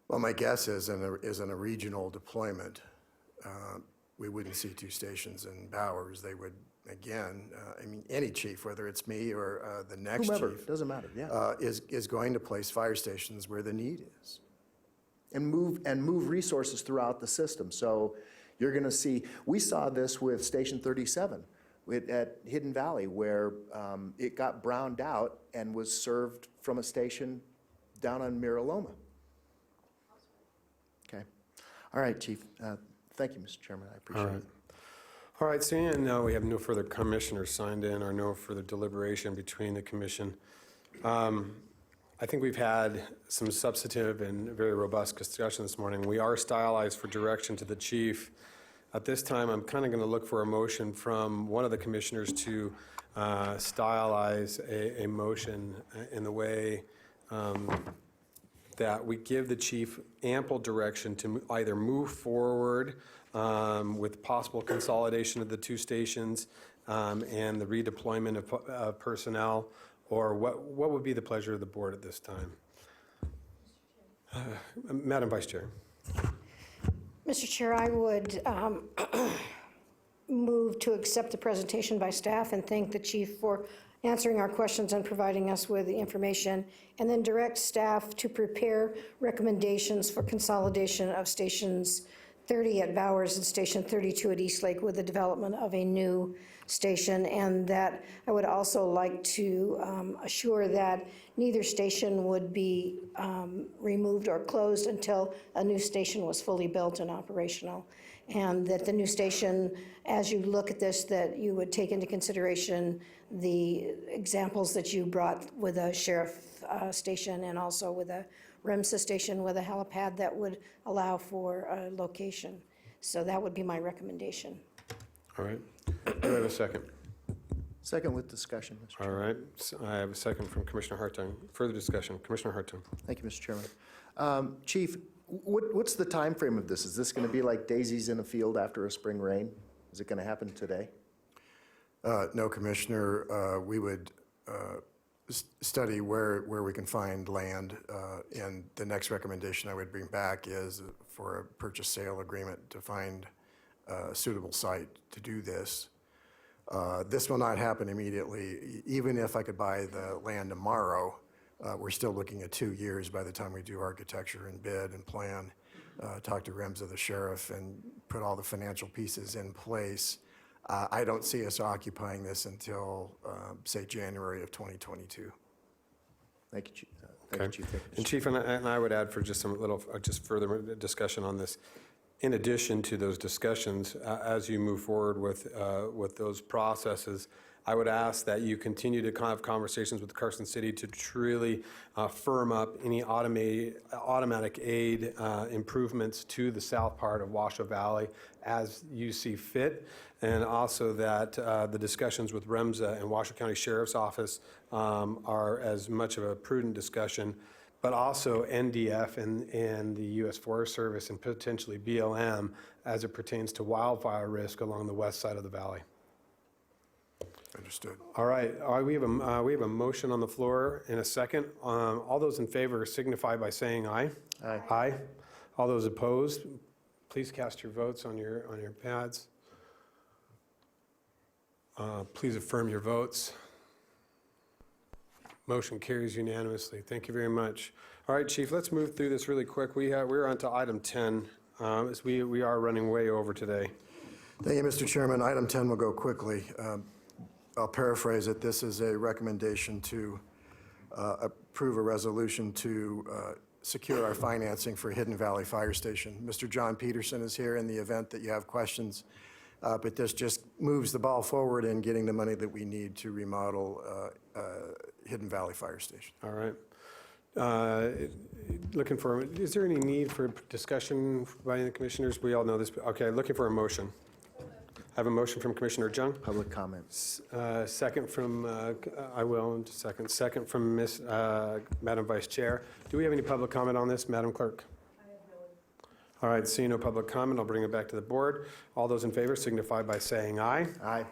Well, my guess is in a regional deployment, we wouldn't see 2 stations in Bowers. They would, again, I mean, any chief, whether it's me or the next Whomever, chief, doesn't matter, yeah. is going to place fire stations where the need is. And move resources throughout the system. So you're going to see, we saw this with Station 37 at Hidden Valley, where it got browned out and was served from a station down on Miraloma. Okay. All right, Chief. Thank you, Mr. Chairman. I appreciate it. All right, seeing now we have no further commissioners signed in or no further deliberation between the commission. I think we've had some substantive and very robust discussion this morning. We are stylized for direction to the chief. At this time, I'm kind of going to look for a motion from one of the commissioners to stylize a motion in the way that we give the chief ample direction to either move forward with possible consolidation of the two stations and the redeployment of personnel, or what would be the pleasure of the board at this time? Madam Vice Chair. Mr. Chair, I would move to accept the presentation by staff and thank the chief for answering our questions and providing us with the information, and then direct staff to prepare recommendations for consolidation of stations 30 at Bowers and Station 32 at Eastlake with the development of a new station, and that I would also like to assure that neither station would be removed or closed until a new station was fully built and operational, and that the new station, as you look at this, that you would take into consideration the examples that you brought with a sheriff station and also with a REMSA station with a helipad that would allow for a location. So that would be my recommendation. All right. Do I have a second? Second with discussion, Mr. Chairman. All right. So I have a second from Commissioner Hartung. Further discussion. Commissioner Hartung. Thank you, Mr. Chairman. Chief, what's the time frame of this? Is this going to be like daisies in a field after a spring rain? Is it going to happen today? No, Commissioner. We would study where we can find land, and the next recommendation I would bring back is for a purchase sale agreement to find a suitable site to do this. This will not happen immediately. Even if I could buy the land tomorrow, we're still looking at 2 years by the time we do architecture and bid and plan, talk to REMSA, the sheriff, and put all the financial pieces in place. I don't see us occupying this until, say, January of 2022. Thank you, Chief. Okay. And Chief, and I would add for just some little, just further discussion on this. In addition to those discussions, as you move forward with those processes, I would ask that you continue to have conversations with Carson City to truly firm up any automatic aid improvements to the south part of Washoe Valley as you see fit, and also that the discussions with REMSA and Washoe County Sheriff's Office are as much of a prudent discussion, but also NDF and the U.S. Forest Service and potentially BLM as it pertains to wildfire risk along the west side of the valley. Understood. All right, we have a motion on the floor in a second. All those in favor signify by saying aye. Aye. Aye. All those opposed, please cast your votes on your pads. Please affirm your votes. Motion carries unanimously. Thank you very much. All right, Chief, let's move through this really quick. We're on to item 10, as we are running way over today. Thank you, Mr. Chairman. Item 10 will go quickly. I'll paraphrase it. This is a recommendation to approve a resolution to secure our financing for Hidden Valley Fire Station. Mr. John Peterson is here in the event that you have questions, but this just moves the ball forward in getting the money that we need to remodel Hidden Valley Fire Station. All right. Is there any need for discussion by the commissioners? We all know this. Okay, looking for a motion. I have a motion from Commissioner Jung. Public comments. Second from, I will in just a second. Second from Madam Vice Chair. Do we have any public comment on this, Madam Clerk? I have no. All right, seeing no public comment, I'll bring it back to the board. All those in favor signify by saying aye. Aye.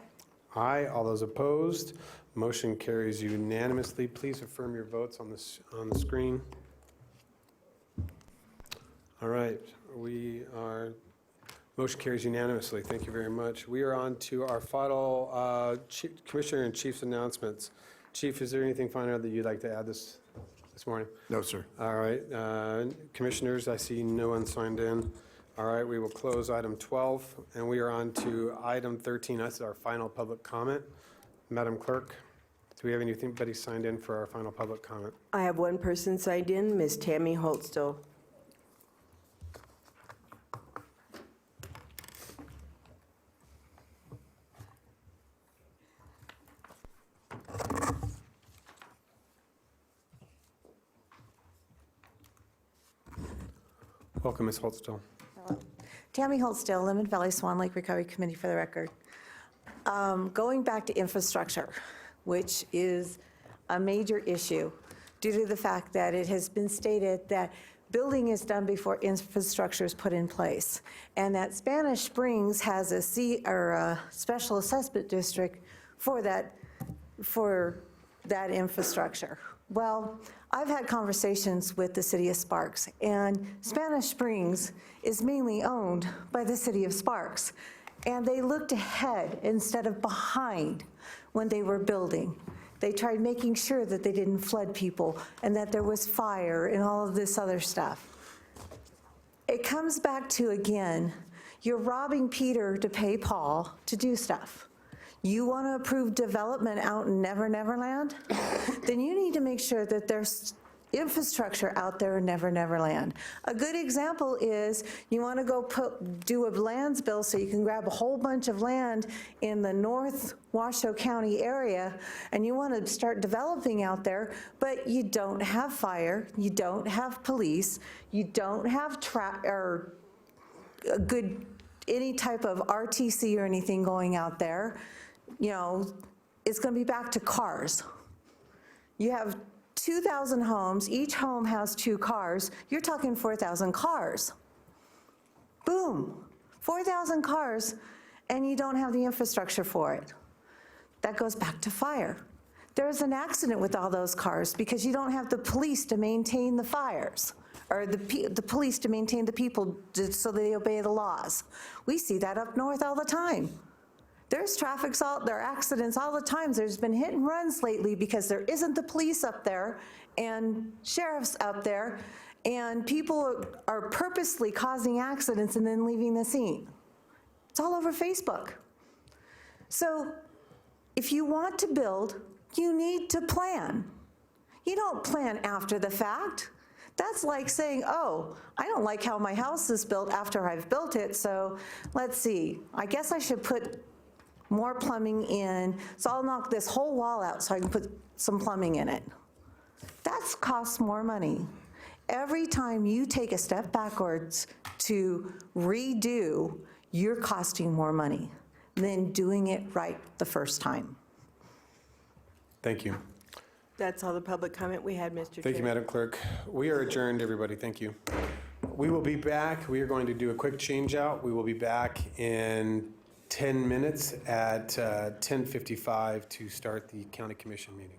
Aye. All those opposed, motion carries unanimously. Please affirm your votes on the screen. All right, motion carries unanimously. Thank you very much. We are on to our final Commissioner and Chief's announcements. Chief, is there anything final that you'd like to add this morning? No, sir. All right. Commissioners, I see no one signed in. All right, we will close item 12, and we are on to item 13. That's our final public comment. Madam Clerk, do we have anybody signed in for our final public comment? I have one person signed in, Ms. Tammy Holtstill. Welcome, Ms. Holtstill. Tammy Holtstill, Lemon Valley Swan Lake Recovery Committee for the record. Going back to infrastructure, which is a major issue due to the fact that it has been stated that building is done before infrastructure is put in place, and that Spanish Springs has a special assessment district for that infrastructure. Well, I've had conversations with the city of Sparks, and Spanish Springs is mainly owned by the city of Sparks, and they looked ahead instead of behind when they were building. They tried making sure that they didn't flood people and that there was fire and all of this other stuff. It comes back to, again, you're robbing Peter to pay Paul to do stuff. You want to approve development out in Never Never Land? Then you need to make sure that there's infrastructure out there in Never Never Land. A good example is you want to go do a lands bill so you can grab a whole bunch of land in the North Washoe County area, and you want to start developing out there, but you don't have fire, you don't have police, you don't have any type of RTC or anything going out there. You know, it's going to be back to cars. You have 2,000 homes, each home has 2 cars, you're talking 4,000 cars. Boom, 4,000 cars, and you don't have the infrastructure for it. That goes back to fire. There's an accident with all those cars because you don't have the police to maintain the fires, or the police to maintain the people so they obey the laws. We see that up north all the time. There's there are accidents all the time. There's been hit and runs lately because there isn't the police up there and sheriffs up there, and people are purposely causing accidents and then leaving the scene. It's all over Facebook. So if you want to build, you need to plan. You don't plan after the fact. That's like saying, oh, I don't like how my house is built after I've built it, so let's see, I guess I should put more plumbing in, so I'll knock this whole wall out so I can put some plumbing in it. That costs more money. Every time you take a step backwards to redo, you're costing more money than doing it right the first time. Thank you. That's all the public comment we had, Mr. Chair. Thank you, Madam Clerk. We are adjourned, everybody. Thank you. We will be back. We are going to do a quick change out. We will be back in 10 minutes at 10:55 to start the County Commission meeting.